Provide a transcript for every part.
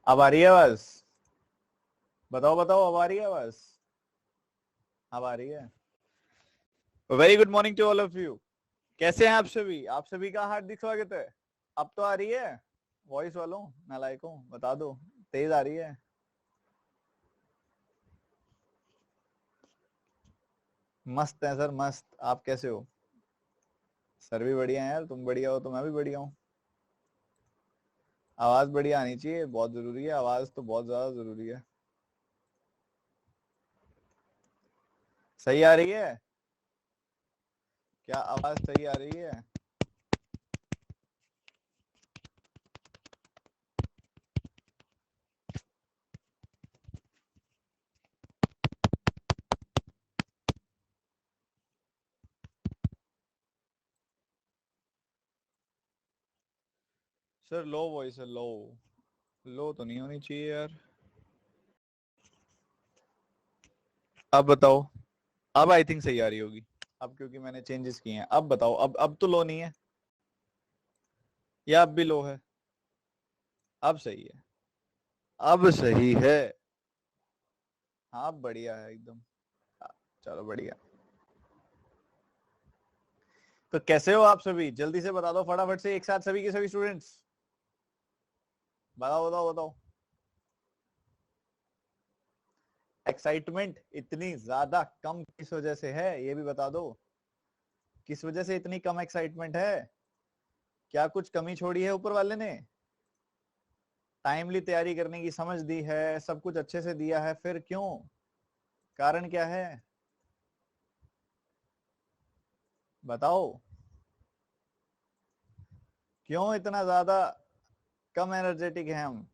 अब आ रही है आवाज? बताओ बताओ, अब आ रही है आवाज? अब आ रही है। Very good morning to all of you. कैसे हैं आप सभी? आप सभी का हार्दिक स्वागत है। अब तो आ रही है वॉइस वालों, नालायकों, बता दो, तेज आ रही है? मस्त है सर, मस्त। आप कैसे हो? सर भी बढ़िया है यार, तुम बढ़िया हो तो मैं भी बढ़िया हूँ। आवाज बढ़िया आनी चाहिए, बहुत जरूरी है, आवाज तो बहुत ज्यादा जरूरी है। सही आ रही है? क्या आवाज सही आ रही है? सर लो वॉइस है, लो। लो तो नहीं होनी चाहिए यार। अब बताओ। अब आई थिंक सही आ रही होगी। अब क्योंकि मैंने चेंजेस किए हैं, अब बताओ। अब तो लो नहीं है, या अब भी लो है? अब सही है, अब सही है। हाँ अब बढ़िया है एकदम। हाँ, चलो बढ़िया। तो कैसे हो आप सभी? जल्दी से बता दो फटाफट से, एक साथ सभी के सभी स्टूडेंट्स। बताओ बताओ बताओ। एक्साइटमेंट इतनी ज्यादा कम किस वजह से है, ये भी बता दो। किस वजह से इतनी कम एक्साइटमेंट है? क्या कुछ कमी छोड़ी है ऊपर वाले ने? टाइमली तैयारी करने की समझ दी है, सब कुछ अच्छे से दिया है, फिर क्यों? कारण क्या है? बताओ। क्यों इतना ज्यादा कम एनर्जेटिक है हम?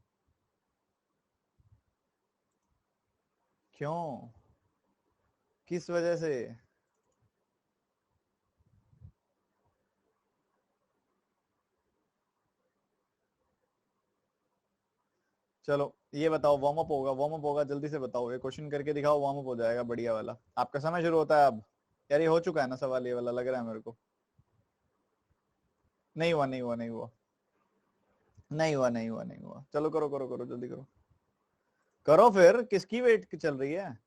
क्यों? किस वजह से? चलो ये बताओ, वार्म अप होगा, वार्म अप होगा, जल्दी से बताओ, ये क्वेश्चन करके दिखाओ, वार्म अप हो जाएगा बढ़िया वाला। आपका समय शुरू होता है अब। यार ये हो चुका है ना सवाल, ये वाला लग रहा है मेरे को। नहीं हुआ नहीं हुआ नहीं हुआ। नहीं हुआ नहीं हुआ नहीं हुआ। चलो करो करो करो, जल्दी करो। करो फिर, किसकी वेट चल रही है?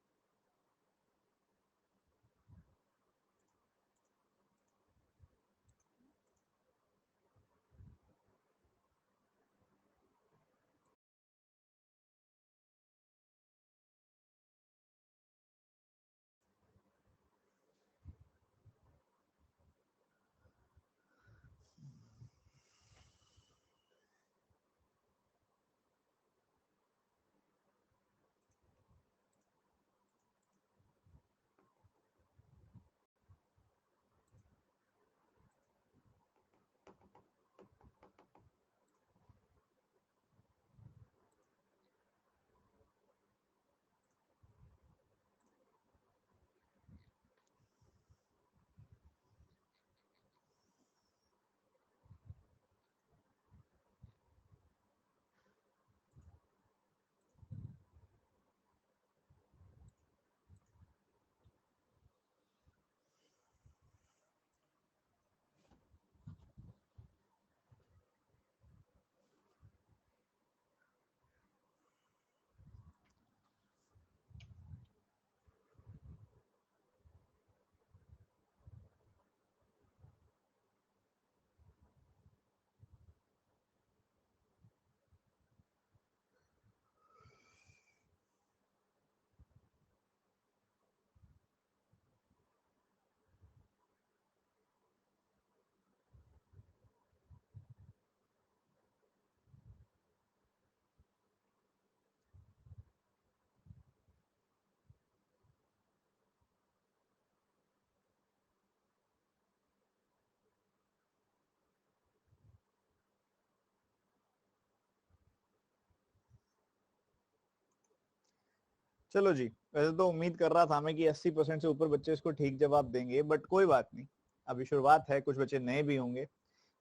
चलो जी। वैसे तो उम्मीद कर रहा था मैं कि 80% से ऊपर बच्चे इसको ठीक जवाब देंगे, बट कोई बात नहीं। अभी शुरुआत है, कुछ बच्चे नए भी होंगे।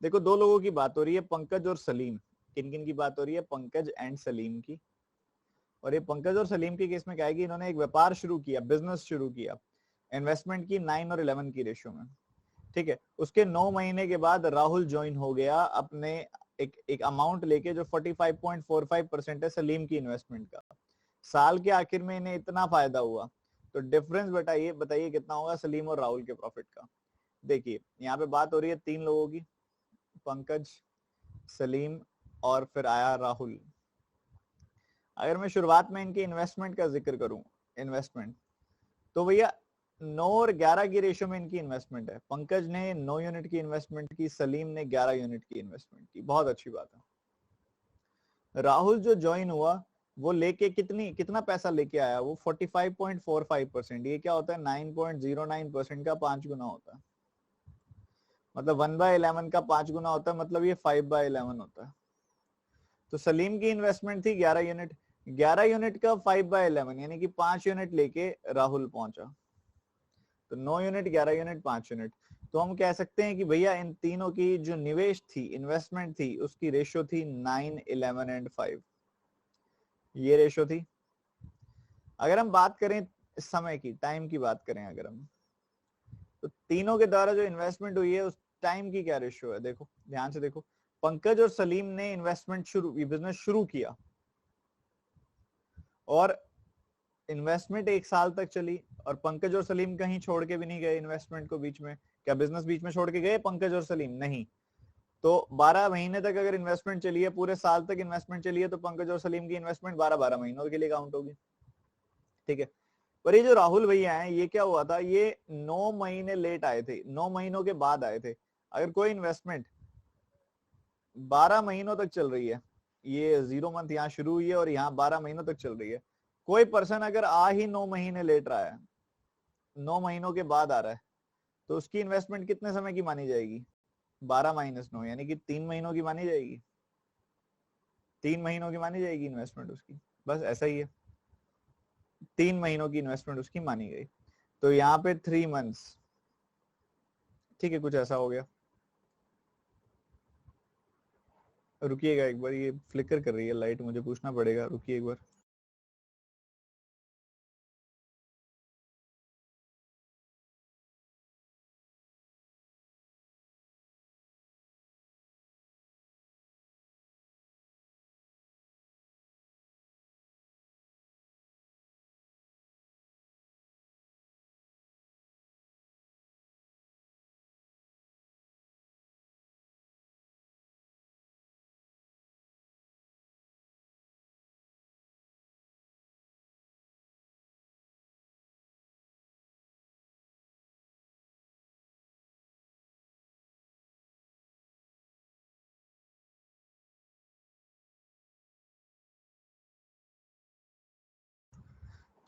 देखो, दो लोगों की बात हो रही है, पंकज और सलीम। किन किन की बात हो रही है? पंकज एंड सलीम की। और ये पंकज और सलीम के केस में क्या है कि इन्होंने एक व्यापार शुरू किया, बिजनेस शुरू किया, इन्वेस्टमेंट की 9 और 11 की रेशियो में। ठीक है। उसके 9 महीने के बाद राहुल ज्वाइन हो गया अपने एक अमाउंट लेके जो 45.45% है सलीम की इन्वेस्टमेंट का, साल के आखिर में इन्हें इतना फायदा हुआ, तो डिफरेंस बताइए बताइए कितना होगा सलीम और राहुल के प्रॉफिट का। देखिए यहाँ पे बात हो रही है 3 लोगों की, पंकज, सलीम और फिर आया राहुल। अगर मैं शुरुआत में इनके इन्वेस्टमेंट का जिक्र करूं, इन्वेस्टमेंट तो भैया 9 और 11 की रेशियो में इनकी इन्वेस्टमेंट है। पंकज ने 9 यूनिट की इन्वेस्टमेंट की, सलीम ने 11 यूनिट की इन्वेस्टमेंट की, बहुत अच्छी बात है। राहुल जो ज्वाइन हुआ वो लेके कितना पैसा लेके आया, वो 45.45%। ये क्या होता है 9.09% का 5 गुना होता है, मतलब 1/11 का 5 गुना होता है, मतलब ये 5/11 होता है। तो सलीम की इन्वेस्टमेंट थी 11 यूनिट, 11 यूनिट का 5/11 यानी कि 5 यूनिट लेके राहुल पहुंचा। तो 9 यूनिट, 11 यूनिट, 5 यूनिट। तो हम कह सकते हैं कि भैया इन तीनों की जो निवेश थी, इन्वेस्टमेंट थी, उसकी रेशियो थी 9, 11 एंड 5, ये रेशियो थी। अगर हम बात करें समय की, टाइम की बात करें अगर हम, तो तीनों के द्वारा जो इन्वेस्टमेंट हुई है उस टाइम की क्या रेशियो है, देखो ध्यान से देखो। पंकज और सलीम ने इन्वेस्टमेंट बिजनेस शुरू किया और इन्वेस्टमेंट 1 साल तक चली, और पंकज और सलीम कहीं छोड़ के भी नहीं गए इन्वेस्टमेंट को बीच में। क्या बिजनेस बीच में छोड़ के गए पंकज और सलीम? नहीं। तो 12 महीने तक अगर इन्वेस्टमेंट चली है, पूरे साल तक इन्वेस्टमेंट चली है, तो पंकज और सलीम की इन्वेस्टमेंट 12 महीनों के लिए काउंट होगी, ठीक है। पर ये जो राहुल भैया हैं, ये क्या हुआ था, ये 9 महीने लेट आए थे, 9 महीनों के बाद आए थे। अगर कोई इन्वेस्टमेंट 12 महीनों तक चल रही है, ये 0 मंथ यहाँ शुरू हुई है और यहाँ 12 महीनों तक चल रही है, कोई पर्सन अगर आ ही 9 महीने लेट रहा है, 9 महीनों के बाद आ रहा है, तो उसकी इन्वेस्टमेंट कितने समय की मानी जाएगी? 12 - 9 यानी कि 3 महीनों की मानी जाएगी, 3 महीनों की मानी जाएगी इन्वेस्टमेंट उसकी, बस ऐसा ही है, 3 महीनों की इन्वेस्टमेंट उसकी मानी गई। तो यहाँ पे 3 मंथ्स, ठीक है, कुछ ऐसा हो गया। रुकिएगा एक बार, ये फ्लिकर कर रही है लाइट, मुझे पूछना पड़ेगा, रुकिए एक बार।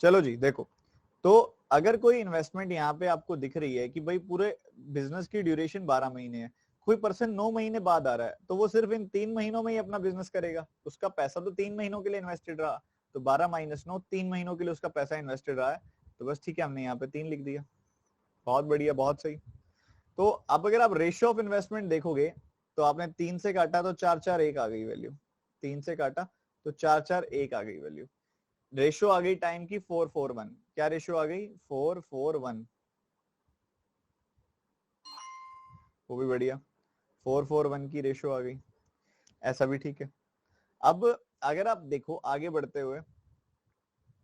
चलो जी देखो, तो अगर कोई इन्वेस्टमेंट यहाँ पे आपको दिख रही है कि भाई पूरे बिजनेस की ड्यूरेशन 12 महीने है, कोई पर्सन 9 महीने बाद आ रहा है, तो वो सिर्फ इन 3 महीनों में ही अपना बिजनेस करेगा, उसका पैसा तो 3 महीनों के लिए इन्वेस्टेड रहा, तो 12 - 9 3 महीनों के लिए उसका पैसा इन्वेस्टेड रहा है, तो बस ठीक है, हमने यहाँ पे 3 लिख दिया, बहुत बढ़िया, बहुत सही। तो अब अगर आप रेशियो ऑफ इन्वेस्टमेंट देखोगे, तो आपने 3 से काटा तो 4-4-1 आ गई वैल्यू, 3 से काटा तो 4-4-1 आ गई वैल्यू। रेशियो आ गई टाइम की 4:4:1, क्या रेशियो आ गई? 4:4:1, वो भी बढ़िया, 4:4:1 की रेशियो आ गई, ऐसा भी ठीक है। अब अगर आप देखो आगे बढ़ते हुए,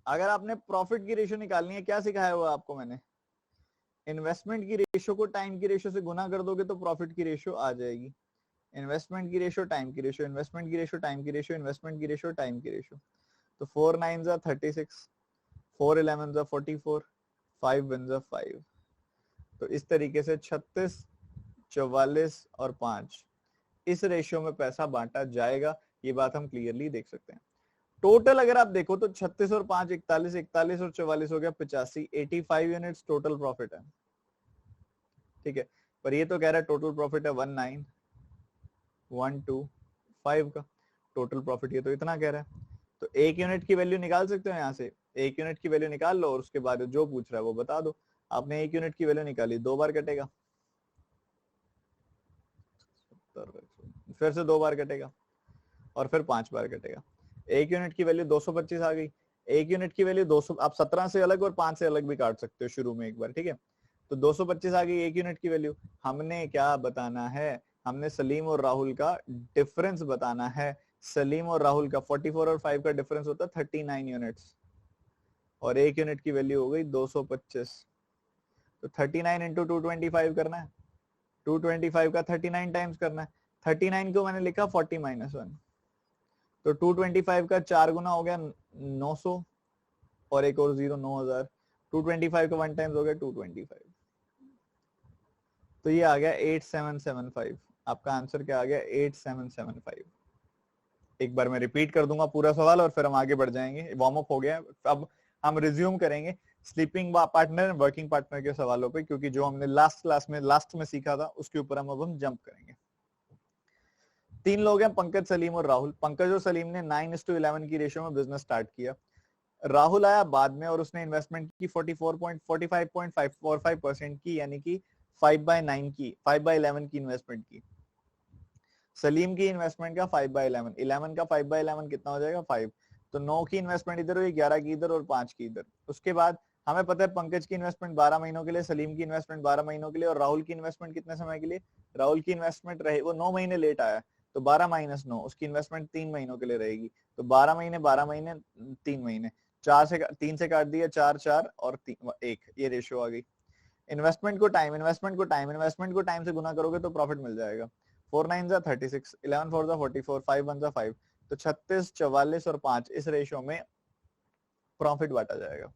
अगर आपने प्रॉफिट की रेशियो निकालनी है, क्या सिखाया हुआ आपको मैंने? इन्वेस्टमेंट की रेशियो को टाइम की रेशियो से गुना कर दोगे तो प्रॉफिट की रेशियो आ जाएगी। इन्वेस्टमेंट की रेशियो, टाइम की रेशियो, इन्वेस्टमेंट की रेशियो, टाइम की रेशियो, इन्वेस्टमेंट की रेशियो, टाइम की रेशियो। तो 4 9s are 36, 4 11s are 44, 5 1s are 5। तो इस तरीके से 36, 44 और 5 इस रेशियो में पैसा बांटा जाएगा, ये बात हम क्लियरली देख सकते हैं। टोटल अगर आप देखो तो 36 और 5 41, 41 और 44 हो गया 85, 85 यूनिट्स टोटल प्रॉफिट है, ठीक है। पर ये तो कह रहा है टोटल प्रॉफिट है 19,125 का टोटल प्रॉफिट, ये तो इतना कह रहा है। तो 1 यूनिट की वैल्यू निकाल सकते हो यहाँ से, 1 यूनिट की वैल्यू निकाल लो और उसके बाद जो पूछ रहा है वो बता दो। आपने 1 यूनिट की वैल्यू निकाली, 2 बार कटेगा, फिर से 2 बार कटेगा और फिर 5 बार कटेगा। 1 यूनिट की वैल्यू 225 आ गई, 1 यूनिट की वैल्यू 200, आप 17 से अलग और 5 से अलग भी काट सकते हो शुरू में एक बार, ठीक है। तो 225 आ गई 1 यूनिट की वैल्यू। हमने क्या बताना है? हमने सलीम और राहुल का डिफरेंस बताना है। सलीम और राहुल का 44 और 5 का डिफरेंस होता है 39 यूनिट्स, और एक यूनिट की वैल्यू हो गई 225। तो 39 इंटू 225 करना है, 225 का 39 टाइम्स करना है। 39 को मैंने लिखा 40-1, तो 225 का 4 गुना हो गया 900, और एक और 0 9000। 225 का 1 टाइम्स हो गया 225, तो ये आ गया 8775। आपका आंसर क्या आ गया? 8775। एक बार मैं रिपीट कर दूंगा पूरा सवाल और फिर हम आगे बढ़ जाएंगे। वार्म अप हो गया, अब हम रिज्यूम करेंगे स्लीपिंग पार्टनर वर्किंग पार्टनर के सवालों पे, क्योंकि जो हमने लास्ट क्लास में लास्ट में सीखा था उसके ऊपर हम जंप करेंगे। 3 लोग हैं, पंकज, सलीम और राहुल। पंकज और सलीम ने 9:11 की रेशियो में बिजनेस स्टार्ट किया। राहुल आया बाद में और उसने इन्वेस्टमेंट की 45.545% की, यानी कि 5/9 की 5/11 की इन्वेस्टमेंट की। सलीम की इन्वेस्टमेंट का 5/11, 11 का 5/11 कितना हो जाएगा? 5। तो 9 की इन्वेस्टमेंट इधर हुई, 11 की इधर और 5 की इधर। उसके बाद हमें पता है पंकज की इन्वेस्टमेंट 12 महीनों के लिए, सलीम की इन्वेस्टमेंट 12 महीनों के लिए, और राहुल की इन्वेस्टमेंट कितने समय के लिए? राहुल की इन्वेस्टमेंट रहे, वो 9 महीने लेट आया, तो 12 माइनस 9, उसकी इन्वेस्टमेंट 3 महीनों के लिए रहेगी। तो 12 महीने 12 महीने 3 महीने, 3 से काट दिया, 4 4 और 1, ये रेशियो आ गई। इन्वेस्टमेंट को टाइम से गुना करोगे तो प्रॉफिट मिल जाएगा। 4 9 जा 36, 11 4 जा 44, 5 1 जा 5, तो 36, 44 और 5 इस रेशियो में प्रॉफिट बांटा जाएगा।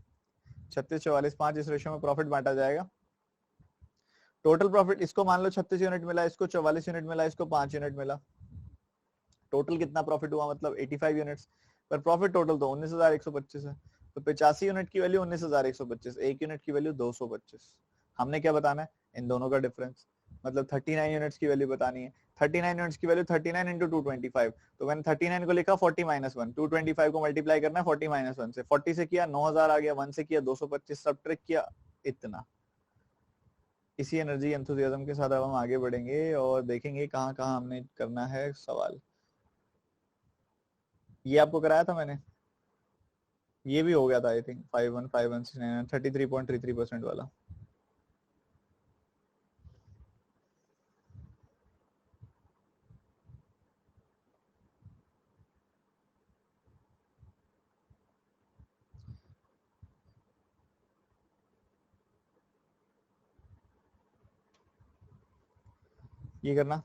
36 44 5 इस रेशियो में प्रॉफिट बांटा जाएगा। टोटल प्रॉफिट, इसको मान लो 36 यूनिट मिला, इसको 44 यूनिट मिला, इसको 5 यूनिट मिला। टोटल कितना प्रॉफिट हुआ? मतलब 85 यूनिट्स, पर प्रॉफिट टोटल तो 19,125 है। तो 85 यूनिट की वैल्यू 19,125, एक यूनिट की वैल्यू 225। हमने क्या बताना है? इन दोनों का डिफरेंस, मतलब 39 यूनिट्स की वैल्यू बतानी है। 39 यूनिट्स की वैल्यू 39 इंटू 225, तो मैंने 39 को लिखा 40-1, 225 को मल्टीप्लाई करना है 40-1 से। 40 से किया 9000 आ गया, 1 से किया 225, सब ट्रिक किया इतना। इसी एनर्जी एंथुसियाज्म के साथ अब हम आगे बढ़ेंगे और देखेंगे कहाँ कहाँ हमने करना है सवाल। ये आपको कराया था मैंने, ये भी हो गया था आई थिंक 5151 33.33% वाला। ये करना,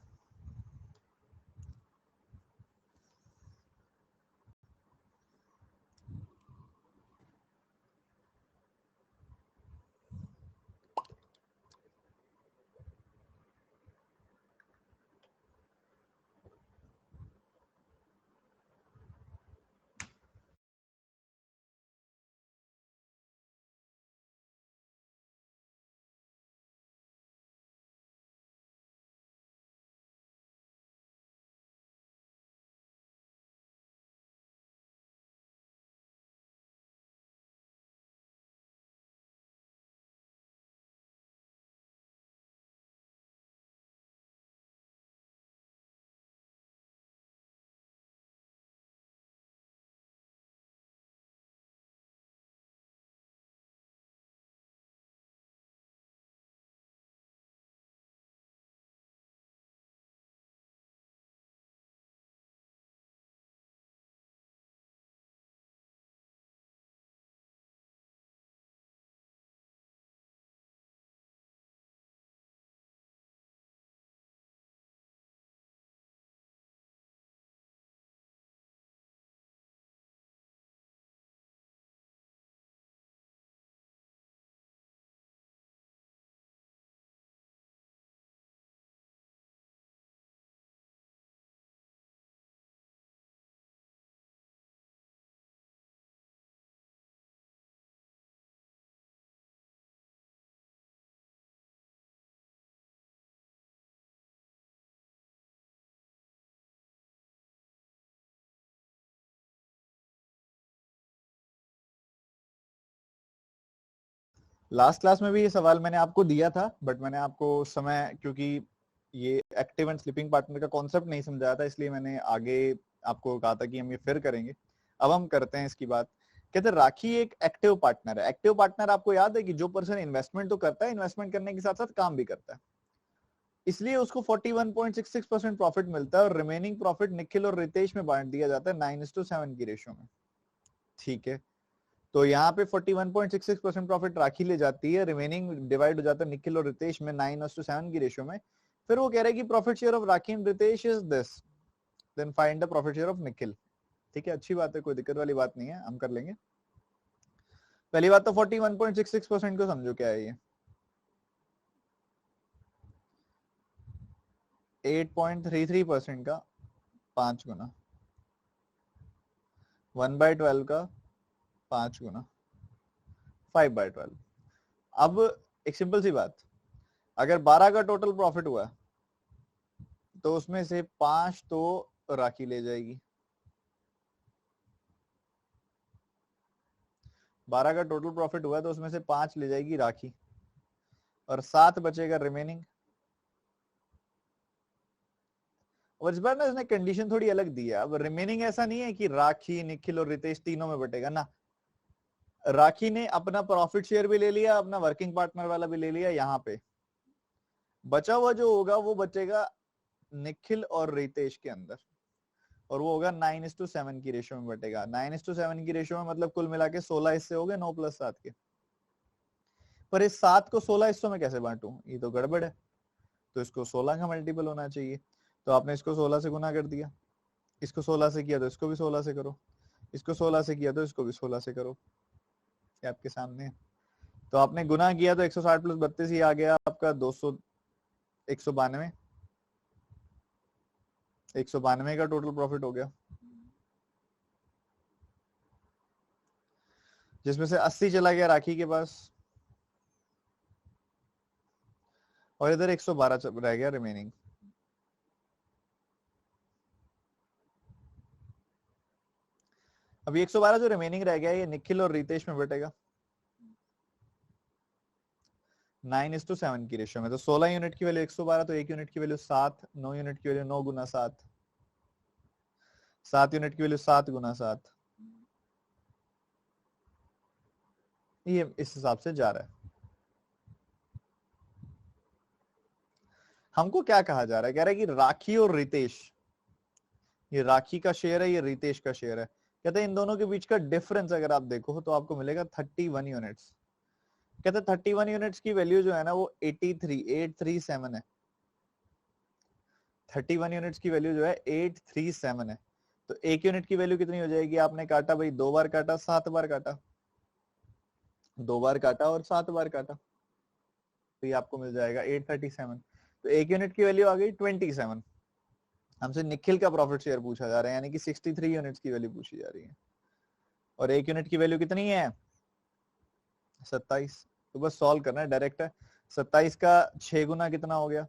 लास्ट क्लास में भी ये सवाल मैंने आपको दिया था, बट मैंने आपको उस समय, क्योंकि ये एक्टिव एंड स्लीपिंग पार्टनर का कॉन्सेप्ट नहीं समझाया था, इसलिए मैंने आगे आपको कहा था कि हम ये फिर करेंगे। अब हम करते हैं इसकी बात। कहते हैं राखी एक एक्टिव पार्टनर है। एक्टिव पार्टनर आपको याद है कि जो पर्सन इन्वेस्टमेंट तो करता है, इन्वेस्टमेंट करने के साथ साथ काम भी करता है। इसलिए उसको 41.66% प्रॉफिट मिलता है और रिमेनिंग प्रॉफिट निखिल और रितेश में बांट दिया जाता है 9:7 की रेशियो में। ठीक है, तो यहाँ पे 41.66% प्रॉफिट राखी ले जाती है, रिमेनिंग डिवाइड हो जाता है निखिल और रितेश में 9:7 की रेशियो में। फिर वो कह रहा है कि profit share of Rakhi and Ritesh is this, then find the profit share of Nikhil. ठीक है, अच्छी बात है, कोई दिक्कत वाली बात नहीं है, हम कर लेंगे। पहली बात तो 41.66% को समझो क्या है ये। 8.33% का 5 गुना, 1/12 का 5 गुना 5/12। अब एक सिंपल सी बात, अगर 12 का टोटल प्रॉफिट हुआ तो उसमें से 5 तो राखी ले जाएगी। 12 का टोटल प्रॉफिट हुआ तो उसमें से 5 ले जाएगी राखी और 7 बचेगा रिमेनिंग। और इस बार ना इसने कंडीशन थोड़ी अलग दी है। अब रिमेनिंग ऐसा नहीं है कि राखी, निखिल और रितेश तीनों में बटेगा ना। राखी ने अपना प्रॉफिट शेयर भी ले लिया, अपना वर्किंग पार्टनर वाला भी ले लिया। यहाँ पे बचा हुआ जो होगा वो बचेगा निखिल और रितेश के अंदर, और वो होगा 9:7 की रेशियो में बटेगा। 9:7 की रेशियो में मतलब कुल मिला के 16 हिस्से हो गए, 9 + 7 के। पर इस 7 को 16 हिस्सों में कैसे बांटूं, ये तो गड़बड़ है। तो इसको 16 का मल्टीपल होना चाहिए, तो आपने इसको 16 से गुना कर दिया, इसको 16 से किया तो इसको भी 16 से करो, इसको 16 से किया तो इसको भी 16 से करो, ये आपके सामने है। तो आपने गुना किया तो 160 + 32 ये आ गया आपका 200, 192, 192 का टोटल प्रॉफिट हो गया, जिसमें से 80 चला गया राखी के पास और इधर 112 रह गया रिमेनिंग। अभी 112 जो रिमेनिंग रह गया ये निखिल और रितेश में बटेगा 9:7 की रेशियो में। तो 16 यूनिट की वैल्यू 112, तो 1 यूनिट की वैल्यू 7, 9 यूनिट की वैल्यू 9 × 7, 7 यूनिट की वैल्यू 7 × 7, ये इस हिसाब से जा रहा है। हमको क्या कहा जा रहा है, कह रहा है कि राखी और रितेश, ये राखी का शेयर है, ये रितेश का शेयर है। कहते हैं इन दोनों के बीच का डिफरेंस अगर आप देखो तो आपको मिलेगा 31 यूनिट्स। कहते हैं 31 यूनिट्स की वैल्यू जो है ना वो 837 है। 31 यूनिट्स की वैल्यू जो है 837 है। तो 1 यूनिट की वैल्यू कितनी हो जाएगी, आपने काटा भाई 2 बार काटा, 7 बार काटा, 2 बार काटा और 7 बार काटा, तो ये आपको मिल जाएगा 837। तो 1 यूनिट की वैल्यू आ गई 27। हमसे निखिल का प्रॉफिट शेयर पूछा जा रहा है, यानी कि 63 यूनिट्स की वैल्यू पूछी जा रही है, और 1 यूनिट की वैल्यू कितनी है 27। तो बस सॉल्व करना है, डायरेक्ट है। 27 का 6 गुना कितना हो गया,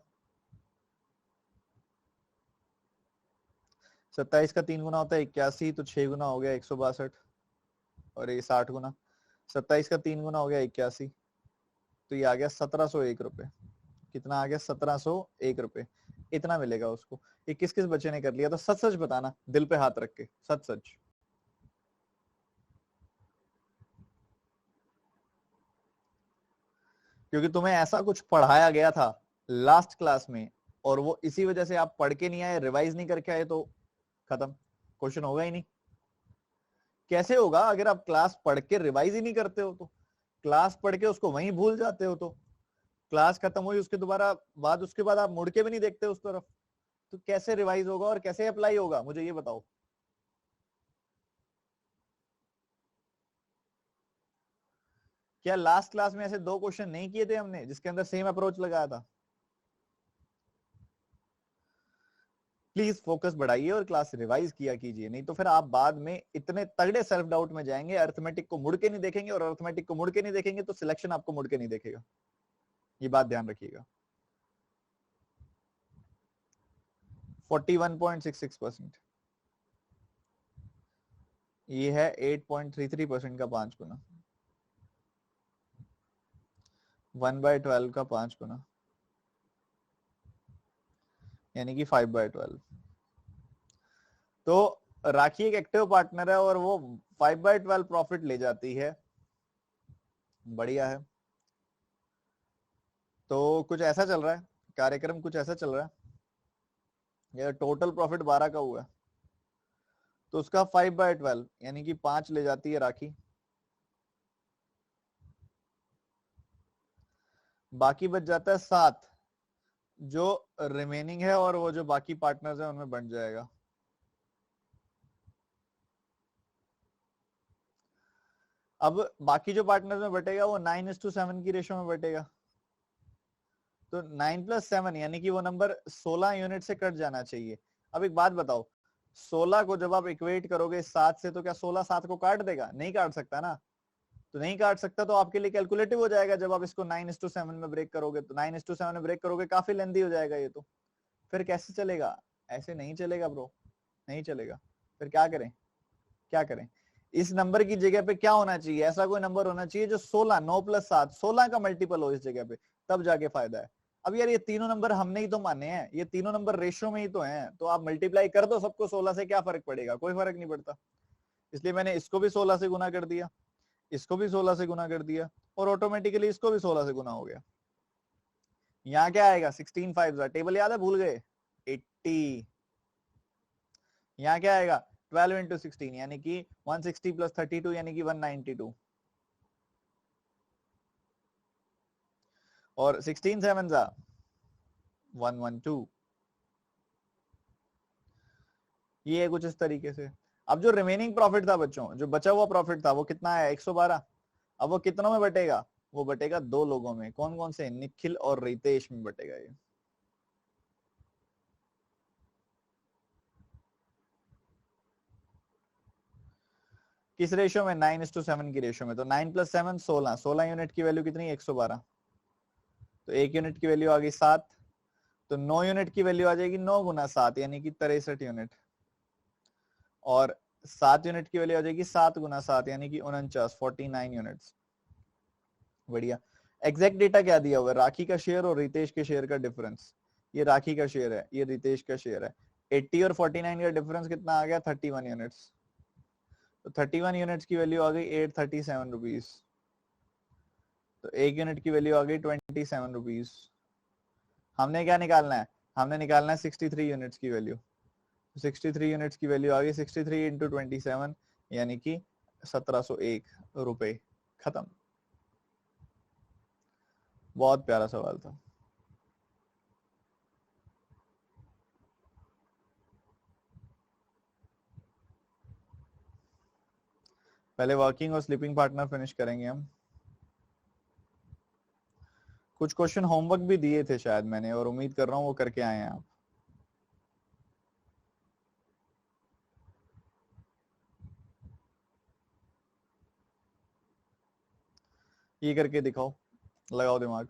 27 का 3 गुना होता है 81, तो 6 गुना हो गया 162, और ये 60 गुना। 27 का 3 गुना हो गया 81, तो ये आ गया 1701 रुपए। कितना आ गया 1701 रुपए, इतना मिलेगा उसको। ये किस किस बच्चे ने कर लिया, तो सच सच बताना, दिल पे हाथ रख के, सच सच। क्योंकि तुम्हें ऐसा कुछ पढ़ाया गया था लास्ट क्लास में और वो इसी वजह से आप पढ़ के नहीं आए, रिवाइज नहीं करके आए, तो खत्म, क्वेश्चन होगा ही नहीं। कैसे होगा अगर आप क्लास पढ़ के रिवाइज ही नहीं करते हो, तो क्लास पढ़ के उसको वहीं भूल जाते हो, तो क्लास खत्म हुई उसके उसके बाद आप मुड़ के भी नहीं देखते उस तरफ, तो कैसे रिवाइज होगा और कैसे अप्लाई होगा, मुझे ये बताओ। क्या लास्ट क्लास में ऐसे 2 क्वेश्चन नहीं किए थे हमने जिसके अंदर सेम अप्रोच लगाया था? प्लीज फोकस बढ़ाइए और क्लास रिवाइज किया कीजिए, नहीं तो फिर आप बाद में इतने तगड़े सेल्फ डाउट में जाएंगे, अर्थमेटिक को मुड़ के नहीं देखेंगे, और अर्थमेटिक को मुड़ के नहीं देखेंगे तो सिलेक्शन आपको मुड़ के नहीं देखेगा, ये बात ध्यान रखिएगा। 41.66%, ये है 8.33% का 5 गुना, 1/12 का 5 गुना, यानी कि 5/12। तो राखी एक एक्टिव पार्टनर है और वो 5/12 प्रॉफिट ले जाती है, बढ़िया है। तो कुछ ऐसा चल रहा है कार्यक्रम कुछ ऐसा चल रहा है, ये टोटल प्रॉफिट 12 का हुआ है, तो उसका 5/12 यानी कि 5 ले जाती है राखी, बाकी बच जाता है 7 जो रिमेनिंग है, और वो जो बाकी पार्टनर्स है उनमें बंट जाएगा। अब बाकी जो पार्टनर्स में बटेगा वो 9:7 की रेशो में बटेगा, तो 9+7 यानी कि वो नंबर 16 यूनिट से कट जाना चाहिए। अब एक बात बताओ, 16 को जब आप इक्वेट करोगे 7 से, तो क्या 16 7 को काट देगा? नहीं काट सकता ना, तो नहीं काट सकता, तो आपके लिए कैलकुलेटिव हो जाएगा जब आप इसको 9:7 में ब्रेक करोगे, तो 9:7 में ब्रेक करोगे, काफी लेंदी हो जाएगा ये, तो फिर कैसे चलेगा? ऐसे नहीं चलेगा ब्रो, नहीं चलेगा। फिर क्या करें, क्या करें? इस नंबर की जगह पे क्या होना चाहिए? ऐसा कोई नंबर होना चाहिए जो 16, 9+7 16 का मल्टीपल हो इस जगह पे, तब जाके फायदा है। अब यार ये तीनों नंबर हमने ही तो माने हैं, ये तीनों नंबर रेशियो में ही तो हैं, तो आप मल्टीप्लाई कर दो सबको 16 से, क्या फर्क पड़ेगा? कोई फर्क नहीं पड़ता। इसलिए मैंने इसको भी 16 से गुना कर दिया, इसको भी 16 से गुना कर दिया, और ऑटोमेटिकली इसको भी 16 से गुना हो गया। यहाँ क्या आएगा? 16 5 टेबल याद है, भूल गए? 80। यहाँ क्या आएगा? 12 into 16 यानी कि 160 + 32 यानी कि 192, और 16 7 112। ये है कुछ इस तरीके से। अब जो रिमेनिंग प्रॉफिट था बच्चों, जो बचा हुआ प्रॉफिट था, वो कितना है? 112। अब वो कितनों में बटेगा? वो बटेगा 2 लोगों में। कौन कौन से? निखिल और रितेश में बटेगा ये। किस रेशियो में? 9:7 की रेशियो में। तो 9+7 16, 16 यूनिट की वैल्यू कितनी? 112। तो 1 यूनिट की वैल्यू आ गई 7, तो 9 यूनिट की वैल्यू आ जाएगी 9 गुना 7 यानी कि 63 यूनिट, और 7 यूनिट की वैल्यू आ जाएगी 7 गुना 7 यानी कि 49, 49 यूनिट्स। बढ़िया। एग्जैक्ट डेटा क्या दिया हुआ है? राखी का शेयर और रितेश के शेयर का डिफरेंस। ये राखी का शेयर है, ये रितेश का शेयर है। 80 और 49 का डिफरेंस कितना आ गया? 31 यूनिट्स। तो 31 यूनिट्स की वैल्यू आ गई 837 रुपीज। तो 1 यूनिट की वैल्यू आ गई 27 रुपीज। हमने क्या निकालना है? हमने निकालना है 63 यूनिट्स की वैल्यू। 63 यूनिट्स की वैल्यू आ गई 63 इंटू 27 यानी कि 1701 रुपए। खत्म। बहुत प्यारा सवाल था। पहले वर्किंग और स्लीपिंग पार्टनर फिनिश करेंगे हम। कुछ क्वेश्चन होमवर्क भी दिए थे शायद मैंने, और उम्मीद कर रहा हूँ वो करके आए हैं आप। ये करके दिखाओ, लगाओ दिमाग।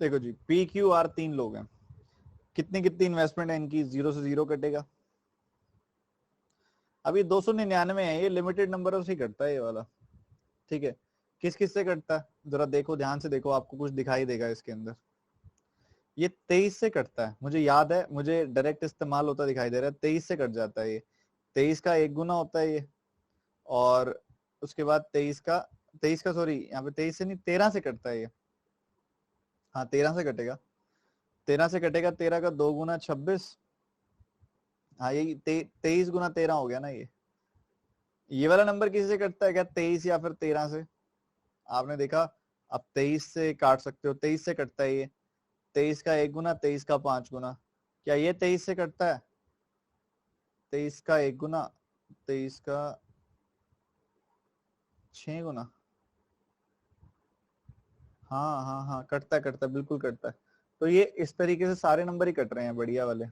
देखो जी, पी क्यू आर 3 लोग हैं, कितनी कितनी इन्वेस्टमेंट है इनकी, 0 से 0 कटेगा। अभी 299 है, ये लिमिटेड नंबर से कटता है ये वाला, ठीक है। किस किस से कटता है जरा देखो, ध्यान से देखो, आपको कुछ दिखाई देगा इसके अंदर। ये 23 से कटता है, मुझे याद है, मुझे डायरेक्ट इस्तेमाल होता दिखाई दे रहा है, 23 से कट जाता है ये। 23 का 1 गुना होता है ये, और उसके बाद 23 का सॉरी, यहाँ पे 23 से नहीं 13 से कटता है ये। हाँ 13 से कटेगा, 13 से कटेगा, 13 का 2 गुना 26। हाँ यही 23 गुना 13 हो गया ना ये वाला नंबर किसी से कटता है क्या, 23 या फिर 13 से? आपने देखा, अब 23 से काट सकते हो, 23 से कटता है ये। 23 का 1 गुना, 23 का 5 गुना, क्या ये 23 से कटता है? 23 का 1 गुना, 23 का 6 गुना, हाँ हाँ हाँ, कटता है कटता है, बिल्कुल कटता है। तो ये इस तरीके से सारे नंबर ही कट रहे हैं बढ़िया वाले।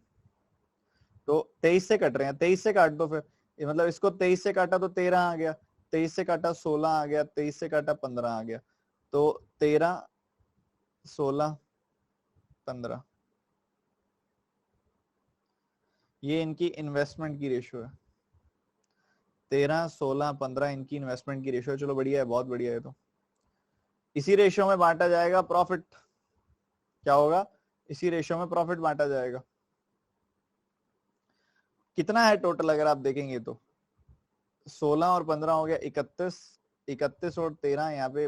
तो 23 से कट रहे हैं, 23 से काट दो फिर, ये मतलब इसको 23 से काटा तो 13 आ गया, 23 से काटा 16 आ गया, 23 से काटा 15 आ गया। तो 13, 16, 15, ये इनकी इन्वेस्टमेंट की रेशियो है। 13, 16, 15 इनकी इन्वेस्टमेंट की रेशियो है। चलो बढ़िया है, बहुत बढ़िया है। तो इसी रेशियो में बांटा जाएगा प्रॉफिट, क्या होगा, इसी रेशियो में प्रॉफिट बांटा जाएगा। कितना है टोटल अगर आप देखेंगे तो 16 और 15 हो गया 31, 31 और 13 यहाँ पे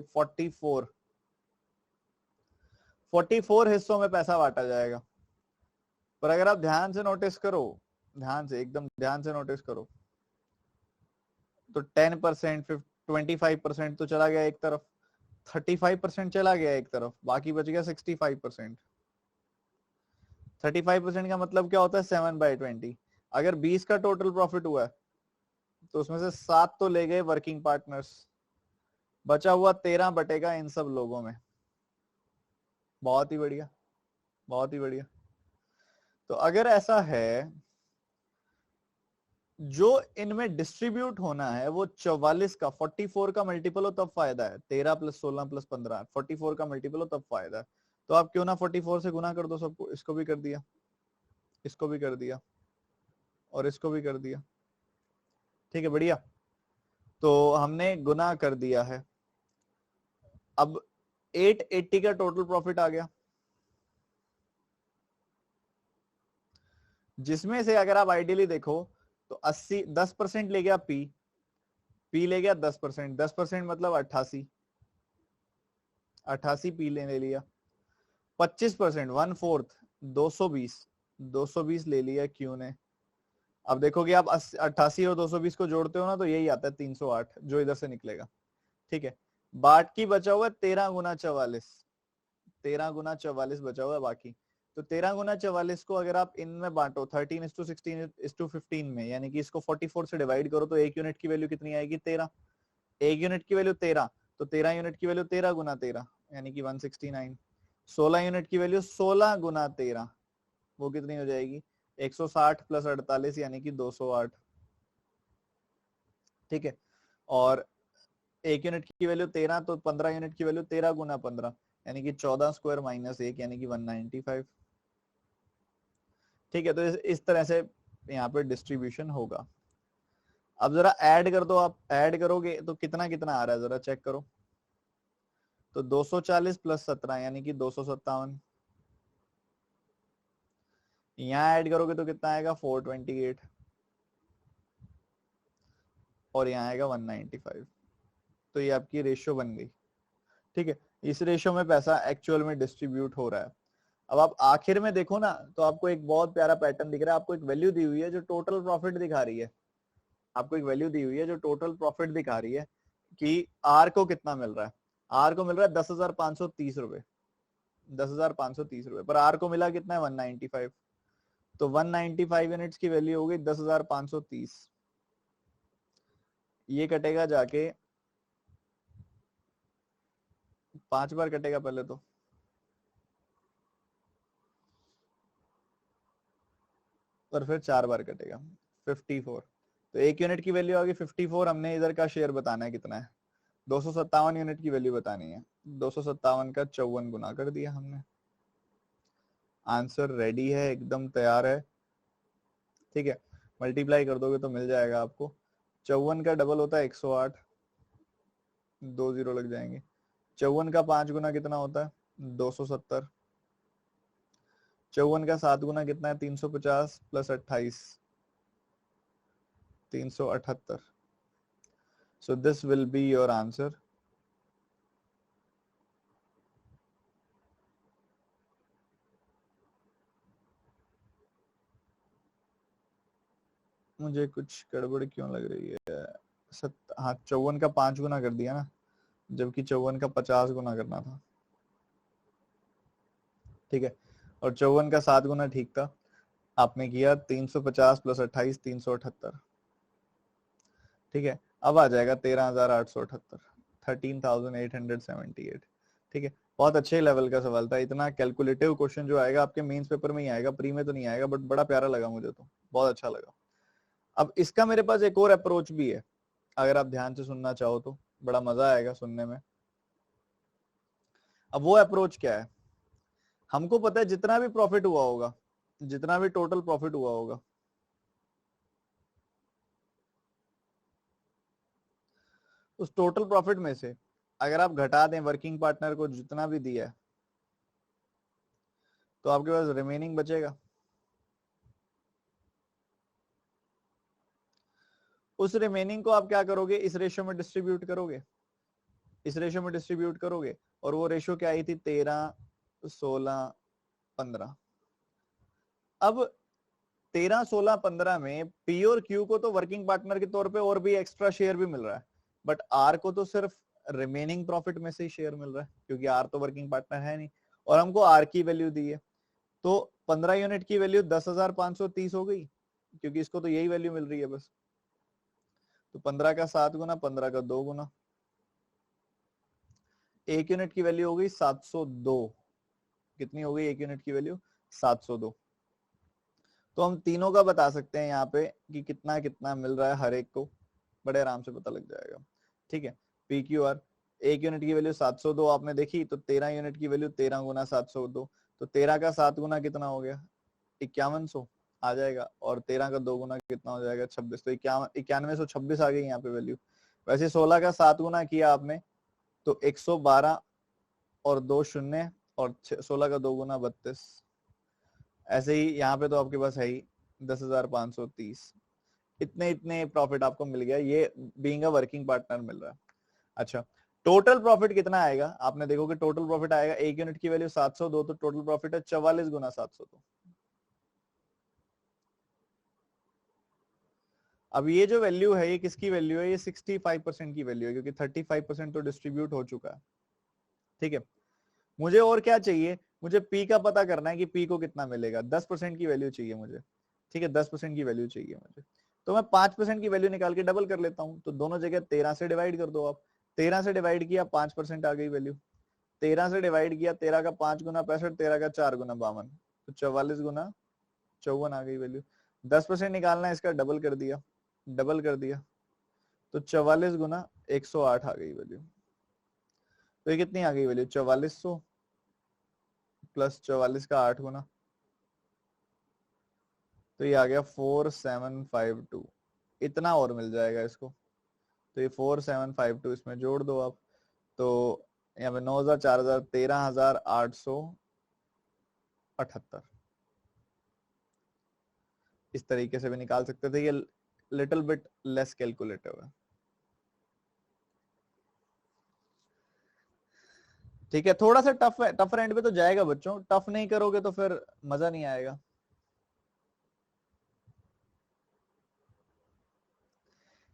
44 हिस्सों में पैसा बांटा जाएगा। पर अगर आप ध्यान से नोटिस करो, ध्यान से, एकदम ध्यान से नोटिस करो, तो 10%, 25% तो चला गया एक तरफ, 35% चला गया एक तरफ, बाकी बच गया 65%। 35% का मतलब क्या होता है, 7/20। अगर 20 का टोटल प्रॉफिट हुआ है तो उसमें से 7 तो ले गए वर्किंग पार्टनर्स, बचा हुआ 13 बटेगा इन सब लोगों में। बहुत ही बढ़िया, बहुत ही बढ़िया। तो अगर ऐसा है, जो इनमें डिस्ट्रीब्यूट होना है वो 44 का 44 का मल्टीपल हो तब फायदा है, 13 + 16 + 15 44 का मल्टीपल हो तब फायदा है। तो आप क्यों ना 44 से गुना कर दो सबको, इसको भी कर दिया, इसको भी कर दिया, और इसको भी कर दिया, ठीक है बढ़िया। तो हमने गुना कर दिया है। अब 880 का टोटल प्रॉफिट आ गया, जिसमें से अगर आप आइडियली देखो तो 80, 10% ले गया पी ले गया 10%, 10% मतलब 88, 88 पी ले लिया। 25%, 1/4, 220, 220 ले लिया क्यू ने। अब देखोगे आप 88 और 220 को जोड़ते हो ना, तो यही आता है 308 जो इधर से निकलेगा, ठीक है। बाकी बचा हुआ है 13 गुना 44, 13 गुना 44 बचा हुआ है बाकी। तो 13 गुना 44 को अगर आप इनमें बांटो 13:16:15 में, यानी कि इसको 44 से डिवाइड करो, तो एक यूनिट की वैल्यू कितनी आएगी, 13। एक यूनिट की वैल्यू 13, तो 13 यूनिट की वैल्यू 13 गुना 13 यानी कि 169। 16 यूनिट की वैल्यू 16 गुना 13, वो कितनी हो जाएगी, 160 + 48 यानी कि 208, ठीक है। और एक यूनिट की वैल्यू 13, तो 15 यूनिट की वैल्यू 13 गुना 15 यानी कि 14² - 1 यानी कि 195, ठीक है। तो इस तरह से यहाँ पे डिस्ट्रीब्यूशन होगा। अब जरा ऐड कर दो, आप ऐड करोगे तो कितना कितना आ रहा है जरा चेक करो। तो 240 + 17 यानी कि 257, यहाँ ऐड करोगे तो कितना आएगा 428, और यहाँ आएगा 195। तो ये आपकी रेशियो बन गई, ठीक है। इस रेशियो में पैसा एक्चुअल में डिस्ट्रीब्यूट हो रहा है। अब आप आखिर में देखो ना, तो आपको एक बहुत प्यारा पैटर्न दिख रहा है। आपको एक वैल्यू दी हुई है जो टोटल प्रॉफिट दिखा रही है, आपको एक वैल्यू दी हुई है जो टोटल प्रॉफिट दिखा रही है कि आर को कितना मिल रहा है। आर को मिल रहा है 10,530 रुपए, 10,530 रुपए, पर आर को मिला कितना है 195। तो 195 यूनिट्स की वैल्यू होगी 10,530। ये कटेगा जाके 5 बार कटेगा पहले तो, और फिर 4 बार कटेगा 54। तो एक यूनिट की वैल्यू आ गई 54। हमने इधर का शेयर बताना है कितना है, 257 यूनिट की वैल्यू बतानी है। 257 का 54 गुना कर दिया हमने, आंसर रेडी है, एकदम तैयार है। ठीक है, मल्टीप्लाई कर दोगे तो मिल जाएगा आपको। 54 का डबल होता है 108, 2 जीरो लग जाएंगे। 54 का 5 गुना कितना होता है? 270। 54 का 7 गुना कितना है? 350 plus 28, 378। So this will be your answer. मुझे कुछ गड़बड़ क्यों लग रही है? हाँ, 54 का 5 गुना कर दिया ना, जबकि 54 का 50 गुना करना था। ठीक है, और 54 का 7 गुना ठीक था, आपने किया 350 प्लस 28, 378। ठीक है, अब आ जाएगा 13,878, 13,878। ठीक है, बहुत अच्छे लेवल का सवाल था। इतना कैलकुलेटिव क्वेश्चन जो आएगा आपके मेंस पेपर में ही आएगा, प्री में तो नहीं आएगा, बट बड़ा प्यारा लगा मुझे, तो बहुत अच्छा लगा। अब इसका मेरे पास एक और अप्रोच भी है, अगर आप ध्यान से सुनना चाहो तो बड़ा मजा आएगा सुनने में। अब वो अप्रोच क्या है? हमको पता है जितना भी प्रॉफिट हुआ होगा, जितना भी टोटल प्रॉफिट हुआ होगा, उस टोटल प्रॉफिट में से अगर आप घटा दें वर्किंग पार्टनर को जितना भी दिया है, तो आपके पास रिमेनिंग बचेगा। उस रिमेनिंग को आप क्या करोगे? इस रेशियो में डिस्ट्रीब्यूट करोगे, इस रेशियो में डिस्ट्रीब्यूट करोगे। और वो रेशियो क्या आई थी? 13, 16, 15। अब 13, 16, 15 में पी और क्यू को तो वर्किंग पार्टनर के तौर पे और भी एक्स्ट्रा शेयर भी मिल रहा है, बट आर को तो सिर्फ रिमेनिंग प्रॉफिट में से ही शेयर मिल रहा है, क्योंकि आर तो वर्किंग पार्टनर है नहीं। और हमको आर की वैल्यू दी है, तो 15 यूनिट की वैल्यू 10,530 हो गई, क्योंकि इसको तो यही वैल्यू मिल रही है बस। तो 15 का 7 गुना, 15 का 2 गुना, 1 यूनिट की वैल्यू हो गई 702। कितनी हो गई 1 यूनिट की वैल्यू? 702। तो हम तीनों का बता सकते हैं यहाँ पे कि कितना कितना मिल रहा है हर एक को, बड़े आराम से पता लग जाएगा। ठीक है, पी क्यू आर, 1 यूनिट की वैल्यू 702 आपने देखी, तो 13 यूनिट की वैल्यू 13 गुना 702, तो 13 का 7 गुना कितना हो गया? 5100 आ जाएगा, और 13 का 2 गुना कितना हो जाएगा? 26। तो 9126 आ गई यहाँ पे वैल्यू। वैसे 16 का 7 गुना किया आपने तो 112 और 2 शून्य, और 16 का 2 गुना 32। ऐसे ही यहाँ पे तो आपके पास है ही 10,530। इतने इतने प्रॉफिट आपको मिल गया, ये बीइंग अ वर्किंग पार्टनर मिल रहा है। अच्छा, टोटल प्रॉफिट कितना आएगा? आपने देखो कि टोटल प्रॉफिट आएगा, 1 यूनिट की वैल्यू 702, तो टोटल प्रॉफिट है 44 गुना 702। अब ये जो वैल्यू है, ये किसकी वैल्यू है? ये 65% की वैल्यू है, क्योंकि 35% तो डिस्ट्रीब्यूट हो चुका है। ठीक है, मुझे और क्या चाहिए? मुझे पी का पता करना है कि पी को कितना मिलेगा। 10% की वैल्यू चाहिए मुझे। ठीक है, 10% की वैल्यू चाहिए मुझे, तो मैं 5% की वैल्यू निकाल के डबल कर लेता हूं। तो दोनों जगह 13 से डिवाइड कर दो आप। 13 से डिवाइड किया, 5% आ गई वैल्यू। 13 से डिवाइड किया, 13 का 5 गुना 65, 13 का 4 गुना 52, तो 44 गुना 54 आ गई वैल्यू। 10% निकालना है, इसका डबल कर दिया, डबल कर दिया, तो 44 गुना 108 आ गई वैल्यू। तो ये कितनी आ गई वैल्यू? 4400 प्लस 44 का 8 गुना, तो ये आ गया 4752। इतना और मिल जाएगा इसको, तो ये 4752 इसमें जोड़ दो आप, तो यहाँ पे 9,000, 4,000, 13,878। इस तरीके से भी निकाल सकते थे, ये लिटिल बिट लेस कैलकुलेटिव है। ठीक है, थोड़ा सा टफ है, टफ एंड पे तो जाएगा बच्चों, टफ नहीं करोगे तो फिर मजा नहीं आएगा।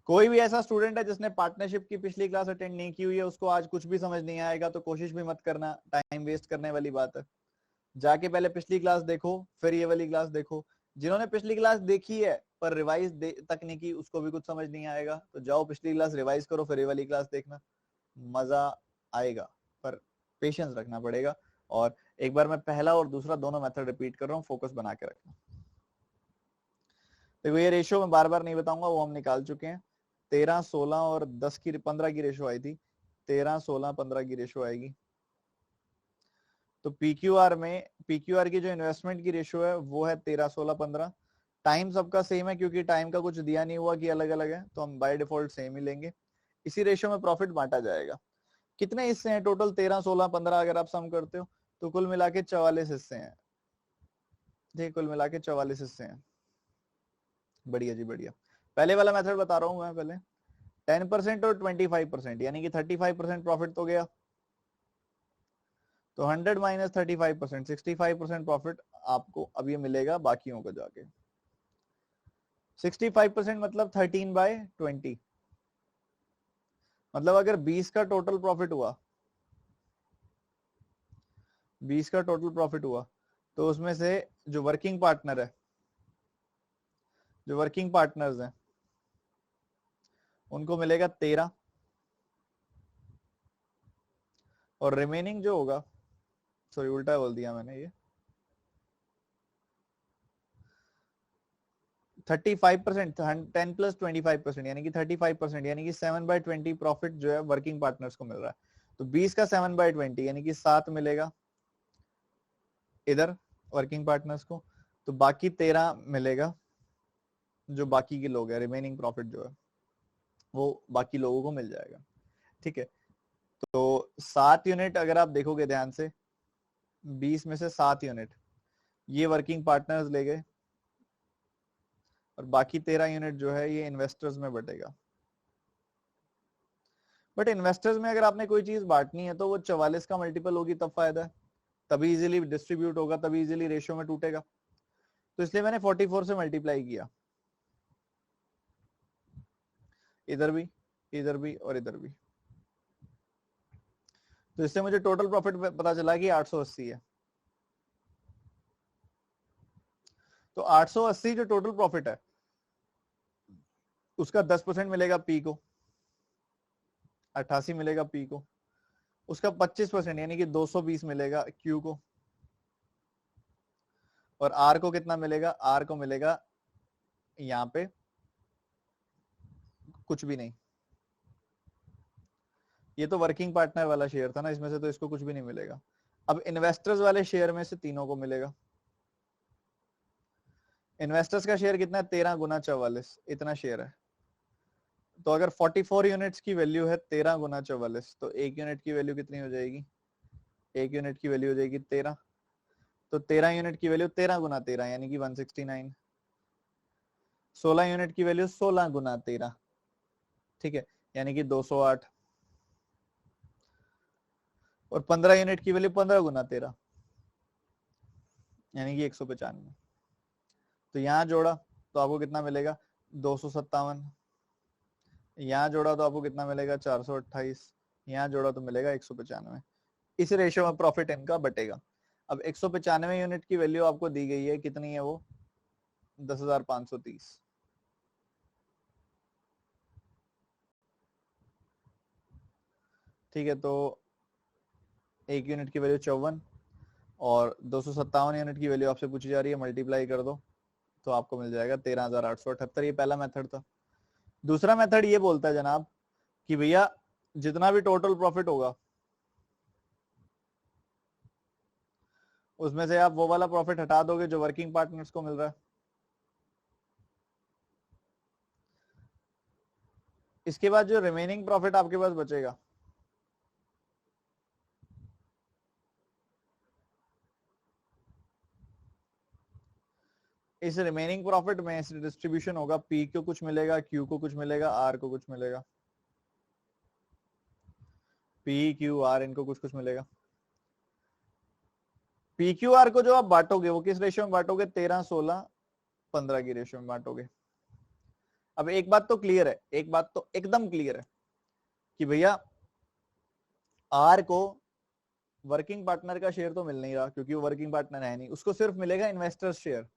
कोई भी ऐसा स्टूडेंट है जिसने पार्टनरशिप की पिछली क्लास अटेंड नहीं की हुई है, उसको आज कुछ भी समझ नहीं आएगा, तो कोशिश भी मत करना, टाइम वेस्ट करने वाली बात है। जाके पहले पिछली क्लास देखो, फिर ये वाली क्लास देखो। जिन्होंने पिछली क्लास देखी है पर रिवाइज तक नहीं की, उसको भी कुछ समझ नहीं आएगा, तो जाओ पिछली क्लास रिवाइज करो, फिर ये वाली क्लास देखना, मजा आएगा, पर पेशेंस रखना पड़ेगा। और एक बार मैं पहला और दूसरा दोनों मेथड रिपीट कर रहा हूँ, फोकस बना के रखना। देखो ये रेशियो मैं बार बार नहीं बताऊंगा, वो हम निकाल चुके हैं। 13, 16 और 15 की रेशियो आई थी, 13, 16, 15 की रेशियो आएगी। तो पीक्यूआर में पीक्यूआर की जो इन्वेस्टमेंट की रेशियो है वो है 13, 16, 15। टाइम सबका सेम है क्योंकि टाइम का कुछ दिया नहीं हुआ कि अलग अलग है, तो हम बाय डिफॉल्ट सेम ही लेंगे। इसी रेशियो में प्रॉफिट बांटा जाएगा। कितने हिस्से हैं टोटल? 13, 16, 15 अगर आप सम करते हो तो कुल मिला के 44 हिस्से हैं। ठीक, कुल मिला के 44 हिस्से हैं। बढ़िया जी बढ़िया। पहले वाला मेथड बता रहा हूं मैं पहले। 10% और 25%, यानी कि 35% प्रॉफिट तो गया। तो 100 माइनस 35%, 65% प्रॉफिट आपको अब ये मिलेगा बाकियों को जाके। 65% मतलब 13/20। मतलब अगर 20 का टोटल प्रॉफिट हुआ, 20 का टोटल प्रॉफिट हुआ, तो उसमें से जो वर्किंग पार्टनर है, जो वर्किंग पार्टनर्स हैं, उनको मिलेगा 13, और रिमेनिंग जो होगा, सॉरी उल्टा बोल दिया मैंने, ये 35%, 10 प्लस 25%, यानी कि 35%, यानी कि 7/20 प्रॉफिट जो है वर्किंग पार्टनर्स को मिल रहा है। तो 20 का 7/20 यानी कि 7 मिलेगा इधर वर्किंग पार्टनर्स को, तो बाकी 13 मिलेगा जो बाकी के लोग हैं, रिमेनिंग प्रॉफिट जो है वो बाकी लोगों को मिल जाएगा। ठीक है, तो 7 यूनिट अगर आप देखोगे ध्यान से, 20 में से 7 यूनिट ये वर्किंग पार्टनर्स ले गए, और बाकी 13 यूनिट जो है ये इन्वेस्टर्स में बटेगा। बट इन्वेस्टर्स में अगर आपने कोई चीज बांटनी है तो वो 44 का मल्टीपल होगी तब फायदा है, तभी इजीली डिस्ट्रीब्यूट होगा, तभी इजीली रेशियो में टूटेगा। तो इसलिए मैंने 44 से मल्टीप्लाई किया, इधर भी, इधर भी और इधर भी। तो इससे मुझे टोटल प्रॉफिट पता चला कि 880 है। तो 880 जो टोटल प्रॉफिट है उसका 10% मिलेगा पी को, 88 मिलेगा पी को। उसका 25% यानी कि 220 मिलेगा क्यू को। और आर को कितना मिलेगा? आर को मिलेगा यहाँ पे कुछ भी नहीं। ये तो वर्किंग पार्टनर वाला शेयर था ना, इसमें से तो इसको कुछ भी नहीं मिलेगा। अब इन्वेस्टर्स वाले शेयर में से तीनों को मिलेगा। इन्वेस्टर्स का शेयर कितना है? 13 गुना 44, इतना शेयर है। तो अगर 44 यूनिट्स की वैल्यू है 13 गुना 44, तो एक यूनिट की वैल्यू कितनी हो जाएगी? एक यूनिट की वैल्यू हो जाएगी 13। तो 13 यूनिट की वैल्यू 13 गुना 13 यानी कि 169। 16 यूनिट की वैल्यू 16 गुना 13, ठीक है, यानी कि 208। और 15 यूनिट की वैल्यू 15 गुना 13 यानी कि 195। तो यहां जोड़ा तो आपको कितना मिलेगा? 257। यहां जोड़ा तो आपको कितना मिलेगा? 428। यहां जोड़ा तो मिलेगा 195। इस रेशियो में प्रॉफिट इनका बटेगा। अब 195 यूनिट की वैल्यू आपको दी गई है, कितनी है वो? 10,530। ठीक है, तो एक यूनिट की वैल्यू 54 और 257 यूनिट की वैल्यू आपसे पूछी जा रही है, मल्टीप्लाई कर दो तो आपको मिल जाएगा 13,878। ये पहला मेथड था। दूसरा मेथड ये बोलता है जनाब कि भैया जितना भी टोटल प्रॉफिट होगा उसमें से आप वो वाला प्रॉफिट हटा दोगे जो वर्किंग पार्टनर्स को मिल रहा है। इसके बाद जो रिमेनिंग प्रॉफिट आपके पास बचेगा, इस रिमेनिंग प्रॉफिट में डिस्ट्रीब्यूशन होगा, पी को कुछ मिलेगा, क्यू को कुछ मिलेगा, आर को कुछ मिलेगा। पी क्यू आर इनको कुछ कुछ मिलेगा। पी क्यू आर को जो आप बांटोगे वो किस रेशियो में बांटोगे? 13, 16, 15 की रेशियो में बांटोगे। अब एक बात तो क्लियर है, एक बात तो एकदम क्लियर है कि भैया आर को वर्किंग पार्टनर का शेयर तो मिल नहीं रहा क्योंकि वो वर्किंग पार्टनर है नहीं, उसको सिर्फ मिलेगा इन्वेस्टर शेयर।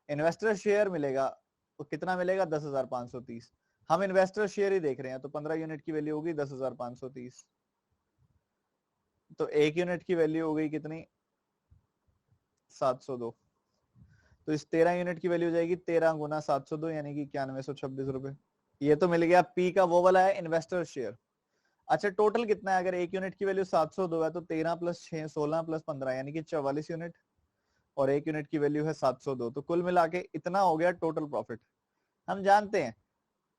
इन्वेस्टर शेयर मिलेगा तो कितना मिलेगा? 10,530। हम इन्वेस्टर शेयर ही देख रहे हैं, तो 15 यूनिट की वैल्यू होगी 10,530। तो एक यूनिट की वैल्यू हो गई कितनी? 702। तो इस 13 यूनिट की वैल्यू हो जाएगी 13 गुना 702 यानी कि 9126 रुपए। ये तो मिल गया पी का वो वाला है इन्वेस्टर शेयर। अच्छा टोटल कितना है, अगर एक यूनिट की वैल्यू 702 है तो 13 प्लस 6 16 प्लस 15 यानी कि 44 यूनिट, और एक यूनिट की वैल्यू है 702, तो कुल मिला के इतना हो गया टोटल प्रॉफिट। हम जानते हैं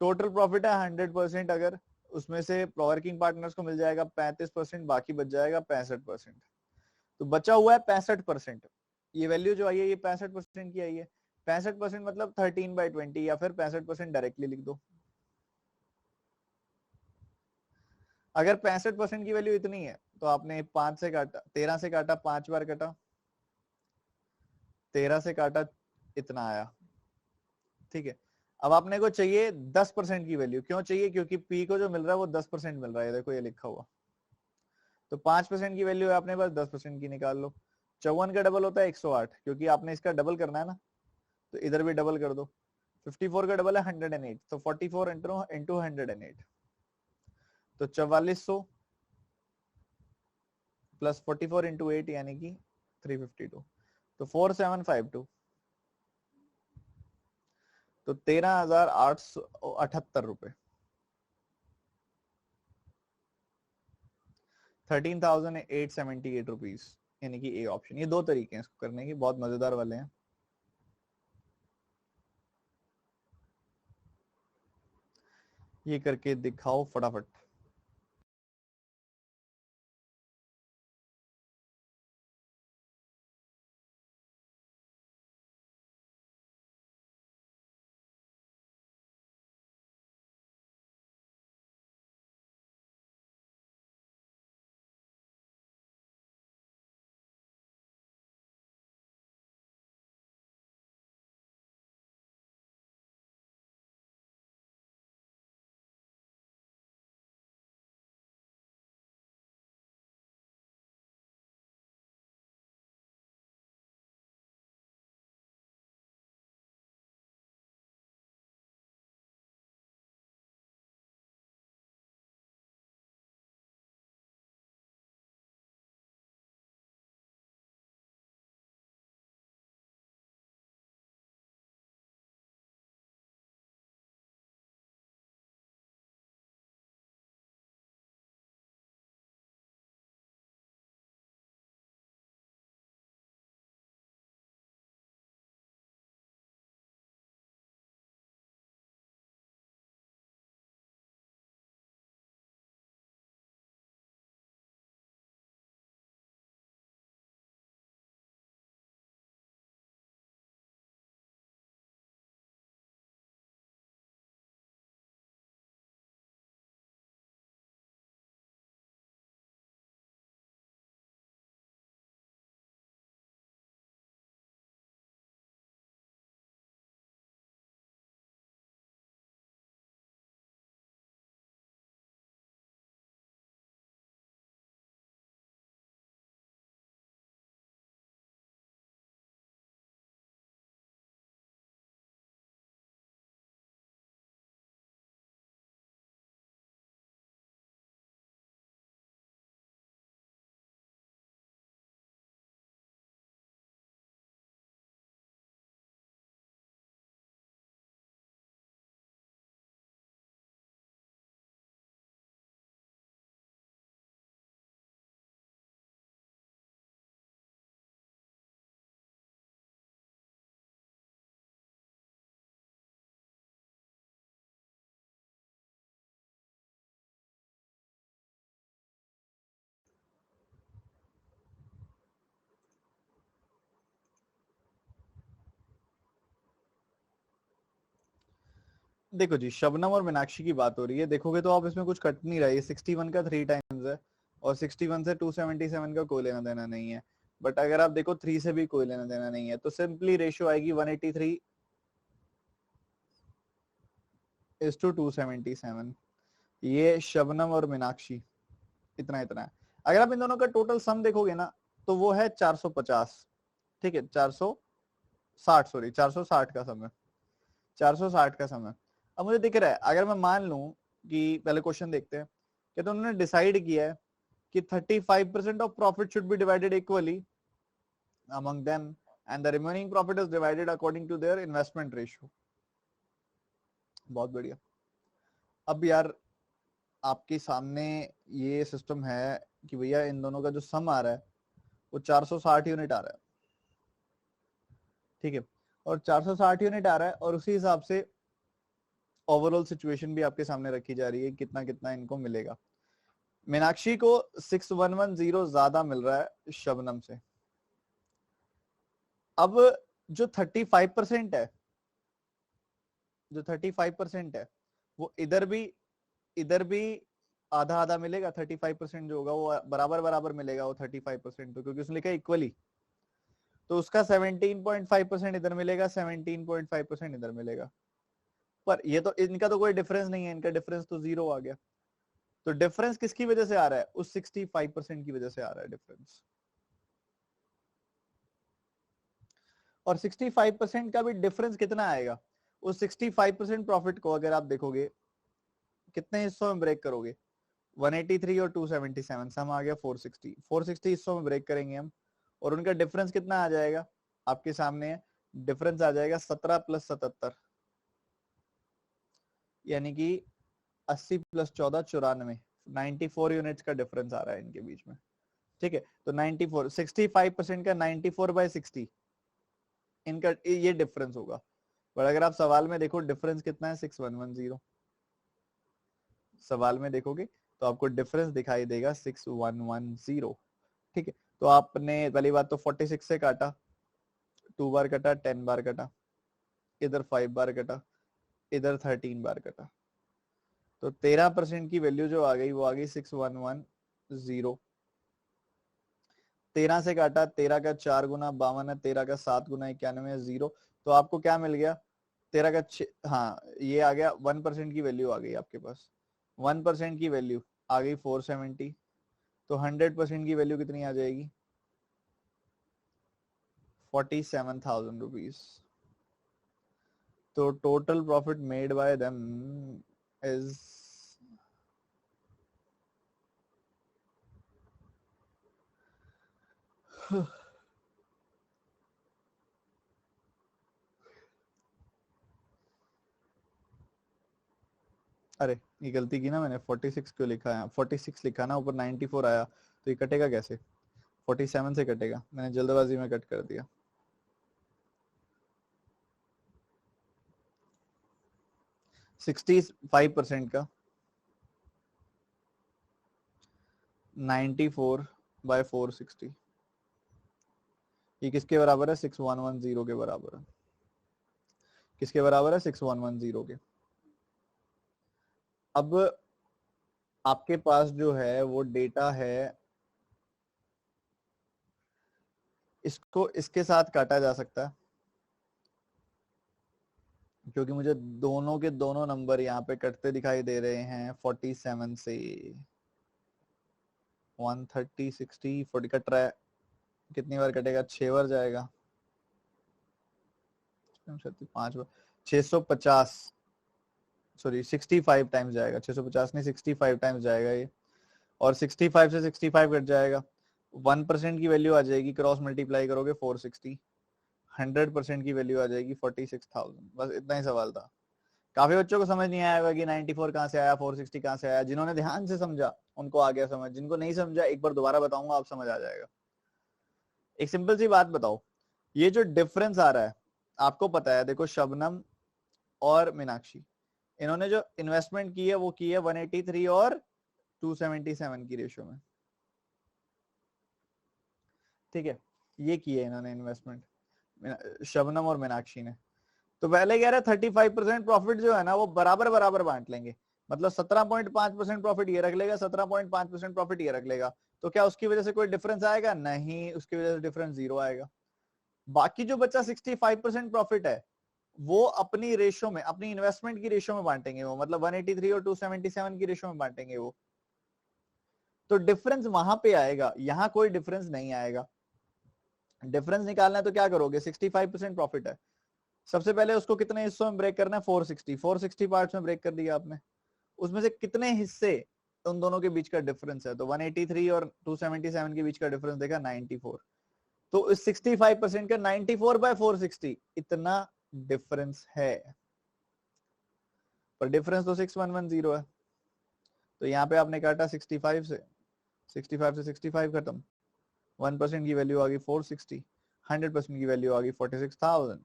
टोटल प्रॉफिट है 100%, अगर उसमें से वर्किंग पार्टनर्स को मिल जाएगा 35%, बाकी बच जाएगा 65%, तो बचा हुआ है 65%। ये वैल्यू जो आई है ये 65% की आई है। 65% मतलब 13/20, या फिर 65% डायरेक्टली लिख दो। अगर 65% की वैल्यू इतनी है तो आपने 5 से काटा, 13 से काटा, 5 बार कटा, 13 से काटा, इतना आया। ठीक है, अब आपने को चाहिए 10% की वैल्यू। क्यों चाहिए? क्योंकि पी को जो मिल रहा है वो 10% मिल रहा है, देखो ये लिखा हुआ। तो 5% की वैल्यू है आपने पास, 10% की निकाल लो। 54 का डबल होता है 108, क्योंकि आपने इसका डबल करना है ना, तो इधर भी डबल कर दो। 54 का डबल है 108, तो 44 इंटू 108, तो 4400 प्लस 44 इंटू 8 यानी कि 352, तो 4752, तो 13,878 रुपए, 13,878 रुपीज, यानी कि ए ऑप्शन। ये दो तरीके हैं इसको करने के, बहुत मजेदार वाले हैं। ये करके दिखाओ फटाफट। देखो जी, शबनम और मीनाक्षी की बात हो रही है, देखोगे तो आप इसमें कुछ कट नहीं रहा है। 61 का 3 टाइम्स है, और 61 से 277 का कोई लेना देना नहीं है। बट अगर आप देखो 3 से भी कोई लेना देना नहीं है, तो सिंपली रेशियो आएगी 183:277। ये शबनम और मीनाक्षी, इतना इतना है। अगर आप इन दोनों का टोटल सम देखोगे ना, तो वो है 450। ठीक है, 460, सॉरी 460 का सम है, 460 का सम है। अब मुझे दिख रहा है, अगर मैं मान लूं कि, पहले क्वेश्चन देखते हैं कि, तो उन्होंने डिसाइड किया है कि 35% of profit should be divided equally among them and the remaining profit is divided according to their investment ratio। बहुत बढ़िया। अब यार आपके सामने ये सिस्टम है कि भैया इन दोनों का जो सम आ रहा है वो 460 यूनिट आ रहा है, ठीक है, और 460 यूनिट आ रहा है और उसी हिसाब से ओवरऑल सिचुएशन भी आपके सामने रखी जा रही है, कितना कितना इनको मिलेगा। मीनाक्षी को 6110 ज्यादा मिल रहा है शबनम से। अब जो 35% है, जो 35% है वो इधर भी आधा आधा मिलेगा। 35% जो होगा वो बराबर बराबर मिलेगा वो 35%, तो क्योंकि उसने लिखा इक्वली, तो उसका 17.5% इधर मिलेगा, 17.5% इधर मिलेगा। पर ये तो इनका तो कोई डिफरेंस नहीं है, इनका डिफरेंस तो 0 आ गया। तो डिफरेंस किसकी वजह से आ रहा है? उस 65% की वजह से आ रहा है डिफरेंस। और 65% का भी डिफरेंस कितना आएगा? उस 65% प्रॉफिट को अगर आप देखोगे कितने हिस्सों में ब्रेक करोगे, 183 और 277, सम आ गया 460, 460 हिस्सों में ब्रेक करेंगे हम, और उनका डिफरेंस कितना आ जाएगा आपके सामने है, डिफरेंस आ जाएगा 17 + 77, यानी कि 80 + 14 94, 94 यूनिट्स का डिफरेंस आ रहा है इनके बीच में, ठीक है। तो 94, 65% का 94/60 इनका ये डिफरेंस होगा। पर अगर आप सवाल में देखो डिफरेंस कितना है, 6110, सवाल में देखोगे तो आपको डिफरेंस दिखाई देगा 6110, ठीक है। तो आपने पहली बात तो 46 से काटा, 2 बार कटा, 10 बार कटा, इधर 5 बार कटा, इधर 13 बार कटा, तो 13% की वैल्यू जो आ गई वो आ गई 6110। 13 से काटा, 13 का 4 गुना 52 है, 13 का 7 गुना 91 है, 0। तो आपको क्या मिल गया? 13 का हाँ ये आ गया, 1% की वैल्यू आ गई आपके पास, 1% की वैल्यू आ गई 470। तो 100% की वैल्यू कितनी आ जाएगी? 47,000 रुपीज। तो total profit made by them is अरे ये गलती की ना मैंने, 46 क्यों लिखा है? 46 लिखा ना, ऊपर 94 आया, तो ये कटेगा कैसे? 47 से कटेगा, मैंने जल्दबाजी में कट कर दिया। 65% का 94/460, ये किसके बराबर है? 6110 के बराबर है। किसके बराबर है? 6110 के। अब आपके पास जो है वो डेटा है, इसको इसके साथ काटा जा सकता है, क्योंकि मुझे दोनों के दोनों नंबर यहाँ पे कटते दिखाई दे रहे हैं 47 से। 130, 60, 40 कट रहा है, कितनी बार कटेगा? 6 बार जाएगा, 5 बार, 650, सॉरी 65 टाइम्स जाएगा, 650 नहीं 65 टाइम्स जाएगा ये, और 65 से 65 कट जाएगा, 1% की वैल्यू आ जाएगी, क्रॉस मल्टीप्लाई करोगे 460, 100% की वैल्यू आ जाएगी 46,000। बस इतना ही सवाल था। काफी बच्चों को समझ नहीं आया होगा कि 94 कहाँ से आया, 460 कहाँ से आया। जिन्होंने ध्यान से समझा उनको आ गया समझ, जिनको नहीं समझा एक बार दोबारा बताऊंगा, आप समझ आ जाएगा। एक सिंपल सी बात बताओ, ये जो डिफरेंस आ रहा है आपको पता है, देखो शबनम और मीनाक्षी, इन्होंने जो इन्वेस्टमेंट की है वो की है 183 और 277 की रेशियो में, ठीक है, ये की है इन्होंने इन्वेस्टमेंट शबनम और मीनाक्षी ने। तो पहले कह रहे 35% प्रॉफिट जो है ना वो बराबर बराबर बांट लेंगे, मतलब 17.5% प्रॉफिट ये रख लेगा, 17.5% प्रॉफिट ये रख लेगा। तो क्या उसकी वजह से कोई डिफरेंस आएगा? नहीं, उसकी वजह से डिफरेंस 0 आएगा। बाकी जो बचा 65% प्रॉफिट है वो अपनी रेशो में, अपनी इन्वेस्टमेंट की रेशो में बांटेंगे वो, मतलब 183 और 277 की रेशो में बांटेंगे वो। तो डिफरेंस वहां पे आएगा, यहां कोई डिफरेंस नहीं आएगा। डिफरेंस निकालना है तो क्या करोगे? 65% प्रॉफिट है, सबसे पहले उसको कितने हिस्सों में ब्रेक करना है? 460, 460 पार्ट्स में ब्रेक कर दिया आपने, उसमें से कितने हिस्से उन दोनों के बीच का डिफरेंस है? तो 183 और 277 के बीच का डिफरेंस देखा 94, तो इस 65% का 94/460 इतना डिफरेंस है, पर डिफरेंस तो 6110 है। तो यहाँ पे आपने काटा 65 से 65 खत्म, 1% की वैल्यू आ गई 460, 100% की वैल्यू आ गई 46,000।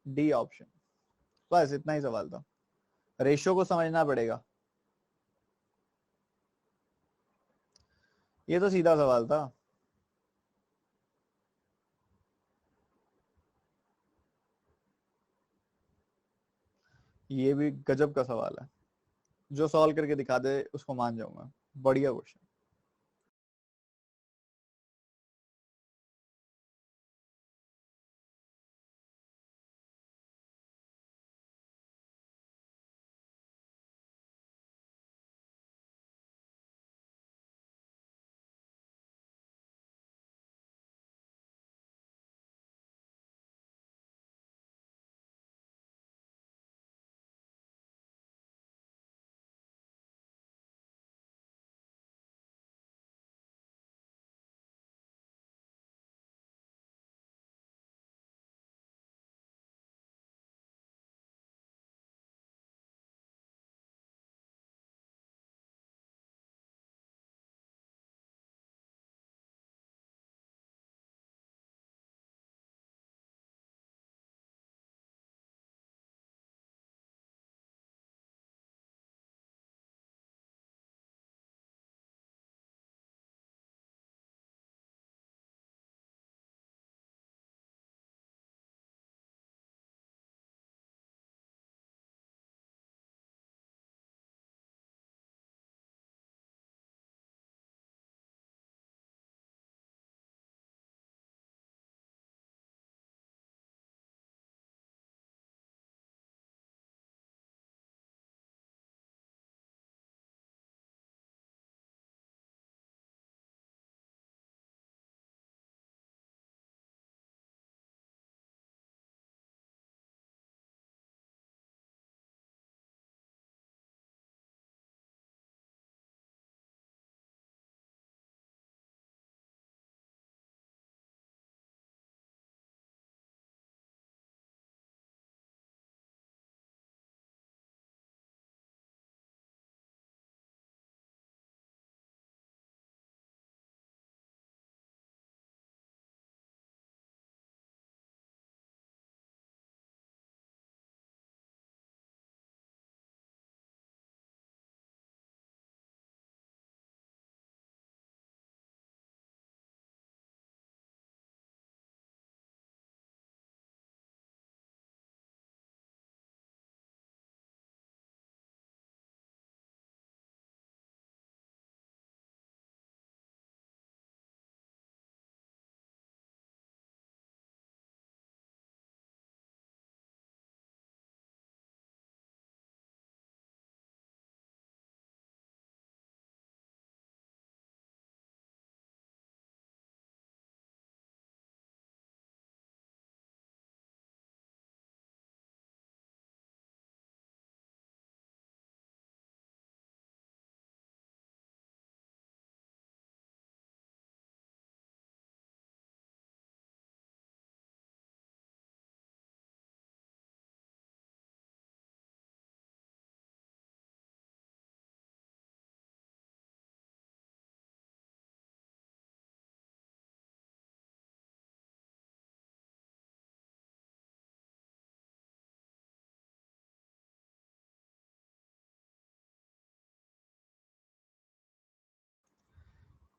D option. बस इतना ही सवाल था, रेशियो को समझना पड़ेगा, ये तो सीधा सवाल था। ये भी गजब का सवाल है, जो सॉल्व करके दिखा दे उसको मान जाऊंगा। बढ़िया क्वेश्चन।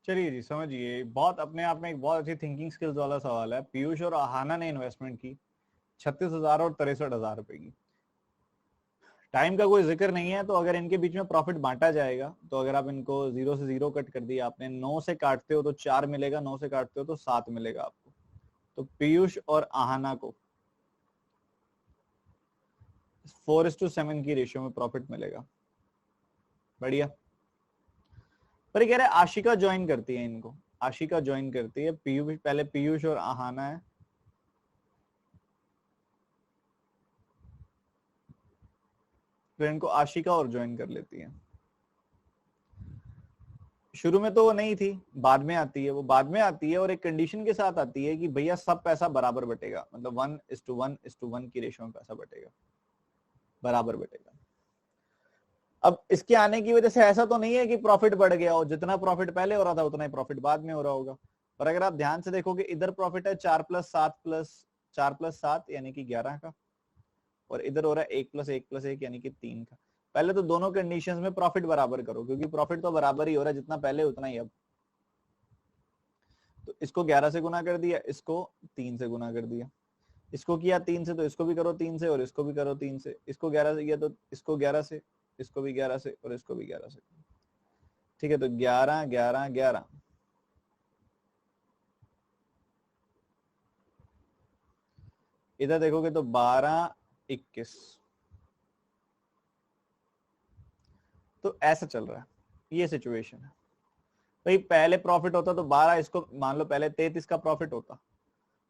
चलिए जी, समझिए, बहुत अपने आप में एक बहुत अच्छी थिंकिंग स्किल्स वाला सवाल है। पीयूष और आहाना ने इन्वेस्टमेंट की 36,000 और 63,000 रुपए की। टाइम का कोई जिक्र नहीं है, तो अगर इनके बीच में प्रॉफिट बांटा जाएगा, तो अगर आप इनको 0 से 0 कट कर दिया आपने, 9 से काटते हो तो 4 मिलेगा, 9 से काटते हो तो 7 मिलेगा आपको। तो पीयूष और आहाना को 4:7 की रेशियो में प्रॉफिट मिलेगा। बढ़िया। पर कह रहे आशिका ज्वाइन करती है इनको, आशिका ज्वाइन करती है। पीयूष, पहले पीयूष और आहाना है, फिर इनको आशिका और ज्वाइन कर लेती है। शुरू में तो वो नहीं थी, बाद में आती है, वो बाद में आती है और एक कंडीशन के साथ आती है कि भैया सब पैसा बराबर बटेगा, मतलब 1:1:1 की रेशियो में पैसा बटेगा, बराबर बटेगा। अब इसके आने की वजह से ऐसा तो नहीं है कि प्रॉफिट बढ़ गया हो, जितना प्रॉफिट पहले हो रहा था उतना ही प्रॉफिट बाद में हो रहा होगा। पर अगर आप ध्यान से देखोगे इधर प्रॉफिट है 4+7 यानी कि 11 का, और इधर हो रहा है 1+1+1 यानी कि 3 का। पहले तो दोनों कंडीशंस में प्रॉफिट बराबर करो, क्योंकि प्रॉफिट तो बराबर ही हो रहा है, जितना पहले उतना ही अब। तो इसको 11 से गुना कर दिया, इसको 3 से गुना कर दिया, इसको किया 3 से तो इसको भी करो 3 से, और इसको भी करो 3 से, इसको 11 से किया तो इसको 11 से, इसको भी 11 से, और इसको भी 11 से। ठीक है, तो 11 11 11, इधर देखोगे तो 12 21। तो ऐसा चल रहा है, ये सिचुएशन है भाई। पहले प्रॉफिट होता तो 12, इसको मान लो पहले 33 का प्रॉफिट होता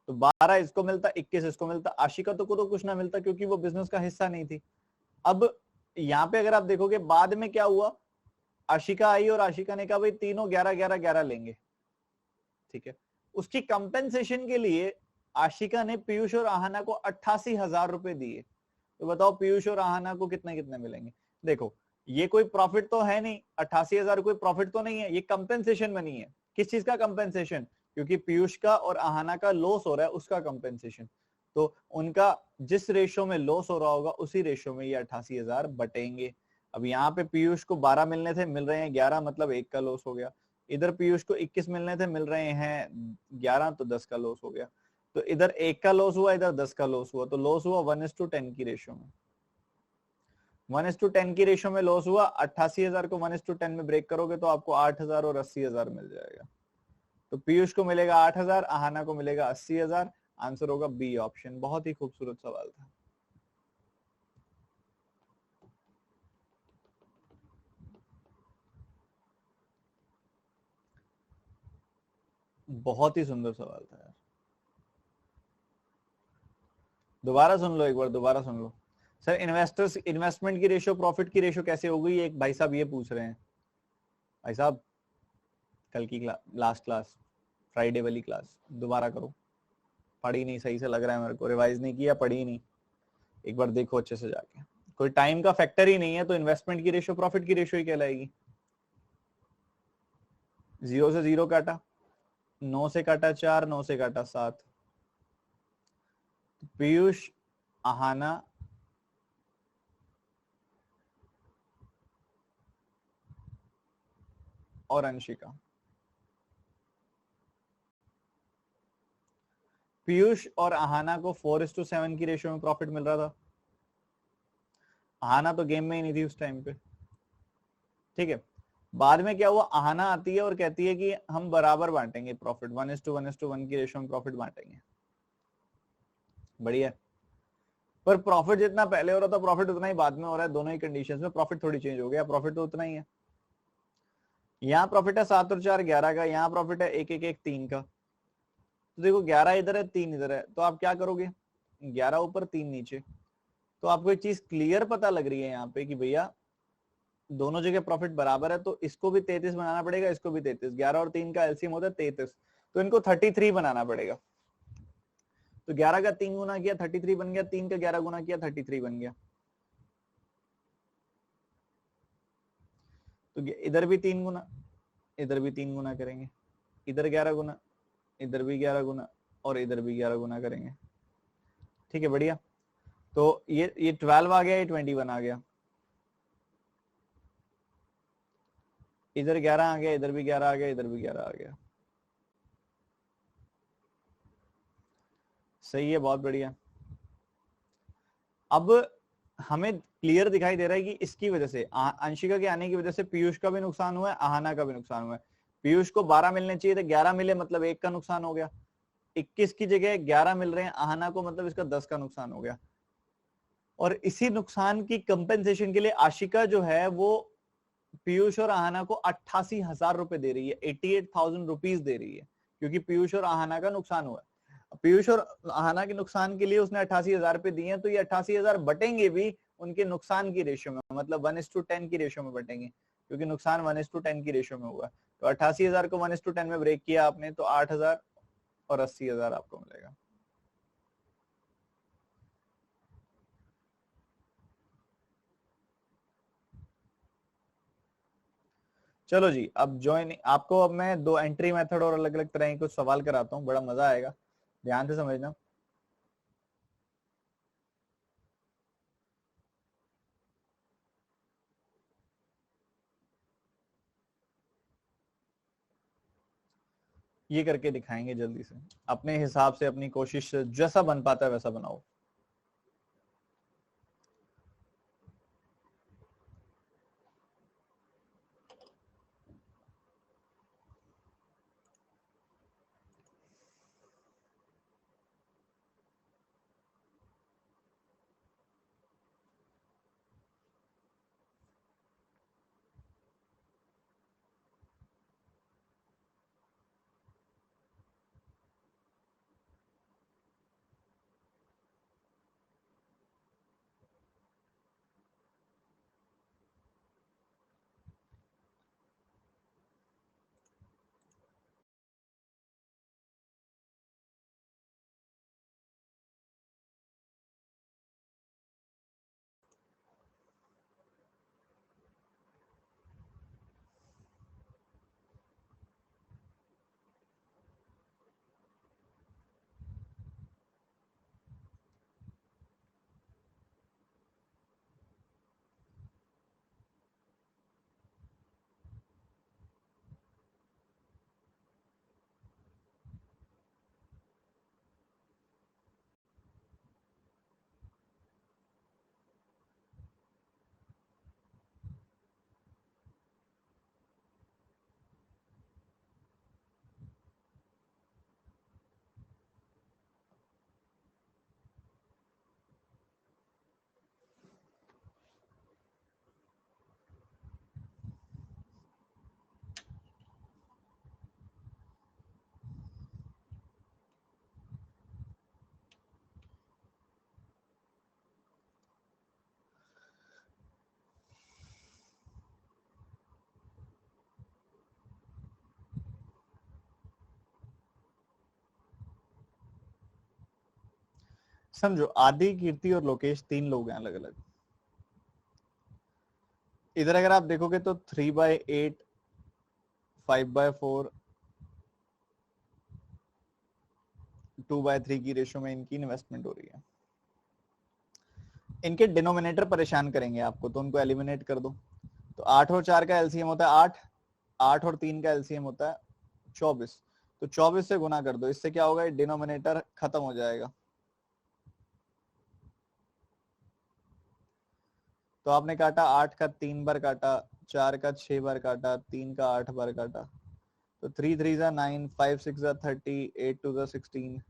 तो 12 इसको मिलता, 21 इसको मिलता, आशिका को तो कुछ ना मिलता क्योंकि वो बिजनेस का हिस्सा नहीं थी। अब यहाँ पे अगर आप देखोगे बाद में क्या हुआ, आशिका आई और आशिका ने कहा भाई तीनों 11 11 11 लेंगे। ठीक है, उसकी कंपेंसेशन के लिए आशिका ने पीयूष और आहाना को 88,000 रुपए दिए। तो बताओ पीयूष और आहाना को कितने कितने मिलेंगे। देखो ये कोई प्रॉफिट तो है नहीं, 88,000 कोई प्रॉफिट तो नहीं है, ये कंपेंसेशन बनी है। किस चीज का कंपेंसेशन, क्योंकि पीयूष का और आहाना का लॉस हो रहा है, उसका कंपेंसेशन। तो उनका जिस रेशो में लॉस हो रहा होगा उसी रेशो में ये 88,000 बटेंगे। अब यहाँ पे पीयूष को 12 मिलने थे, मिल रहे हैं 11, मतलब 1 का लॉस हो गया। इधर पीयूष को 21 मिलने थे, मिल रहे हैं 11, तो 10 का लॉस हो गया। तो इधर 1 का लॉस हुआ, इधर 10 का लॉस हुआ, तो लॉस हुआ 1:10 की रेशो में। 1:10 की रेशो में लॉस हुआ। 88,000 को 1:10 में ब्रेक करोगे तो आपको 8,000 और 80,000 मिल जाएगा। तो पीयूष को मिलेगा 8,000, आहाना को मिलेगा 80,000। आंसर होगा बी ऑप्शन। बहुत ही खूबसूरत सवाल था। बहुत ही सुंदर सवाल था यार। दोबारा सुन लो, एक बार दोबारा सुन लो। सर इन्वेस्टर्स इन्वेस्टमेंट की रेशो प्रॉफिट की रेशो कैसे हो गई, एक भाई साहब ये पूछ रहे हैं। भाई साहब कल की लास्ट क्लास, फ्राइडे वाली क्लास दोबारा करो। पढ़ी नहीं सही से लग रहा है मेरे को, रिवाइज नहीं किया, पढ़ी नहीं। एक बार देखो अच्छे से जाके। कोई टाइम का फैक्टर ही नहीं है तो इन्वेस्टमेंट की रेशो प्रॉफिट की रेशो ही कहलाएगी। 0 से 0 काटा, 9 से काटा 4, 9 से काटा 7। पीयूष, आहाना और अंशिका। पीयूष और आहाना को 4:7 की रेशियो में प्रॉफिट मिल रहा था। आहाना तो गेम में ही नहीं थी उस टाइम पे। ठीक है, बाद में क्या हुआ, आहाना आती है और कहती है कि हम बराबर बांटेंगे प्रॉफिट, 1:1 की रेशियो में प्रॉफिट बांटेंगे। बढ़िया। पर प्रॉफिट जितना पहले हो रहा था प्रॉफिट उतना ही बाद में हो रहा है। दोनों ही कंडीशंस में प्रॉफिट थोड़ी चेंज हो गया, प्रॉफिट तो उतना ही है। यहाँ प्रॉफिट है 7 और 4 11 का, यहाँ प्रॉफिट है 1 1 1 3 का। तो देखो 11 इधर है, 3 इधर है, तो आप क्या करोगे, 11 ऊपर 3 नीचे। तो आपको एक चीज क्लियर पता लग रही है यहाँ पे कि भैया दोनों जगह प्रॉफिट बराबर है, तो इसको भी 33 बनाना पड़ेगा, इसको भी 33। 11 और 3 का एलसीएम होता है 33, तो इनको 33 बनाना पड़ेगा। तो 11 का 3 गुना किया 33 बन गया, 3 का 11 गुना किया 33 बन गया। तो इधर भी 3 गुना, इधर भी 3 गुना करेंगे, इधर 11 गुना, इधर भी 11 गुना, और इधर भी 11 गुना करेंगे। ठीक है, बढ़िया। तो ये 12 आ गया, ये 21 आ गया, इधर 11 आ गया, इधर भी 11 आ गया, इधर भी 11 आ गया। सही है, बहुत बढ़िया। अब हमें क्लियर दिखाई दे रहा है कि इसकी वजह से, अंशिका के आने की वजह से पीयूष का भी नुकसान हुआ है, आहाना का भी नुकसान हुआ है। पीयूष को 12 मिलने चाहिए थे, 11 मिले, मतलब 1 का नुकसान हो गया। 21 की जगह 11 मिल रहे हैं आहाना को, मतलब इसका 10 का नुकसान हो गया। और इसी नुकसान की कंपेंसेशन के लिए आशिका जो है वो पीयूष और आहाना को 88,000 रुपए दे रही है, 88,000 रुपीज दे रही है, क्योंकि पीयूष और आहाना का नुकसान हुआ है। पीयूष और आहाना के नुकसान के लिए उसने 88,000 रुपए दिए हैं, तो ये 88,000 बटेंगे भी उनके नुकसान की रेशियो में, मतलब 1:10 की रेशियो में बटेंगे, क्योंकि नुकसान 1:10 की रेशियो में हुआ। तो 88,000 को 1:10 में ब्रेक किया आपने, तो 8,000 और 80,000 आपको मिलेगा। चलो जी, अब ज्वाइन आपको अब मैं दो एंट्री मेथड और अलग अलग तरह के कुछ सवाल कराता हूँ, बड़ा मजा आएगा, ध्यान से समझना। ये करके दिखाएंगे जल्दी से, अपने हिसाब से अपनी कोशिश से जैसा बन पाता है वैसा बनाओ। समझो, आदि, कीर्ति और लोकेश तीन लोग हैं अलग अलग। इधर अगर आप देखोगे तो 3/8, 5/4, 2/3 की रेशो में इनकी इन्वेस्टमेंट हो रही है। इनके डिनोमिनेटर परेशान करेंगे आपको, तो उनको एलिमिनेट कर दो। तो 8 और 4 का एलसीएम होता है 8, 8 और 3 का एलसीएम होता है 24। तो 24 से गुना कर दो, इससे क्या होगा, डिनोमिनेटर खत्म हो जाएगा। तो आपने काटा 8 का 3 बार काटा, 4 का 6 बार काटा, 3 का 8 बार काटा। तो 3 3 जा 9, 5 6 जा 30, 8 2 जा 16।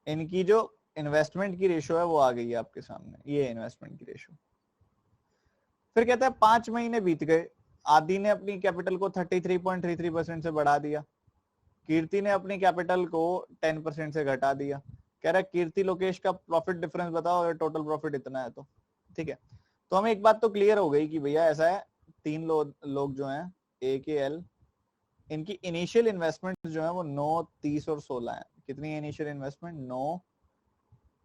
इनकी जो इन्वेस्टमेंट की रेशो है वो आ गई है आपके सामने, ये इन्वेस्टमेंट की रेशो। फिर कहता है 5 महीने बीत गए, आदि ने अपनी कैपिटल को 33.33% से बढ़ा दिया, कीर्ति ने अपनी कैपिटल को 10% से घटा दिया। कह रहा है कीर्ति लोकेश का प्रॉफिट डिफरेंस बताओ, अगर टोटल प्रॉफिट इतना है तो। ठीक है, तो हमें एक बात तो क्लियर हो गई कि भैया ऐसा है, तीन लोग जो हैं ए के एल, इनकी इनिशियल इन्वेस्टमेंट जो है वो 9, 30 और 16 है। कितनी है इनिशियल इन्वेस्टमेंट? 9,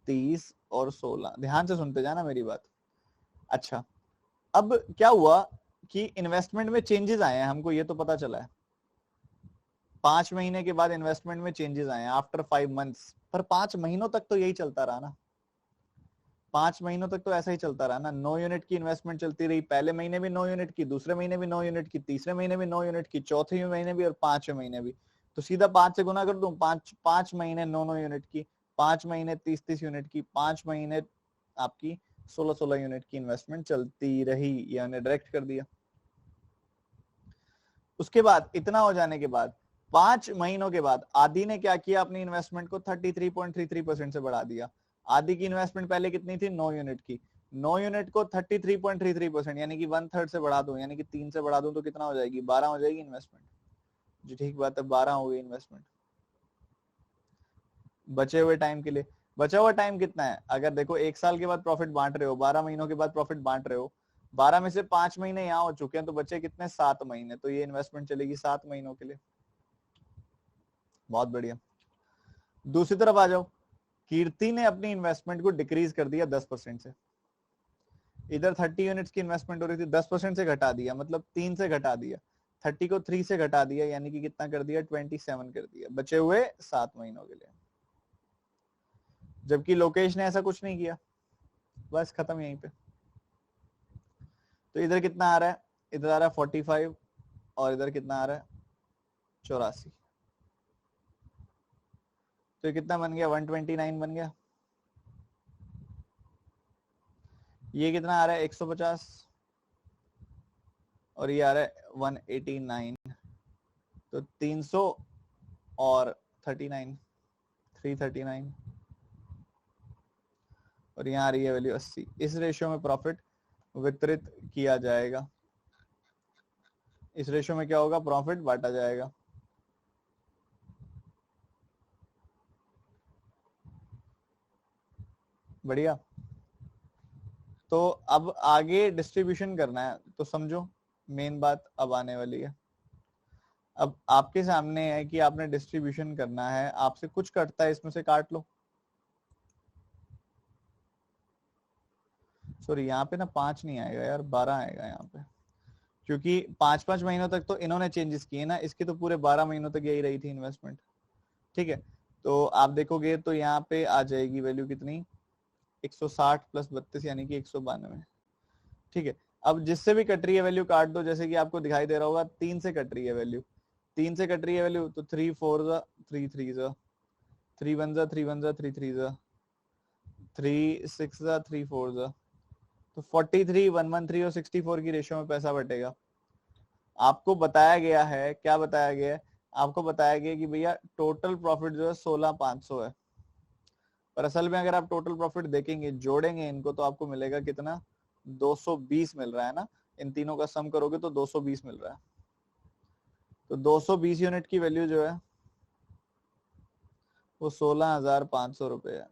30 और 16। ध्यान से सुनते जाना मेरी बात। अच्छा, अब क्या हुआ कि इन्वेस्टमेंट में चेंजेस आए हैं, हमको ये तो पता चला है 5 महीने के बाद इन्वेस्टमेंट में चेंजेस आए हैं आफ्टर 5 मंथ्स। पर 5 महीनों तक तो यही चलता रहा ना, 5 महीनों तक तो ऐसा ही चलता रहा ना। 9 यूनिट की इन्वेस्टमेंट चलती रही, पहले महीने भी 9 यूनिट की, दूसरे महीने भी 9 यूनिट की, तीसरे महीने भी 9 यूनिट की, चौथे महीने भी और 5वें महीने भी। तो सीधा 5 से गुना कर दूं, 5 महीने 9 यूनिट की, 5 महीने 30 यूनिट की, 5 महीने आपकी 16 यूनिट की इन्वेस्टमेंट चलती रही, ये हमने डायरेक्ट कर दिया। उसके बाद इतना हो जाने के बाद 5 महीनों के बाद आदि ने क्या किया, अपनी इन्वेस्टमेंट को 33.33% से बढ़ा दिया। आदि की इन्वेस्टमेंट पहले कितनी थी? 9 यूनिट की, 9 यूनिट को 33.33% यानी कि 1/3 से बढ़ा दूं, यानी कि 3 से बढ़ा दूं तो कितना हो जाएगी? 12 हो जाएगी इन्वेस्टमेंट। जी ठीक बात है, 12 हो गई इन्वेस्टमेंट। बचे हुए टाइम के लिए, बचा हुआ टाइम कितना है? अगर देखो 1 साल के बाद प्रॉफिट बांट रहे हो, 12 महीनों के बाद प्रॉफिट बांट रहे हो, 12 में से 5 महीने यहाँ हो चुके हैं, तो बचे कितने? 7 महीने। तो ये इन्वेस्टमेंट चलेगी 7 महीनों के लिए। बहुत बढ़िया। दूसरी तरफ आ जाओ, कीर्ति ने अपनी इन्वेस्टमेंट को डिक्रीज कर दिया 10% से। इधर 30 यूनिट्स की इन्वेस्टमेंट हो रही थी, 10% से घटा दिया, मतलब 3 से घटा दिया, 30 को 3 से घटा दिया, यानी कि कितना कर दिया, 27 कर दिया, बचे हुए 7 महीनों के लिए। जबकि लोकेश ने ऐसा कुछ नहीं किया, बस खत्म यहीं पे। तो इधर कितना आ रहा है, इधर आ रहा है 45 और इधर कितना आ रहा है 84। तो ये कितना बन गया, 129 बन गया। ये कितना आ रहा है 150 और ये आ रहा है 189। तो 300 और 39, 339 और यहाँ आ रही है वैल्यू 80। इस रेशियो में प्रॉफिट वितरित किया जाएगा। इस रेशियो में क्या होगा, प्रॉफिट बांटा जाएगा। बढ़िया। तो अब आगे डिस्ट्रीब्यूशन करना है, तो समझो मेन बात अब आने वाली है। अब आपके सामने है कि आपने डिस्ट्रीब्यूशन करना है, आपसे कुछ कटता है इसमें से काट लो। सॉरी यहाँ पे ना 5 नहीं आएगा यार, 12 आएगा यहाँ पे, क्योंकि 5-5 महीनों तक तो इन्होंने चेंजेस किए ना, इसकी तो पूरे 12 महीनों तक यही रही थी इन्वेस्टमेंट। ठीक है, तो आप देखोगे तो यहाँ पे आ जाएगी वैल्यू कितनी, 160 प्लस 32 यानी कि 192। ठीक है, अब जिससे भी कट रही है वैल्यू काट दो, जैसे कि आपको दिखाई दे रहा होगा 3 से कट रही है वैल्यू, 3 से कट रही है वैल्यू, तो 3 4 जा 3 3 जा 3 1 जा 3 1 जा 3 3 जा 3 6 जा 3 4 जा, तो 43 113 और 64 की रेशियो में पैसा बटेगा। आपको बताया गया है, क्या बताया गया है, आपको बताया गया कि भैया टोटल प्रॉफिट जो है 16,500 है, पर असल में अगर आप टोटल प्रॉफिट देखेंगे, जोड़ेंगे इनको, तो आपको मिलेगा कितना, 220 मिल रहा है ना। इन तीनों का सम करोगे तो 220 मिल रहा है। तो 220 यूनिट की वैल्यू जो है वो 16,500 रुपए है।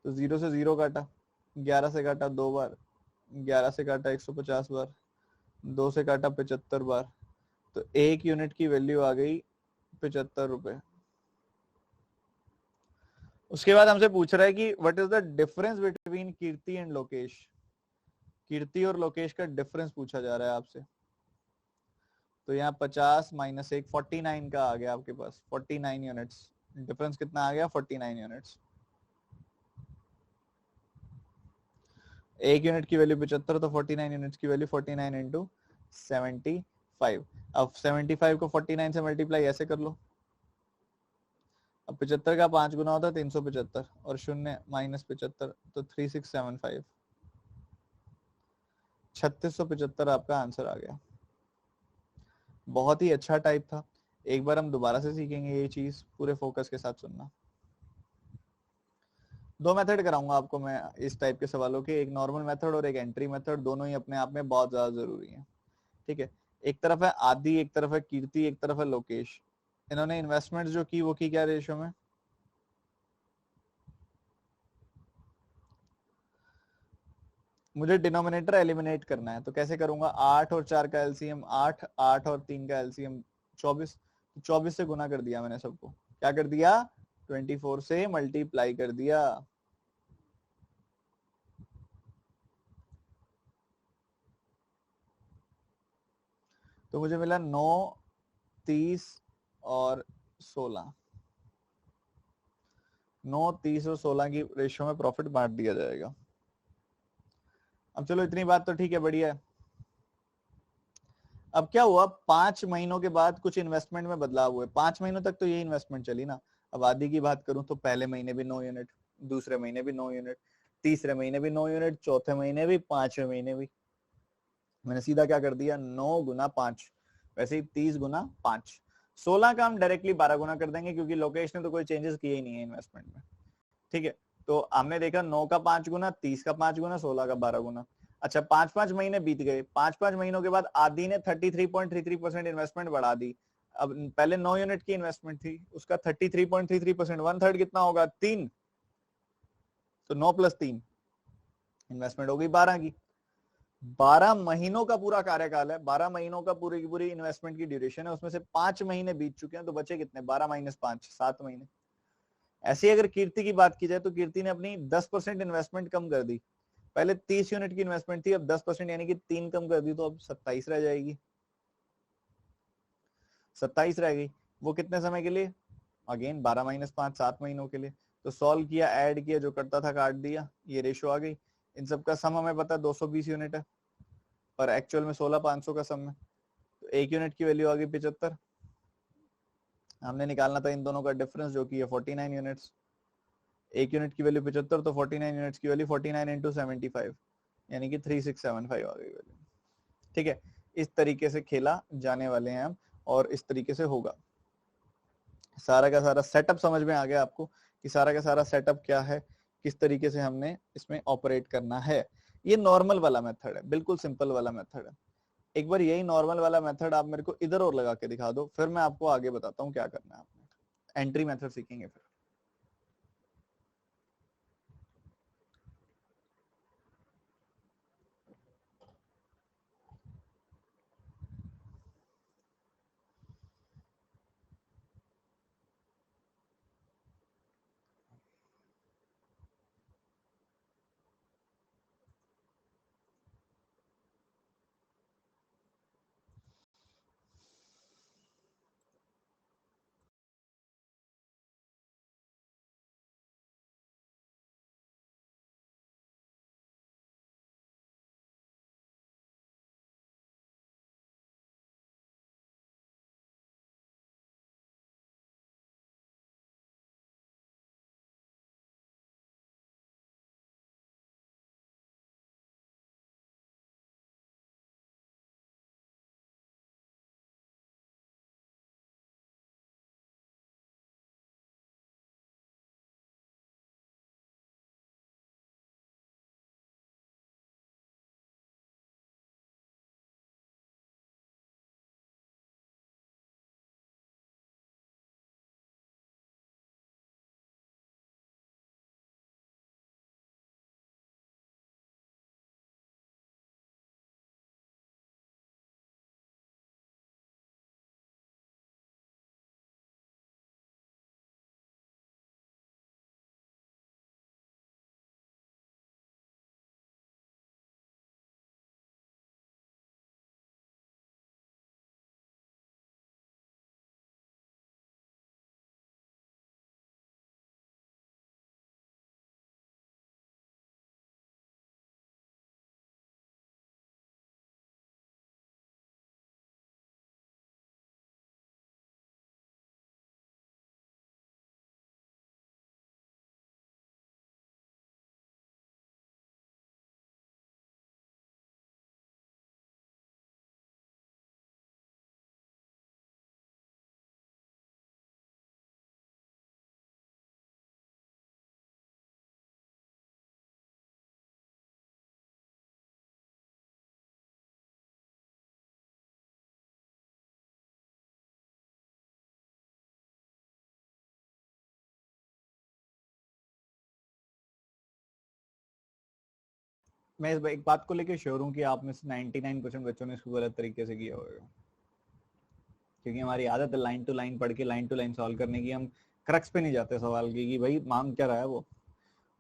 तो 0 से 0 काटा, 11 से काटा 2 बार, 11 से काटा 150 बार, 2 से काटा 75 बार, तो 1 यूनिट की वैल्यू आ गई 75 रुपए। उसके बाद हमसे पूछ रहा है कि what is the difference between Kirti and Lokesh. Kirti और लोकेश का डिफरेंस पूछा जा रहा है आपसे। तो यहाँ 50 माइनस 1 49 का आ गया आपके पास, 49 यूनिट्स। डिफरेंस कितना आ गया, 49 यूनिट्स। 1 यूनिट की वैल्यू 75, तो 49 यूनिट्स की वैल्यू 49 इंटू 75। अब 75 को 49 से मल्टीप्लाई ऐसे कर लो। अब 75 का 5 गुना होता है 375 और 0 माइनस 75, तो 3675, 3675 आपका आंसर आ गया। बहुत ही अच्छा टाइप था। एक बार हम दोबारा से सीखेंगे ये चीज, पूरे फोकस के साथ सुनना। 2 मेथड कराऊंगा आपको मैं इस टाइप के सवालों के, एक नॉर्मल मेथड और एक एंट्री मेथड। दोनों ही अपने आप में बहुत ज्यादा जरूरी है। ठीक है, एक तरफ है आदि, एक तरफ है कीर्ति, एक तरफ है लोकेश। इन्होंने इन्वेस्टमेंट जो की वो की क्या रेशियो में, मुझे डिनोमिनेटर एलिमिनेट करना है, तो कैसे करूंगा, 8 और 4 का एलसीएम 8, 8 और 3 का एलसीएम 24, 24 से गुना कर दिया मैंने सबको, क्या कर दिया, 24 से मल्टीप्लाई कर दिया। तो मुझे मिला 9, 30 और 16। 9, 30 और 16 की रेशियो में प्रॉफिट बांट दिया जाएगा। अब चलो इतनी बात तो ठीक है, बढ़िया है। अब क्या हुआ, 5 महीनों के बाद कुछ इन्वेस्टमेंट में बदलाव हुए। 5 महीनों तक तो ये इन्वेस्टमेंट चली ना। अब आदि की बात करूं तो पहले महीने भी 9 यूनिट, दूसरे महीने भी 9 यूनिट, तीसरे महीने भी 9 यूनिट, चौथे महीने भी, 5वें महीने भी। मैंने सीधा क्या कर दिया, 9 गुना 5, वैसे ही 30 गुना 5, 16 का हम डायरेक्टली 12 गुना कर देंगे, क्योंकि लोकेश ने तो कोई चेंजेस किए ही नहीं है इन्वेस्टमेंट में। ठीक है, तो हमने देखा 9 का 5 गुना, 30 का 5 गुना, 16 का 12 गुना। अच्छा, 5-5 महीने बीत गए। 5-5 महीनों के बाद आदि ने 33.33% इन्वेस्टमेंट बढ़ा दी। अब पहले 9 यूनिट की इन्वेस्टमेंट थी, उसका 33.33%, 1/3 कितना होगा, 3। तो 9 + 3 इन्वेस्टमेंट हो गई 12 की। 12 महीनों का पूरा कार्यकाल है, 12 महीनों का पूरी की पूरी इन्वेस्टमेंट की ड्यूरेशन है, उसमें से 5 महीने बीत चुके हैं, तो बचे कितने, 12 - 5, 7 महीने। ऐसे ही अगर कीर्ति की बात की जाए तो कीर्ति ने अपनी 10% इन्वेस्टमेंट कम कर दी। पहले 30 यूनिट की इन्वेस्टमेंट थी, अब 10% यानी कि 3 कम कर दी, तो अब 27 रह जाएगी। 27 रह गई। वो कितने समय के लिए? अगेन 12 माइनस 5, 7 महीनों के लिए। तो सॉल्व किया, ऐड किया, जो कटता था काट दिया, ये रेशो आ गई। इन सब का सम हमें पता है 220 यूनिट है, पर एक्चुअल में 16,500 का सम है, तो 1 यूनिट की वैल्यू आ गई 75। हमने निकालना था इन दोनों का डिफरेंस, जो कि है 49 यूनिट्स। 1 यूनिट की वैल्यू 75, तो 49 यूनिट्स की वैल्यू 49 इंटू 75, यानी कि 3675 आ गई वैल्यू। ठीक है, इस तरीके से खेला जाने वाले हैं हम, और इस तरीके से होगा। सारा का सारा सेटअप समझ में आ गया आपको कि सारा का सारा सेटअप क्या है, किस तरीके से हमने इसमें ऑपरेट करना है। ये नॉर्मल वाला मेथड है, बिल्कुल सिंपल वाला मेथड है। एक बार यही नॉर्मल वाला मेथड आप मेरे को इधर और लगा के दिखा दो, फिर मैं आपको आगे बताता हूँ क्या करना है। आपने एंट्री मेथड सीखेंगे फिर। मैं इस एक बात को लेकर श्योर हूँ कि आप में से 99% बच्चों ने इसको गलत तरीके से किया होगा, क्योंकि हमारी आदत है लाइन टू लाइन पढ़ के लाइन टू लाइन सॉल्व करने की। हम क्रक्स पे नहीं जाते सवाल की कि भाई मांग क्या रहा है वो।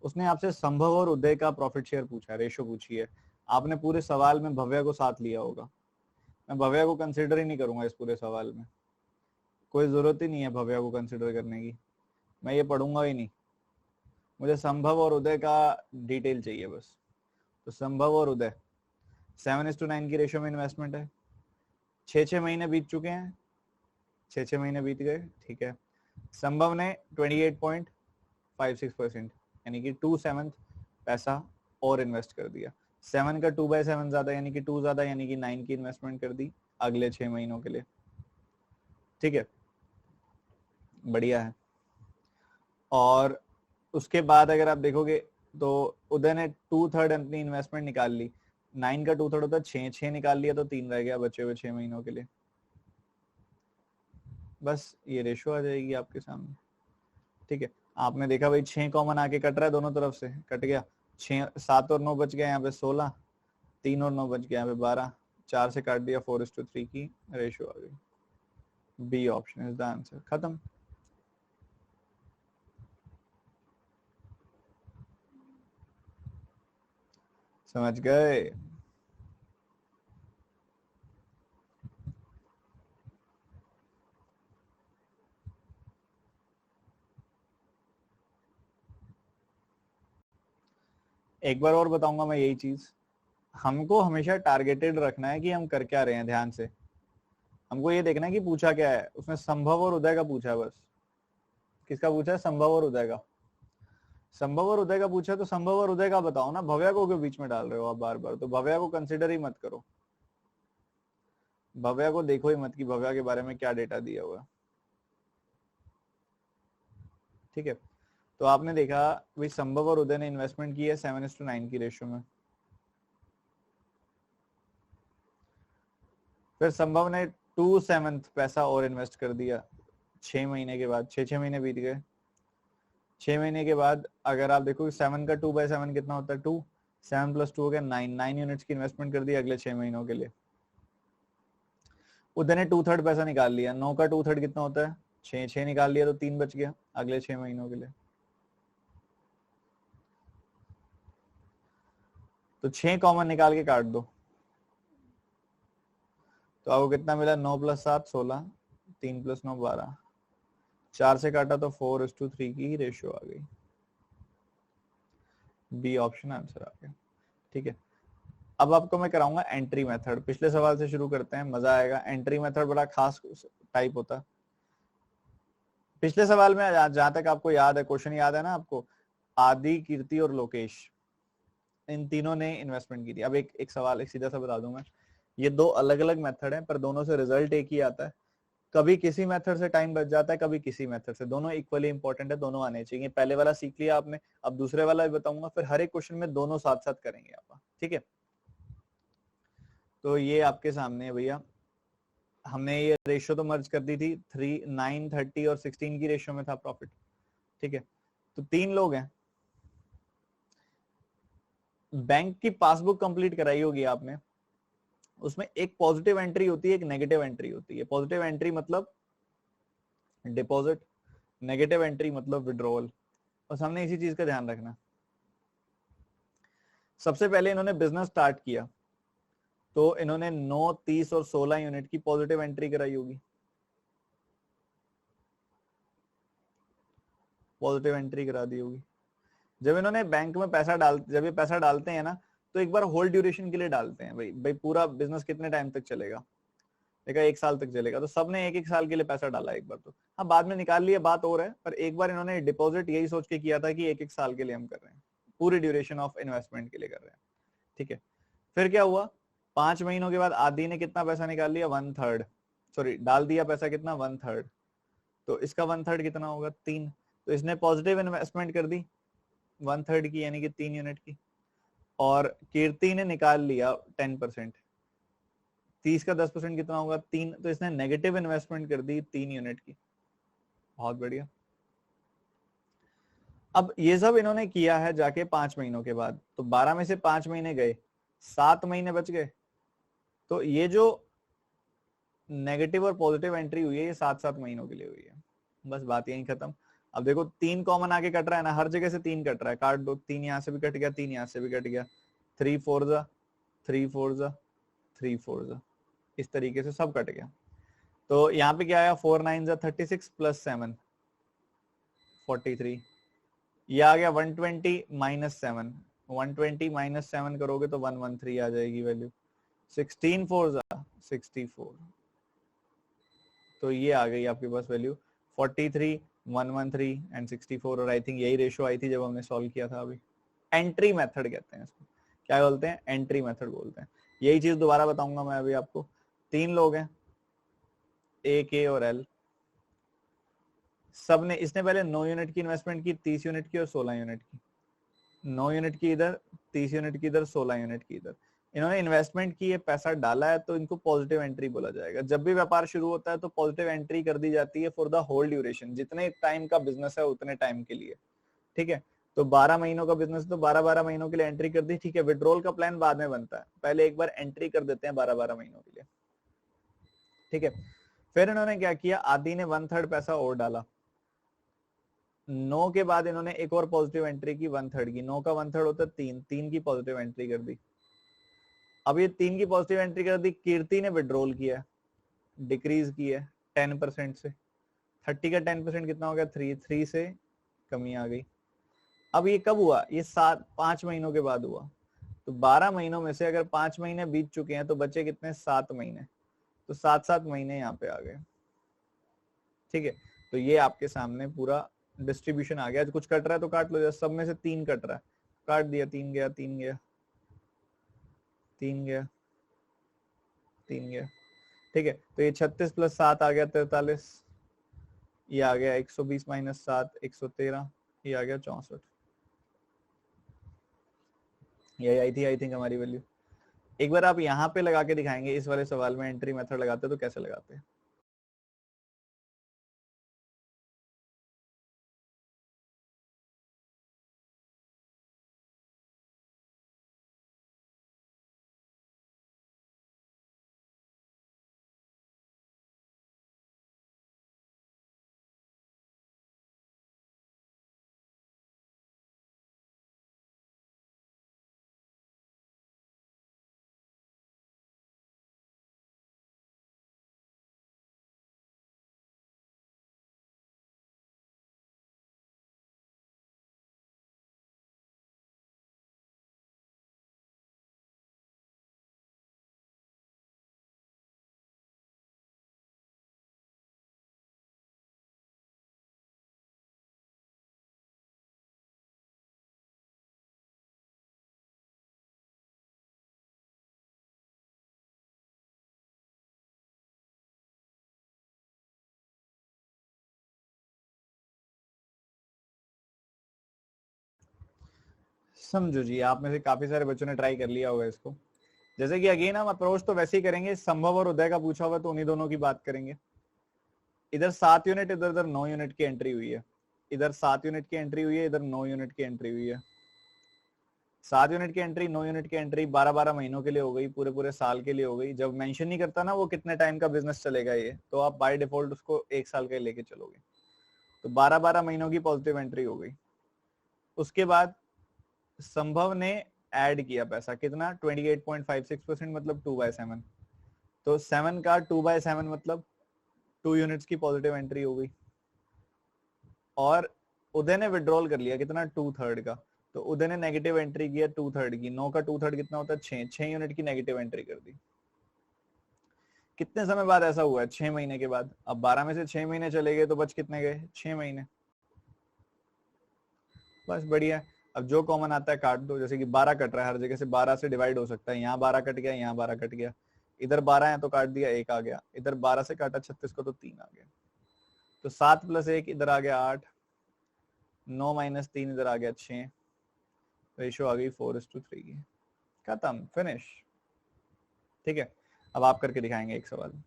उसने आपसे संभव और उदय का प्रॉफिट शेयर पूछा, रेशो पूछी है। आपने पूरे सवाल में भव्या को साथ लिया होगा। मैं भव्या को कंसिडर ही नहीं करूंगा इस पूरे सवाल में, कोई जरूरत ही नहीं है भव्या को कंसिडर करने की। मैं ये पढ़ूंगा ही नहीं, मुझे संभव और उदय का डिटेल चाहिए बस। तो संभव और उदय 7:9 की रेशो में इन्वेस्टमेंट है। 6 महीने बीत चुके हैं, 6 महीने बीत गए, ठीक है। संभव ने 28.56% यानी कि 2/7 पैसा और इन्वेस्ट कर दिया। 7 का 2/7 ज्यादा यानी कि 2 ज्यादा, यानी कि 9 की इन्वेस्टमेंट कर दी अगले 6 महीनों के लिए। ठीक है, बढ़िया है। और उसके बाद अगर आप देखोगे तो उदय ने 2/3 अपनी इन्वेस्टमेंट निकाल ली। 9 का 2/3 होता है 6 निकाल लिया, तो 3 रह गया बचे हुए 6 महीनों के लिए। बस ये रेशो आ जाएगी आपके सामने। ठीक है, आपने देखा भाई 6 कॉमन आके कट रहा है दोनों तरफ से, कट गया। 6, 7 और 9 बच गए यहाँ पे 16, 3 और 9 बच गया यहाँ पे 12, 4 से काट दिया, 4:3 की रेशो आ गई। B option is the answer. खत्म। समझ गए? एक बार और बताऊंगा मैं यही चीज, हमको हमेशा टारगेटेड रखना है कि हम कर क्या रहे हैं। ध्यान से हमको ये देखना है कि पूछा क्या है उसमें। संभव और उदय का पूछा है बस। किसका पूछा है? संभव और उदय का। संभव और उदय का पूछा तो संभव और उदय का बताओ ना, भव्या को क्यों बीच में डाल रहे हो आप बार बार? तो भव्या को कंसिडर ही मत करो, भव्या को देखो ही मत कि भव्या के बारे में क्या डेटा दिया हुआ है। ठीक है, तो आपने देखा भाई संभव और उदय ने इन्वेस्टमेंट की है 7:9 की रेशियो में। फिर संभव ने 2/7 पैसा और इन्वेस्ट कर दिया 6 महीने के बाद। 6 महीने बीत गए। 6 महीने के बाद अगर आप देखो 7 का 2/7 कितना होता है? 2। 7 + 2 हो गया 9 यूनिट्स की इन्वेस्टमेंट कर दी अगले 6 महीनों के लिए। उदय ने 2/3 पैसा निकाल लिया। 9 का 2/3 कितना होता है? 6। 6 निकाल लिया तो 3 बच गया अगले 6 महीनों के लिए। तो 6 कॉमन निकाल के काट दो तो आपको कितना मिला? 9 + 7 16, 3 + 9 12, 4 से काटा तो 4:3 की रेशियो आ गई। बी ऑप्शन आंसर आ गया। ठीक है, अब आपको मैं कराऊंगा एंट्री मेथड। पिछले सवाल से शुरू करते हैं, मजा आएगा। एंट्री मेथड बड़ा खास टाइप होता है। पिछले सवाल में जहां तक आपको याद है, क्वेश्चन याद है ना आपको, आदि, कीर्ति और लोकेश, इन तीनों ने इन्वेस्टमेंट की थी। अब एक सवाल एक सीधा सा बता दूं मैं, ये दो अलग अलग मेथड हैं पर दोनों से रिजल्ट एक ही आता है। कभी किसी मेथड से टाइम बच जाता है, कभी किसी मेथड से। दोनों इक्वली इंपॉर्टेंट है, दोनों आने चाहिए। पहले वाला सीख लिया आपने, अब दूसरे वाला भी बताऊंगा, फिर हर एक क्वेश्चन में दोनों साथ साथ करेंगे आप। ठीक है, तो ये आपके सामने है भैया। हमने ये रेशियो तो मर्ज कर दी थी। 3, 9, 30 और 16 की रेशियो में था प्रॉफिट। ठीक है, तो 3 लोग हैं। बैंक की पासबुक कंप्लीट कराई होगी आपने, उसमें एक पॉजिटिव एंट्री होती है, एक नेगेटिव एंट्री होती है। पॉजिटिव एंट्री मतलब डिपॉजिट, नेगेटिव एंट्री मतलब विड्रॉल। और हमने इसी चीज का ध्यान रखना। सबसे पहले इन्होंने बिजनेस स्टार्ट किया तो इन्होंने 9, 30 और 16 यूनिट की पॉजिटिव एंट्री कराई होगी। पॉजिटिव एंट्री करा दी होगी। जब इन्होंने बैंक में जब ये पैसा डालते हैं ना, तो एक बार होल्ड ड्यूरेशन के लिए डालते हैं। भाई भाई पूरा बिजनेस कितने टाइम तक चलेगा? देखा 1 साल तक चलेगा, तो सबने 1-1 साल के लिए पैसा डाला एक बार। तो हाँ, बाद में निकाल लिया, बात और है, पर एक बार इन्होंने डिपॉजिट यही सोच के किया था कि 1-1 साल के लिए हम कर रहे हैं, पूरी ड्यूरेशन ऑफ इन्वेस्टमेंट के लिए कर रहे हैं। ठीक है, फिर क्या हुआ? 5 महीनों के बाद आदि ने कितना पैसा निकाल लिया? 1/3, सॉरी डाल दिया पैसा कितना? 1/3। तो इसका 1/3 कितना होगा? 3। तो इसने पॉजिटिव इन्वेस्टमेंट कर दी 1/3 की, यानी कि 3 यूनिट की। और कीर्ति ने निकाल लिया 10%। 30 का 10% कितना होगा? 3। तो इसने नेगेटिव इन्वेस्टमेंट कर दी 3 यूनिट की। बहुत बढ़िया। अब ये सब इन्होंने किया है जाके 5 महीनों के बाद। तो 12 में से 5 महीने गए, 7 महीने बच गए। तो ये जो नेगेटिव और पॉजिटिव एंट्री हुई है, ये 7-7 महीनों के लिए हुई है। बस बात यही खत्म। अब देखो 3 कॉमन आगे कट रहा है ना, हर जगह से 3 कट रहा है, काट दो। 3 यहाँ से भी कट गया, 3 यहाँ से भी कट गया। 3 4 जा, 3 4 जा, 3 4 जा, इस तरीके से सब कट गया। तो यहाँ पे क्या आया? 4 9 जा 36 + 7 43। ये आ गया 120 - 7। 120 - 7 करोगे तो 113 आ जाएगी वैल्यू। 16 4 जा 64। तो ये आ गई आपके पास वैल्यू 43, 113 एंड 64। और आई थिंक यही रेशियो आई थी जब हमने सॉल्व किया था अभी। एंट्री मेथड कहते हैं इसको। क्या बोलते हैं? एंट्री मेथड बोलते हैं। यही चीज दोबारा बताऊंगा मैं अभी आपको। 3 लोग हैं, ए, के और एल। सबने, इसने पहले 9 यूनिट की इन्वेस्टमेंट की, 30 यूनिट की और 16 यूनिट की। 9 यूनिट की इधर, 30 यूनिट की इधर, 16 यूनिट की इधर। इन्होंने इन्वेस्टमेंट की है, पैसा डाला है, तो इनको पॉजिटिव एंट्री बोला जाएगा। जब भी व्यापार शुरू होता है तो पॉजिटिव एंट्री कर दी जाती है फॉर द होल ड्यूरेशन। जितने टाइम का बिजनेस है उतने टाइम के लिए। ठीक है, तो 12 महीनों का बिजनेस तो 12-12 महीनों के लिए एंट्री कर दी। ठीक है, विड्रॉल का प्लान बाद में बनता है, पहले एक बार एंट्री कर देते हैं 12-12 महीनों के लिए। ठीक है, फिर इन्होंने क्या किया? आदि ने 1/3 पैसा और डाला। 9 के बाद इन्होंने एक और पॉजिटिव एंट्री की 1/3 की, 9 का 1/3 होता है 3, 3 की पॉजिटिव एंट्री कर दी। अब ये 3 की पॉजिटिव एंट्री कर दी, कीर्ति ने विड्रॉल किया, डिक्रीज की है 10% से। 30 का 10% कितना हो गया, 3, 3 से कमी आ गई। अब ये कब हुआ, ये 5 महीनों के बाद हुआ। तो 12 महीनों में से अगर 5 महीने बीत चुके हैं तो बचे कितने, 7 महीने। तो 7-7 महीने यहाँ पे आ गए। ठीक है, तो ये आपके सामने पूरा डिस्ट्रीब्यूशन आ गया। कुछ कट रहा है तो काट लो, जैसे सब में से 3 कट रहा है, काट दिया, 3 गया, 3 गया, 3 गया, 3 गया। ठीक है, तो ये 36 + 7 आ गया 43, ये आ गया 120 - 7 113, ये आ गया 64। यही आई थी आई थिंक हमारी वैल्यू। एक बार आप यहाँ पे लगा के दिखाएंगे, इस वाले सवाल में एंट्री मेथड लगाते तो कैसे लगाते हैं। समझो जी, आप में से काफी सारे बच्चों ने ट्राई कर लिया होगा इसको। जैसे कि अगेन हम अप्रोच तो वैसे ही करेंगे, संभव और उदय का पूछा हुआ तो उन्हीं दोनों की बात करेंगे। इधर 7 यूनिट, इधर इधर 9 यूनिट की एंट्री हुई है। इधर 7 यूनिट की एंट्री हुई है, इधर 9 यूनिट की एंट्री हुई है। 7 यूनिट की एंट्री, 9 यूनिट की एंट्री 12-12 महीनों के लिए हो गई, पूरे पूरे साल के लिए हो गई। जब मेंशन नहीं करता ना वो कितने टाइम का बिजनेस चलेगा ये, तो आप बाय डिफॉल्ट उसको 1 साल का लेके चलोगे। तो 12-12 महीनों की पॉजिटिव एंट्री हो गई। उसके बाद संभव ने ऐड किया पैसा कितना, 28.56%, मतलब 2/7। तो 7 का 2/7 मतलब 2 यूनिट्स की पॉजिटिव एंट्री हो गई। और उदय ने विड्रॉल कर लिया कितना, 2/3 का। तो उदय ने नेगेटिव एंट्री किया 2/3 की। 9 का 2/3 कितना होता है, 6 यूनिट की नेगेटिव एंट्री कर दी। कितने समय बाद ऐसा हुआ है, 6 महीने के बाद। अब 12 में से 6 महीने चले गए तो बच कितने गए, 6 महीने। बस बढ़िया है। अब जो कॉमन आता है काट दो, जैसे कि 12 कट रहा है हर जगह से, 12 से डिवाइड हो सकता है, यहाँ 12 कट गया, यहाँ 12 कट गया, इधर 12 है तो काट दिया, 1 आ गया। इधर 12 से काटा 36 को तो 3 आ गया। तो 7 + 1 इधर आ गया 8, 9 - 3 इधर आ गया 6, रेशियो आ गई 4:3 की। खत्म, फिनिश। ठीक है, अब आप करके दिखाएंगे एक सवाल।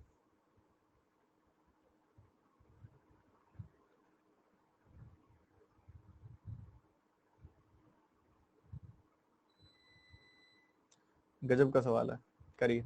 गजब का सवाल है, करिए।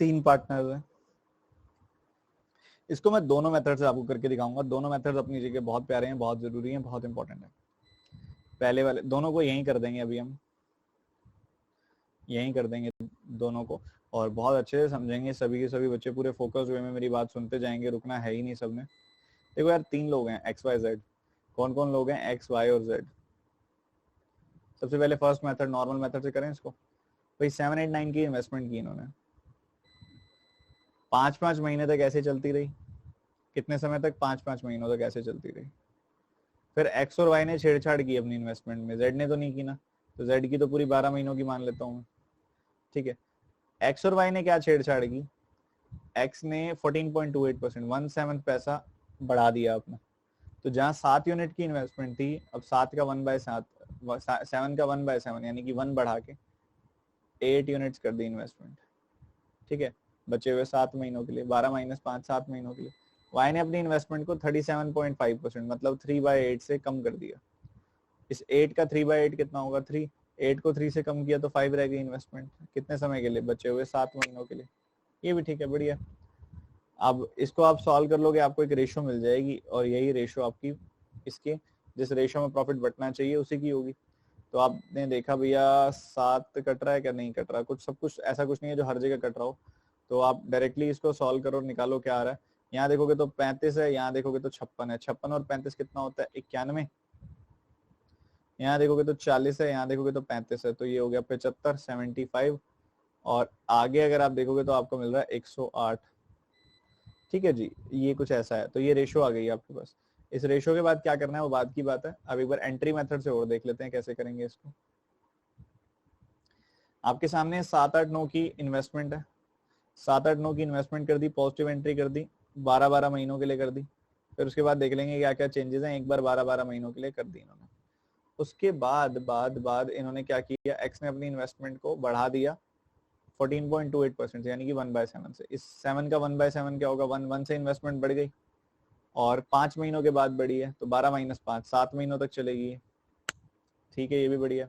3 पार्टनर्स हैं। इसको मैं दोनों मेथड से आपको करके दिखाऊंगा। दोनों मेथड्स अपनी जगह बहुत प्यारे हैं, बहुत जरूरी हैं, बहुत इंपॉर्टेंट है। पहले वाले दोनों को यहीं कर देंगे, अभी हम यहीं कर देंगे दोनों को, और बहुत अच्छे से समझेंगे। सभी के सभी बच्चे पूरे फोकस हुए में मेरी बात सुनते जाएंगे, रुकना है ही नहीं सब में। देखो यार 3 लोग हैं एक्स वाई जेड। कौन कौन लोग हैं? एक्स वाई और जेड। सबसे पहले फर्स्ट मेथड नॉर्मल मेथड से करें इसको। भाई 789 की इन्वेस्टमेंट की इन्होंने, 5-5 महीने तक ऐसे चलती रही। कितने समय तक? 5-5 महीनों तक ऐसे चलती रही। फिर एक्स और वाई ने छेड़छाड़ की अपनी इन्वेस्टमेंट में, जेड ने तो नहीं की ना, तो जेड की तो पूरी 12 महीनों की मान लेता हूँ मैं, ठीक है। एक्स और वाई ने क्या छेड़छाड़ की? एक्स ने 14.28%, 1/7 पैसा बढ़ा दिया अपना। तो जहां 7 यूनिट की इन्वेस्टमेंट थी, अब 7 का 1/7, 7 का 1/7 यानी कि 1 बढ़ा के 8 यूनिट्स कर दी इन्वेस्टमेंट, ठीक है। बचे हुए 7 महीनों के लिए, 12 माइनस 5, 7 महीनों के लिए। वाई ने अपनी इन्वेस्टमेंट को 37.5% मतलब 3/8 से कम कर दिया। इस 8 का 3/8 कितना होगा? 3। 8 को 3 से कम किया तो 5 रह गई इन्वेस्टमेंट। कितने समय के लिए? बचे हुए 7 महीनों के लिए। ये भी ठीक है, बढ़िया। अब इसको आप सॉल्व कर लोगे, आपको एक रेशो मिल जाएगी, और यही रेशो आपकी इसके जिस रेशो में प्रॉफिट बटना चाहिए उसी की होगी। तो आपने देखा भैया 7 कट रहा है क्या? नहीं कट रहा। कुछ सब कुछ ऐसा कुछ नहीं है जो हर जगह कट रहा हो। तो आप डायरेक्टली इसको सॉल्व करो, निकालो क्या आ रहा है। यहाँ देखोगे तो 35 है, यहाँ देखोगे तो 56 है। 56 और 35 कितना होता है? 91। यहाँ देखोगे तो 40 है, यहाँ देखोगे तो 35 है, तो ये हो गया 75, 75। और आगे अगर आप देखोगे तो आपको मिल रहा है 108, ठीक है जी। ये कुछ ऐसा है, तो ये रेशो आ गई आपके पास। इस रेशो के बाद क्या करना है वो बाद की बात है। अब एक बार एंट्री मेथड से और देख लेते हैं कैसे करेंगे इसको। आपके सामने 7-8-9 की इन्वेस्टमेंट है। 7-8-9 की इन्वेस्टमेंट कर दी, पॉजिटिव एंट्री कर दी, 12-12 महीनों के लिए कर दी। फिर उसके बाद देख लेंगे क्या क्या चेंजेस हैं। एक बार 12-12 महीनों के लिए कर दी इन्होंने। उसके बाद इन्होंने क्या किया? एक्स ने अपनी इन्वेस्टमेंट को बढ़ा दिया 14.28% यानी कि 1/7 से। इस 7 का 1/7 क्या होगा? 1 से इन्वेस्टमेंट बढ़ गई, और 5 महीनों के बाद बढ़ी है, तो 12 माइनस 5, 7 महीनों तक चलेगी, ठीक है। ये भी बढ़िया।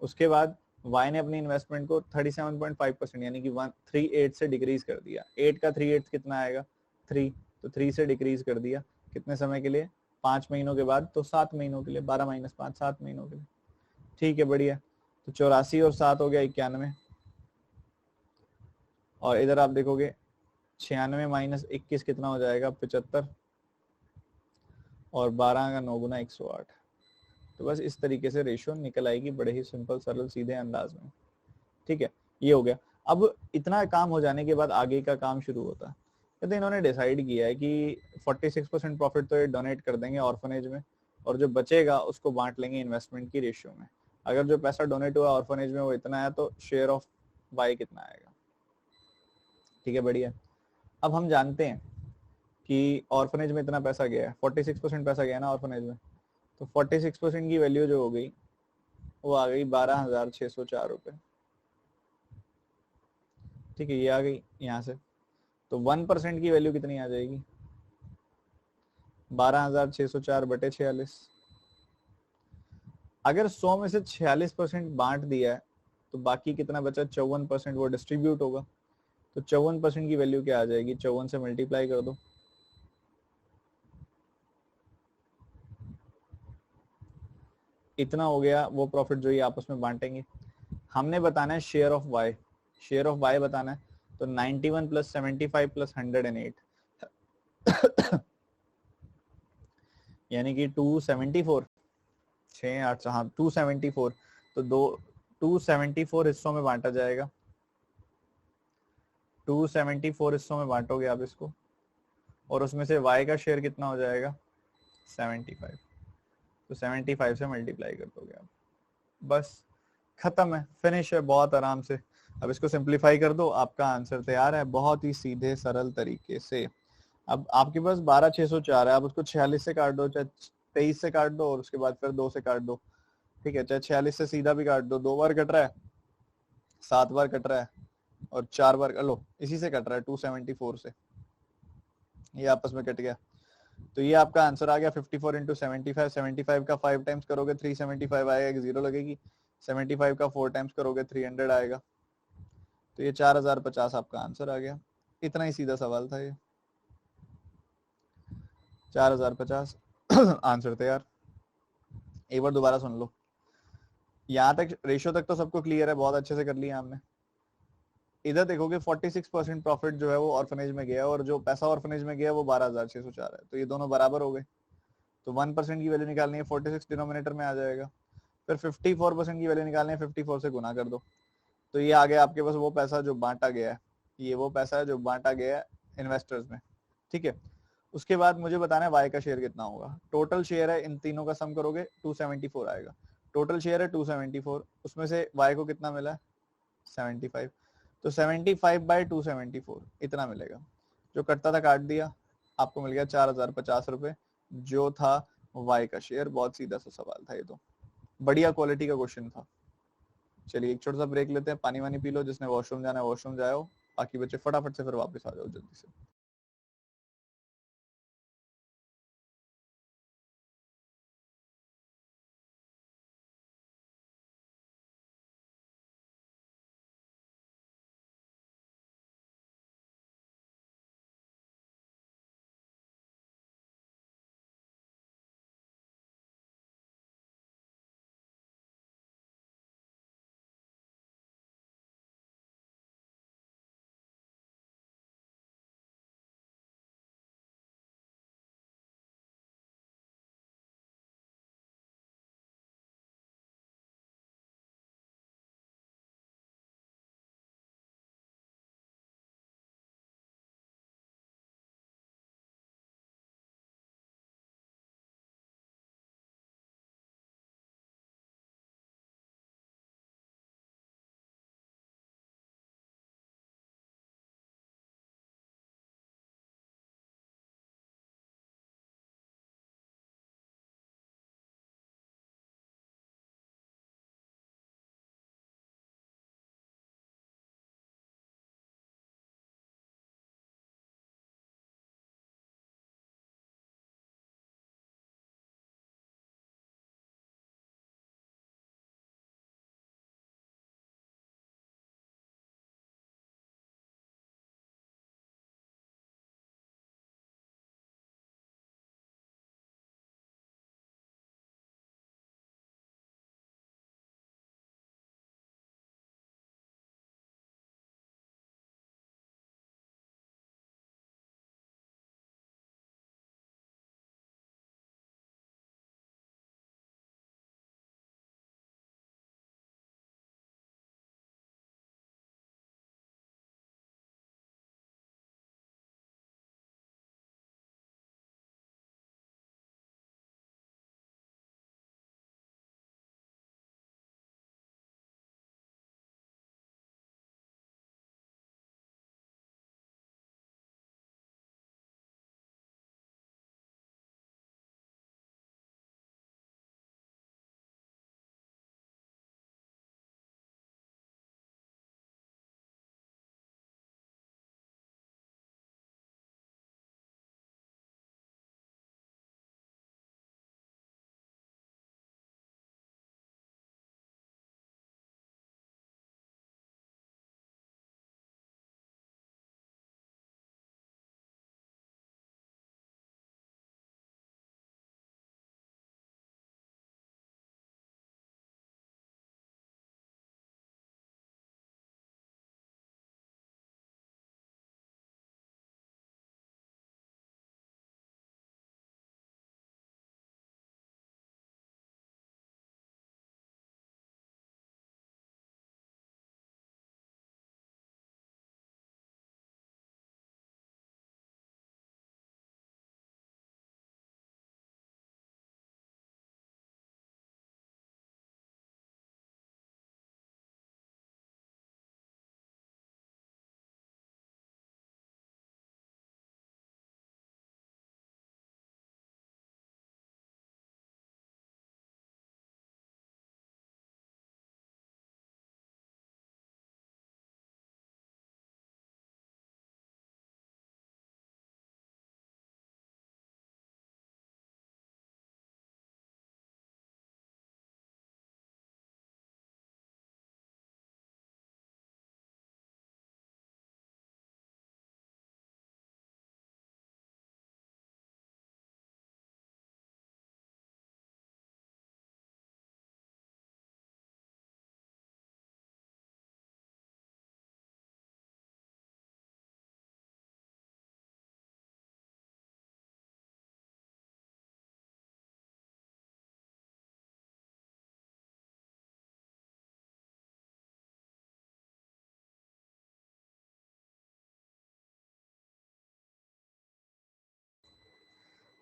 उसके बाद वाई ने अपनी इन्वेस्टमेंट को 37.5% यानी कि 138 से डिक्रीज कर दिया। 8 का 3/8 कितना आएगा? 3। तो 3 से डिक्रीज कर दिया। कितने समय के लिए? 5 महीनों के बाद, तो 7 महीनों के लिए। 12 माइनस 5, 7 महीनों के लिए, ठीक है, बढ़िया। तो 84 और 7 हो गया 91। और इधर आप देखोगे 96 माइनस 21 कितना हो जाएगा? 75। और 12 का 9 गुना 108। तो बस इस तरीके से रेशियो निकल आएगी, बड़े ही सिंपल सरल सीधे अंदाज में, ठीक है। ये हो गया। अब इतना काम हो जाने के बाद आगे का काम शुरू होता है। कहते इन्होंने डिसाइड किया है कि 46% प्रॉफिट तो ये डोनेट कर देंगे ऑर्फनेज में, और जो बचेगा उसको बांट लेंगे इन्वेस्टमेंट की रेशियो में। अगर जो पैसा डोनेट हुआ ऑर्फनेज में वो इतना है, तो शेयर ऑफ वाई कितना आएगा, ठीक है, बढ़िया। अब हम जानते हैं कि ऑर्फनेज में इतना पैसा गया है, 46% पैसा गया ना ऑर्फनेज में। तो 46% की वैल्यू जो हो गई वो आ गई 12,604 रुपए, ठीक है। ये आ गई यहाँ से। तो 1% की वैल्यू कितनी आ जाएगी? 12,604 बटे 46। अगर 100 में से 46% बांट दिया है, तो बाकी कितना बचा? 54%, वो डिस्ट्रीब्यूट होगा। तो 54% की वैल्यू क्या आ जाएगी? 54 से मल्टीप्लाई कर दो, इतना हो गया वो प्रॉफिट जो ये आपस में बांटेंगे। हमने बताना है share of Y, share of Y बताना है। तो 91 प्लस 75 प्लस 108 यानी कि 274, 6 8, हाँ 274। तो 274 हिस्सों में बांटा जाएगा। 274 हिस्सों में बांटोगे आप इसको, और उसमें से y का शेयर कितना हो जाएगा? 75। तो 75 से मल्टीप्लाई कर दोगे आप, बस खत्म है, फिनिश है, बहुत आराम से। अब इसको सिंप्लीफाई कर दो, आपका आंसर तैयार है, बहुत ही सीधे सरल तरीके से। अब आपके पास 12,604 है, आप उसको 46 से काट दो, चाहे 23 से काट दो, और उसके बाद फिर 2 से काट दो, ठीक है। चाहे 46 से सीधा भी काट दो, 2 बार कट रहा है, 7 बार कट रहा है, और 4 बार लो इसी से कट रहा है 274 से, ये आपस में कट गया। तो ये आपका आंसर आ गया 54 इंटू 75। 75 का 5 टाइम्स करोगे 375 आएगा, 0 लगेगी। 75 का 4 टाइम्स करोगे 300 आएगा। तो ये 4050 आपका आंसर आ गया। इतना ही सीधा सवाल था ये, 4050 आंसर तैयार। एक बार दोबारा सुन लो। यहाँ तक रेशियो तक तो सबको क्लियर है, बहुत अच्छे से कर लिया हमने। इधर देखोगे 46% प्रॉफिट जो है वो ऑर्फनेज में गया, और जो पैसा ऑर्फनेज में गया वो 12,604 है, तो ये दोनों बराबर हो गए। तो 1% की वैल्यू निकालनी है, 46 डिनोमिनेटर में आ जाएगा। फिर 54% की वैल्यू निकालनी है, 54 से गुना कर दो, तो ये आ गया आपके पास वो पैसा जो बांटा गया है। ये वो पैसा है जो बांटा गया है इन्वेस्टर्स में, ठीक है। उसके बाद मुझे बताना है वाई का शेयर कितना होगा। टोटल शेयर है, इन तीनों का सम करोगे 274 आएगा। टोटल शेयर है 274, उसमें से वाई को कितना मिला है 75, तो 75/274 इतना मिलेगा। जो कटता था काट दिया, आपको मिल गया 4050 रुपए, जो था वाई का शेयर। बहुत सीधा सा सवाल था ये तो, बढ़िया क्वालिटी का क्वेश्चन था। चलिए एक छोटा सा ब्रेक लेते हैं, पानी वानी पी लो, जिसने वॉशरूम जाना है वॉशरूम जाओ, बाकी बच्चे फटाफट से फिर वापस आ जाओ जल्दी से।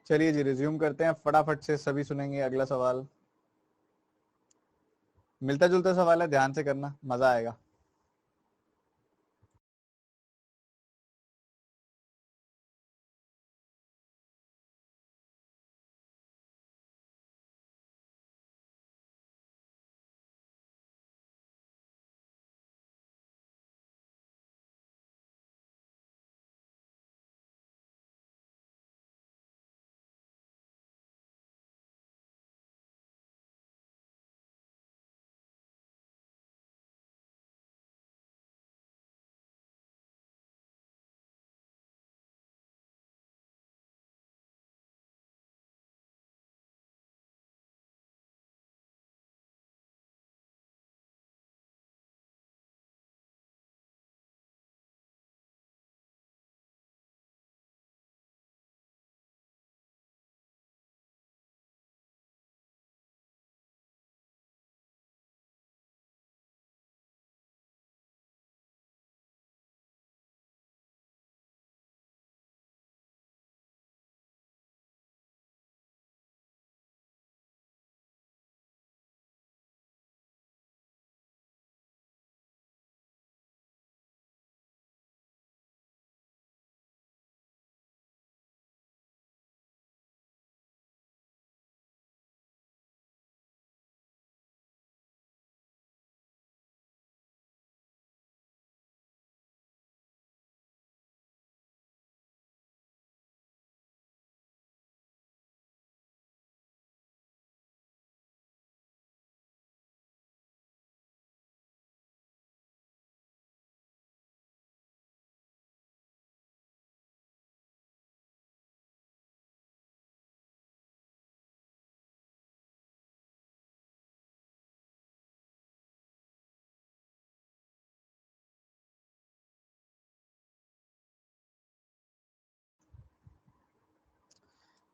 चलिए जी रिज्यूम करते हैं फटाफट से, सभी सुनेंगे अगला सवाल। मिलता जुलता सवाल है, ध्यान से करना, मजा आएगा।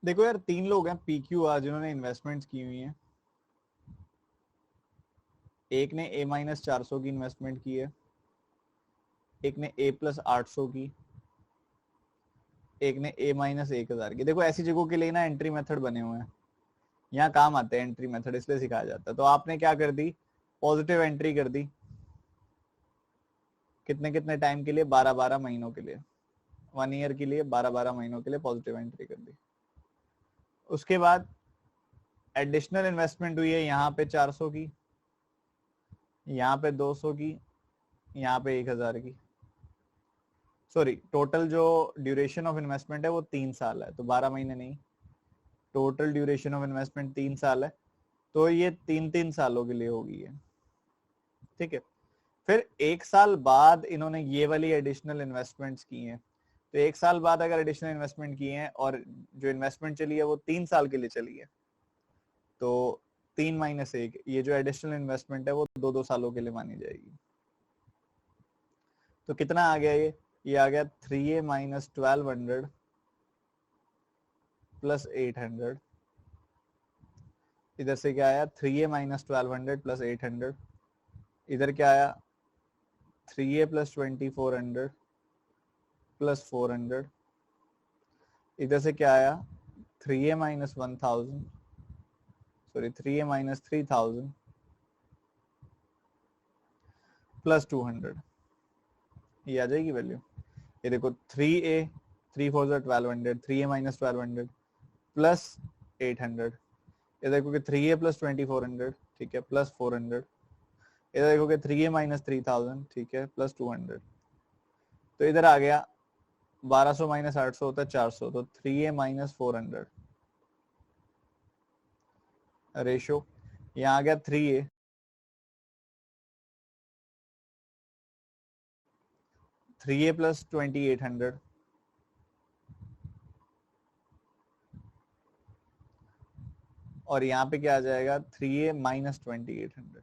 देखो यार, 3 लोग हैं पीक्यू आज जिन्होंने इन्वेस्टमेंट्स की हुई हैं। एक ने A-400 की इन्वेस्टमेंट की है, एक ने A+800 की, एक ने A-1000 की। देखो ऐसी जगहों के लिए ना एंट्री मेथड बने हुए हैं, यहाँ काम आते हैं एंट्री मेथड, इसलिए सिखाया जाता है। तो आपने क्या कर दी, पॉजिटिव एंट्री कर दी। कितने कितने टाइम के लिए, 12-12 महीनों के लिए, 1 ईयर के लिए 12-12 महीनों के लिए पॉजिटिव एंट्री कर दी। उसके बाद एडिशनल इन्वेस्टमेंट हुई है यहाँ पे 400 की, यहाँ पे 200 की, यहाँ पे 1000 की। सॉरी, टोटल जो ड्यूरेशन ऑफ इन्वेस्टमेंट है वो 3 साल है, तो 12 महीने नहीं, टोटल ड्यूरेशन ऑफ इन्वेस्टमेंट 3 साल है, तो ये 3-3 सालों के लिए होगी है। ठीक है, फिर 1 साल बाद इन्होंने ये वाली एडिशनल इन्वेस्टमेंट्स की हैं। तो 1 साल बाद अगर एडिशनल इन्वेस्टमेंट की है और जो इन्वेस्टमेंट चली है वो 3 साल के लिए चली है, तो 3-1, ये जो एडिशनल इन्वेस्टमेंट है वो 2-2 सालों के लिए मानी जाएगी। तो कितना आ गया ये आ गया 3A-1200 प्लस 800। इधर से क्या आया, 3A-1200 प्लस 800। इधर क्या आया, 3A+2400 प्लस 400। इधर से क्या आया, 3A-1000, सॉरी 3A-3000 प्लस 200। ये आ जाएगी वैल्यू। ये देखो 3A 3×4=1200, 3A-1200 प्लस 800। ये देखो कि 3A+2400, ठीक है, प्लस 400। इधर देखो कि 3A-3000, ठीक है, प्लस 200। तो इधर आ गया 1200 माइनस 800 होता है 400, तो 3A-400 रेशो। यहाँ आ गया 3A 3A+2800 और यहाँ पे क्या आ जाएगा 3A-2800,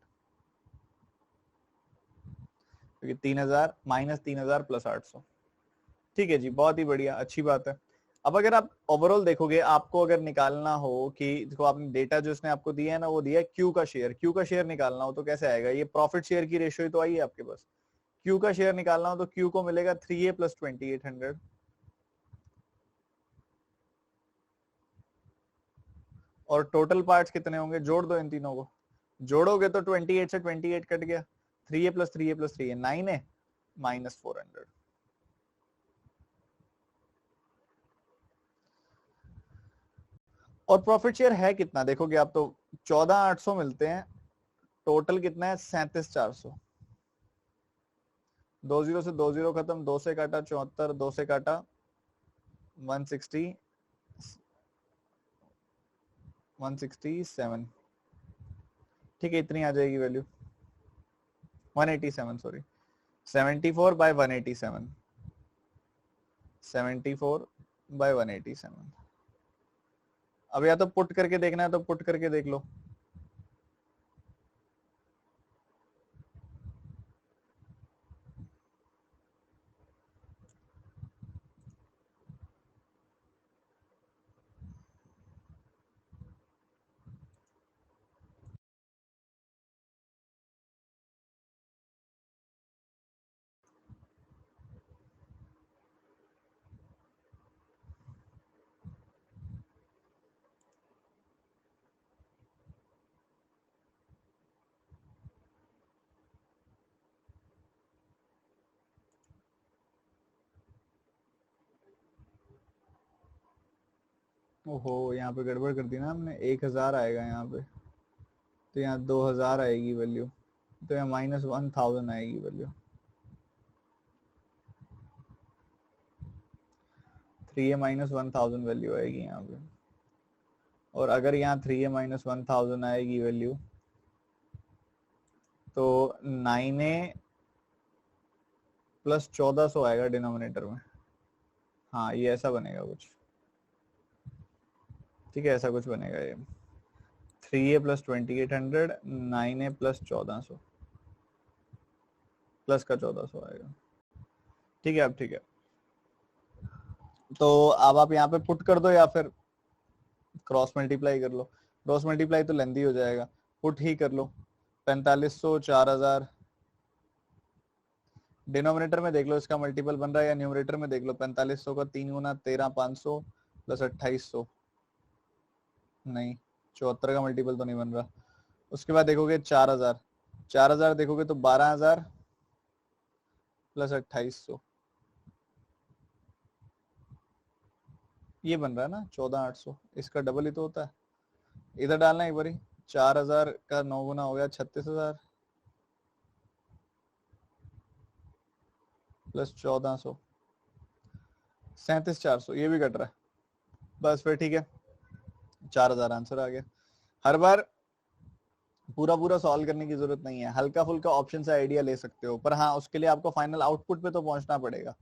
क्योंकि 3000 माइनस 3000 प्लस 800। ठीक है जी, बहुत ही बढ़िया, अच्छी बात है। अब अगर आप ओवरऑल देखोगे, आपको अगर निकालना हो कि देखो आपने डेटा जो इसने आपको दिया है ना, वो दिया है क्यू का शेयर, क्यू का शेयर निकालना हो तो कैसे आएगा, ये प्रॉफिट शेयर की रेशियो ही तो आई है आपके पास। क्यू का शेयर निकालना हो तो क्यू को मिलेगा 3A+2800 और टोटल पार्ट्स कितने होंगे, जोड़ दो इन तीनों को, जोड़ोगे तो 28 से 28 कट गया, 3a plus 3a plus 3a 9a minus 400। और प्रॉफिट शेयर है कितना देखोगे आप तो 14,800 मिलते हैं, टोटल कितना है 37,400। 20 से 20 खत्म, 2 से काटा 74, 2 से काटा 160 167, ठीक है इतनी आ जाएगी वैल्यू, 187 सॉरी, 74 बाय 187, 74 बाय 187। अब या तो पुट करके देखना है तो पुट करके देख लो। ओहो यहाँ पे गड़बड़ कर दी ना हमने, 1,000 आएगा यहाँ पे, तो यहाँ 2,000 आएगी वैल्यू, तो यहाँ -1,000 आएगी वैल्यू, 3a माइनस 1,000 वैल्यू आएगी यहाँ पे। और अगर यहाँ 3a माइनस 1,000 आएगी वैल्यू, तो 9a प्लस 1,400 आएगा डिनोमिनेटर में। हाँ ये ऐसा बनेगा कुछ, ठीक है ऐसा कुछ बनेगा ये, 3a plus 2800, 9a plus 1,400, plus का 1,400 आएगा, ठीक है अब ठीक है। तो अब आप यहाँ पे पुट कर दो या फिर क्रॉस मल्टीप्लाई कर लो, क्रॉस मल्टीप्लाई तो लेंदी हो जाएगा, पुट ही कर लो, 4500 4,000, डिनोमिनेटर में देख लो इसका मल्टीपल बन रहा है या न्यूमरेटर में देख लो, 4500 का 3 गुना 13,500 प्लस 2,800, नहीं 74 का मल्टीपल तो नहीं बन रहा। उसके बाद देखोगे 4,000, 4,000 देखोगे तो 12,000 प्लस 2,800, ये बन रहा है ना 14,800, इसका डबल ही तो होता है, इधर डालना एक बारी, 4,000 का 9 गुना हो गया 36,000 प्लस 1,400, 37,400, ये भी कट रहा है, बस फिर ठीक है 4,000 आंसर आ गया। हर बार पूरा पूरा सॉल्व करने की जरूरत नहीं है, हल्का फुल्का ऑप्शन से आइडिया ले सकते हो, पर हाँ उसके लिए आपको फाइनल आउटपुट पे तो पहुंचना पड़ेगा।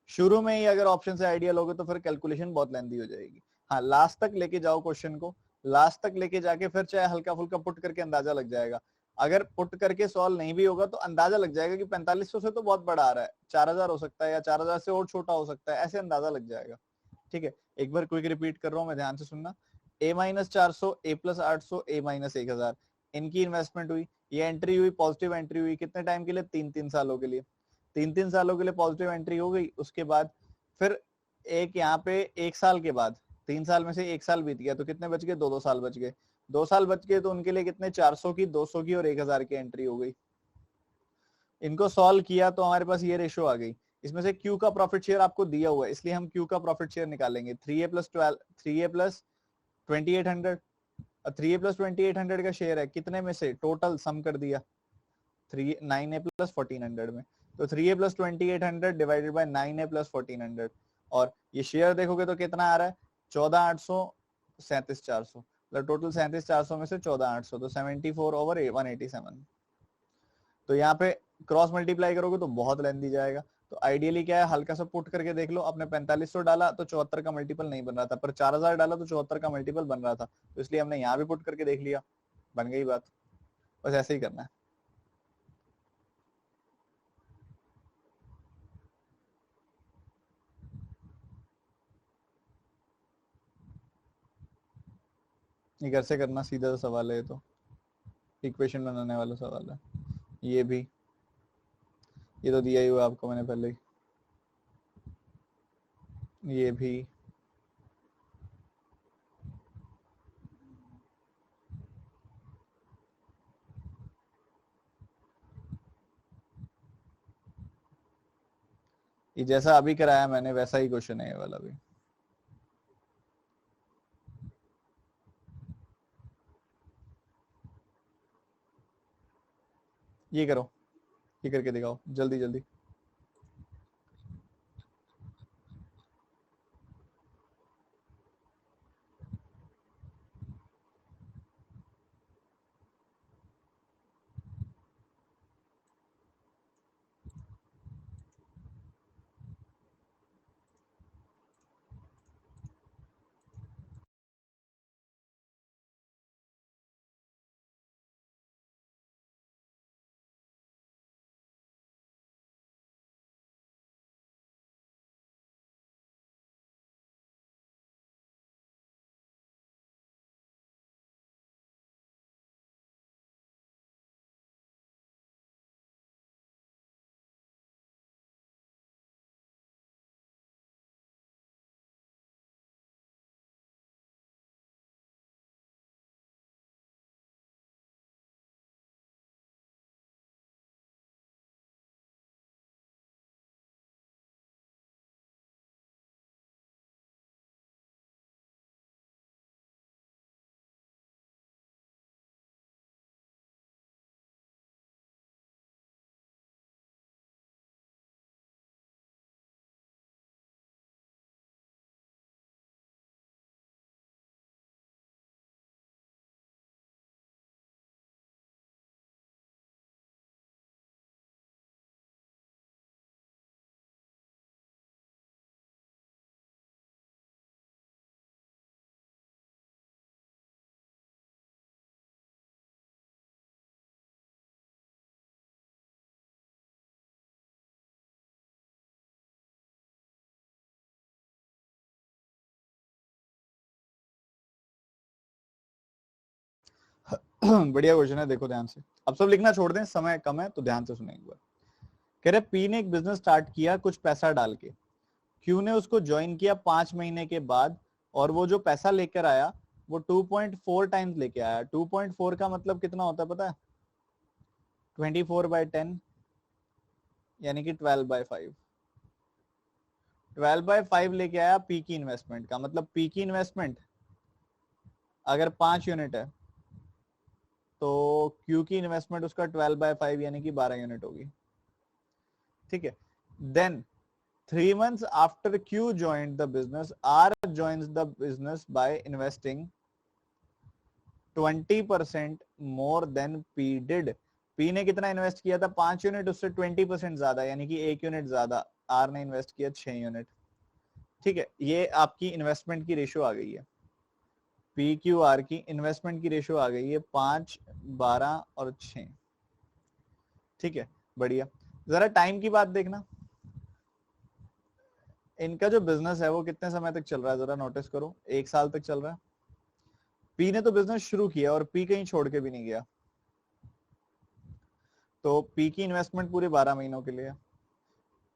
शुरू में ही अगर ऑप्शन से आइडिया लोगे तो फिर कैलकुलेशन बहुत लेंदी हो जाएगी। हाँ लास्ट तक लेके जाओ क्वेश्चन को, लास्ट तक लेके जाके फिर चाहे हल्का फुल्का पुट करके अंदाजा लग जाएगा। अगर पुट करके सॉल्व नहीं भी होगा तो अंदाजा लग जाएगा कि 4500 से तो बहुत बड़ा आ रहा है, 4,000 हो सकता है या 4,000 से और छोटा हो सकता है, ऐसे अंदाजा लग जाएगा। ठीक है एक बार क्विक रिपीट कर रहा हूँ मैं, ध्यान से सुनना, a minus 400, a plus 800, a minus 1,000, इनकी इन्वेस्टमेंट हुई, ये एंट्री हुई, पॉजिटिव एंट्री हुई, कितने टाइम के लिए, 3-3 सालों के लिए, 3-3 सालों के लिए पॉजिटिव एंट्री हो गई। उसके बाद फिर एक यहाँ पे 1 साल के बाद, 3 साल में से 1 साल बीत गया तो कितने बच गए, 2-2 साल बच गए, 2 साल बच गए तो उनके लिए कितने, 400 की, 200 की और 1,000 की एंट्री हो गई। इनको सॉल्व किया तो हमारे पास ये रेशो आ गई। इसमें से क्यू का प्रॉफिट शेयर आपको दिया हुआ है, इसलिए हम क्यू का प्रॉफिट शेयर निकालेंगे, 3a प्लस 2800, 3a प्लस 2800 का शेयर है कितने में से, टोटल सम कर दिया 9a प्लस 1,400 में, तो 3a plus 2800 divided by 9a plus 1,400, और ये शेयर देखोगे तो कितना आ रहा है, 14,800, 37,400, मतलब टोटल 37,400 में से 14,800, तो 74/187। तो यहाँ पे क्रॉस मल्टीप्लाई करोगे तो बहुत लेंदी जाएगा, तो आइडियली क्या है, हल्का सा पुट करके देख लो, आपने 4500 डाला तो 74 का मल्टीपल नहीं बन रहा था, पर 4,000 डाला तो 74 का मल्टीपल बन रहा था, तो इसलिए हमने यहाँ भी पुट करके देख लिया, बन गई बात। बस ऐसे ही करना है। ये घर से करना सीधा सा सवाल है, ये तो इक्वेशन बनाने वाला सवाल है। ये भी, ये तो दिया ही हुआ आपको मैंने पहले ही, ये भी, ये जैसा अभी कराया मैंने वैसा ही क्वेश्चन है ये वाला भी। ये करो, ये करके दिखाओ जल्दी जल्दी। बढ़िया क्वेश्चन है, देखो ध्यान से। अब सब लिखना छोड़ दें, समय कम है तो ध्यान से सुने एक बार। कह रहे पी ने एक बिजनेस स्टार्ट किया कुछ पैसा डाल के, क्यू ने उसको ज्वाइन किया 5 महीने के बाद, और वो जो पैसा लेकर आया वो 2.4 टाइम्स लेके आया। 2.4 का मतलब कितना होता है पता है? 24/10 यानी कि 12/5। 12/5 लेके आया पी की इन्वेस्टमेंट का, मतलब पी की इन्वेस्टमेंट अगर 5 यूनिट है तो क्यू की इन्वेस्टमेंट उसका 12/5 यानी कि 12 यूनिट होगी। ठीक है। Then 3 months after Q joined the business, R joins the business by investing 20% more than P did. P ने कितना इन्वेस्ट किया था? 5 यूनिट, उससे 20% ज्यादा यानी कि 1 यूनिट ज्यादा। R ने इन्वेस्ट किया 6 यूनिट। ठीक है, ये आपकी इन्वेस्टमेंट की रेशियो आ गई है। पी क्यू आर की इन्वेस्टमेंट की रेशियो आ गई है 5, 12 और 6। ठीक है, बढ़िया। जरा टाइम की बात देखना, इनका जो बिजनेस है वो कितने समय तक चल रहा है जरा नोटिस करो। 1 साल तक चल रहा है। पी ने तो बिजनेस शुरू किया और पी कहीं छोड़ के भी नहीं गया, तो पी की इन्वेस्टमेंट पूरे 12 महीनों के लिए।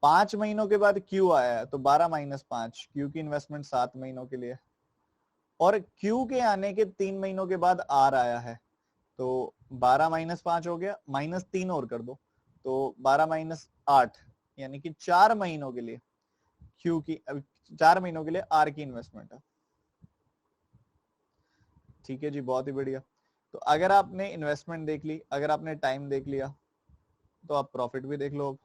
5 महीनों के बाद क्यू आया है तो 12 - 5, क्यू की इन्वेस्टमेंट 7 महीनों के लिए। और क्यू के आने के 3 महीनों के बाद आर आया है, तो 12 - 5 हो गया, -3 और कर दो तो 12 - 8 यानी कि 4 महीनों के लिए क्यू की, 4 महीनों के लिए आर की इन्वेस्टमेंट है। ठीक है जी, बहुत ही बढ़िया। तो अगर आपने इन्वेस्टमेंट देख ली, अगर आपने टाइम देख लिया, तो आप प्रॉफिट भी देख लो। अब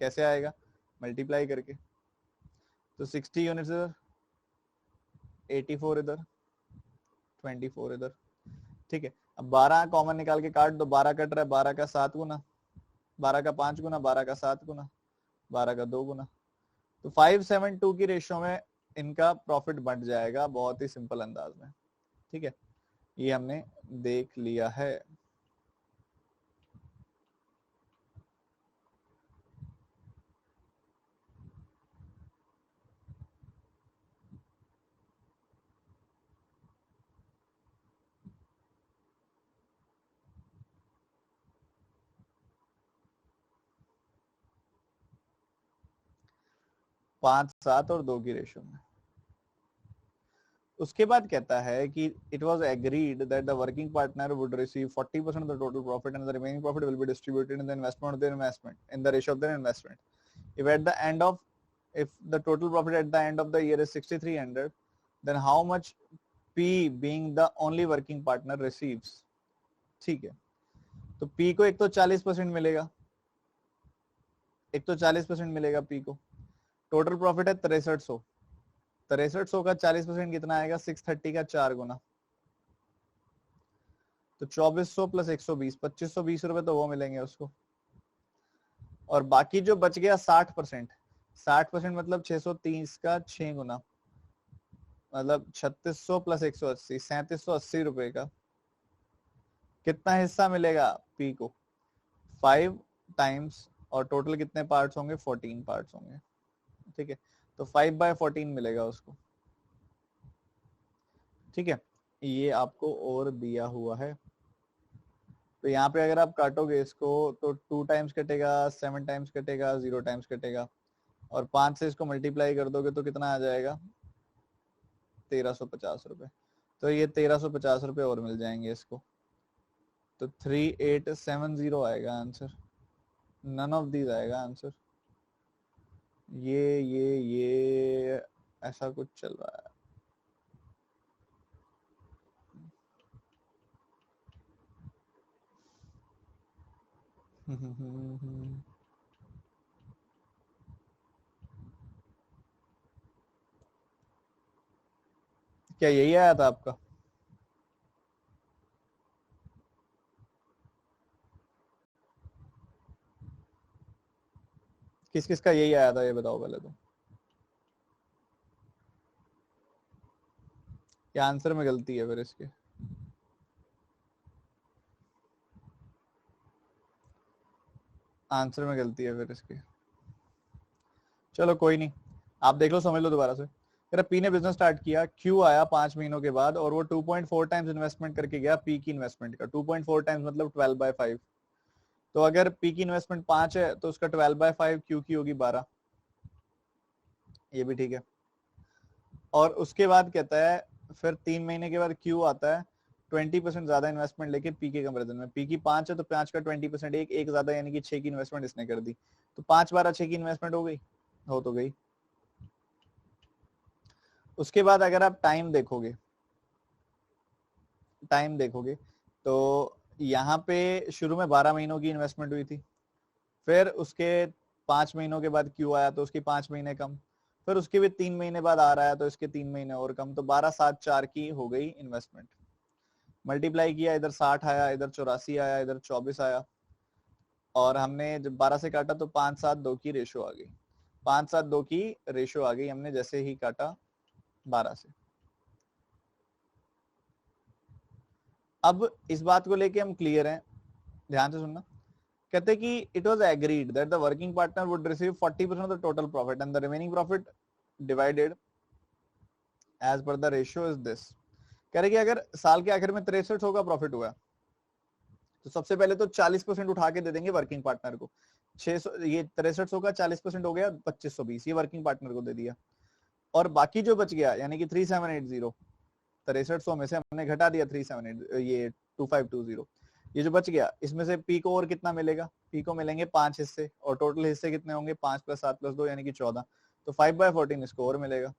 कैसे आएगा? मल्टीप्लाई करके। तो 60 यूनिट्स इधर, 84 इधर, 24 इधर। ठीक है, अब 12 कॉमन निकाल के काट दो। 12 कट रहा है, 12 का 7 गुना, 12 का 5 गुना, 12 का 7 गुना, 12 का 2 गुना। तो 572 की रेशियो में इनका प्रॉफिट बढ़ जाएगा, बहुत ही सिंपल अंदाज में। ठीक है, ये हमने देख लिया है। पांच, 7 और 2 की रेशियो में। उसके बाद कहता है कि it was agreed that the working partner would receive 40% of the total profit and the remaining profit will be distributed in the investment of the investment in the ratio of the investment. If at the end of if the total profit at the end of the year is 6300, then how much P being the only working partner receives? ठीक है, तो P को एक तो 40% मिलेगा, एक तो 40% मिलेगा P को। टोटल प्रॉफिट है 6300, 6300 का 40% कितना आएगा? 630 का 4 गुना, तो 2400 प्लस 120, 2520 रुपए तो वो मिलेंगे उसको। और बाकी जो बच गया 60%, 60% मतलब 630 का 6 गुना, मतलब 3600 प्लस 180, 3780 रुपए का कितना हिस्सा मिलेगा पी को? 5 टाइम्स, और टोटल कितने पार्ट्स होंगे? 14 पार्ट्स होंगे, ठीक है। तो 5/14 मिलेगा उसको, ठीक है। ये आपको और दिया हुआ है। तो यहाँ पे अगर आप काटोगे इसको तो 2 टाइम्स कटेगा, 7 टाइम्स कटेगा, 0 टाइम्स कटेगा, और 5 से इसको मल्टीप्लाई कर दोगे तो कितना आ जाएगा? 1350 रुपए। तो ये 1350 रुपए और मिल जाएंगे इसको, तो 3870 आएगा आंसर। नन ऑफ दीज आएगा आंसर। ये ऐसा कुछ चल रहा है। क्या यही आया था आपका? किस किस का यही आया था ये बताओ पहले तो। क्या आंसर में गलती है फिर इसके? आंसर में गलती है फिर इसके। चलो कोई नहीं, आप देख लो, समझ लो दोबारा से। तेरा पी ने बिजनेस स्टार्ट किया, क्यू आया 5 महीनों के बाद, और वो 2.4 टाइम्स इन्वेस्टमेंट करके गया पी की इन्वेस्टमेंट का। 2.4 टाइम्स मतलब 12/5। तो अगर पी की इन्वेस्टमेंट 5 है तो उसका 12/5 क्यू की होगी 12। ये भी ठीक है। और उसके बाद कहता है फिर 3 महीने के बाद क्यू आता है 20% ज्यादा इन्वेस्टमेंट लेके पी के कंपेरिजन में। पी की 5 है तो 5 का 20%, एक ज्यादा, यानी कि 6 की इन्वेस्टमेंट इसने कर दी। तो 5/12 6 की इन्वेस्टमेंट हो गई, हो तो गई। उसके बाद अगर आप टाइम देखोगे, टाइम देखोगे तो यहाँ पे शुरू में 12 महीनों की इन्वेस्टमेंट हुई थी, फिर उसके 5 महीनों के बाद क्यू आया तो उसकी 5 महीने कम, फिर उसके भी 3 महीने बाद आ रहा है तो इसके 3 महीने और कम, तो 12/7/4 की हो गई इन्वेस्टमेंट। मल्टीप्लाई किया, इधर 60 आया, इधर 84 आया, इधर 24 आया, और हमने जब 12 से काटा तो 5/7/2 की रेशो आ गई। 5/7/2 की रेशो आ गई हमने जैसे ही काटा 12 से। अब इस बात को लेके हम क्लियर हैं, ध्यान से सुनना। कहते कि it was agreed that the working partner would receive 40% of the total profit and the remaining profit divided as per the ratio is this. कह रहे कि अगर साल के आखिर में 6300 का प्रॉफिट हुआ तो सबसे पहले तो 40% उठा के दे देंगे वर्किंग पार्टनर को। 600, ये 6300 का 40% हो गया 2520, ये वर्किंग पार्टनर को दे दिया। और बाकी जो बच गया यानी कि 3780, 6300 में से हमने घटा दिया 378, ये 2520, ये जो बच गया इसमें से पी को और कितना मिलेगा? पी को मिलेंगे 5 हिस्से, और टोटल हिस्से कितने होंगे? 5 + 7 + 2 यानी कि 14, तो 5/14 इसको और मिलेगा।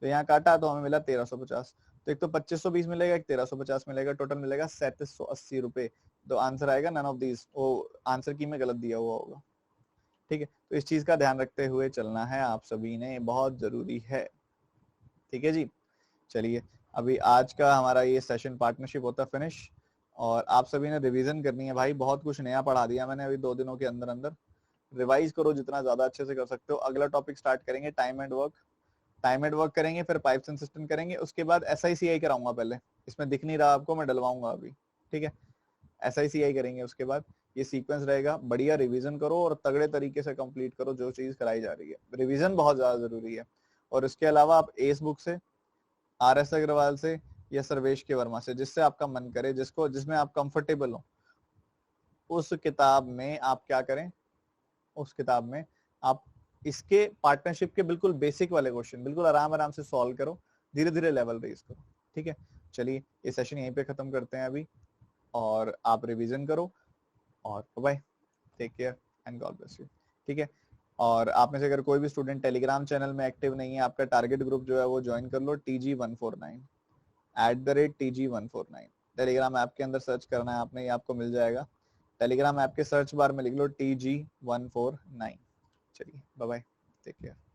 तो यहाँ काटा तो हमें मिला 1350। तो एक तो 2520 मिलेगा, एक 1350 मिलेगा, टोटल मिलेगा 3780 रुपए। तो आंसर आएगा नन ऑफ दीज, वो आंसर की में गलत दिया हुआ होगा, ठीक है। तो इस चीज का ध्यान रखते हुए चलना है आप सभी ने, बहुत जरूरी है, ठीक है जी। चलिए, अभी आज का हमारा ये सेशन पार्टनरशिप होता है फिनिश, और आप सभी ने रिवीजन करनी है भाई। बहुत कुछ नया पढ़ा दिया मैंने अभी 2 दिनों के अंदर अंदर। रिवाइज करो जितना ज्यादा अच्छे से कर सकते हो। अगला टॉपिक स्टार्ट करेंगे time and work. Time and work करेंगे, फिर पाइप्स एंड सिस्टम करेंगे, उसके बाद SICI कराऊंगा पहले। इसमें दिख नहीं रहा आपको, मैं डलवाऊंगा अभी, ठीक है। SICI करेंगे, उसके बाद ये सीक्वेंस रहेगा। बढ़िया रिवीजन करो और तगड़े तरीके से कंप्लीट करो जो चीज कराई जा रही है। रिवीजन बहुत ज्यादा जरूरी है। और इसके अलावा आप एस बुक से, RS अग्रवाल से, या सर्वेश के वर्मा से, जिससे आपका मन करे, जिसमें आप कंफर्टेबल हो, उस किताब में आप क्या करें, उस किताब में आप इसके पार्टनरशिप के बिल्कुल बेसिक वाले क्वेश्चन बिल्कुल आराम आराम से सॉल्व करो, धीरे धीरे लेवल रेज करो, ठीक है। चलिए, ये सेशन यहीं पे खत्म करते हैं अभी, और आप रिवीजन करो, और bye, take care and God bless you, ठीक है। और आप में से अगर कोई भी स्टूडेंट टेलीग्राम चैनल में एक्टिव नहीं है, आपका टारगेट ग्रुप जो है वो ज्वाइन कर लो, TG149 @TG149। टेलीग्राम ऐप के अंदर सर्च करना है आपने, ये आपको मिल जाएगा। टेलीग्राम ऐप के सर्च बार में लिख लो TG149। चलिए बाय बाय, टेक केयर।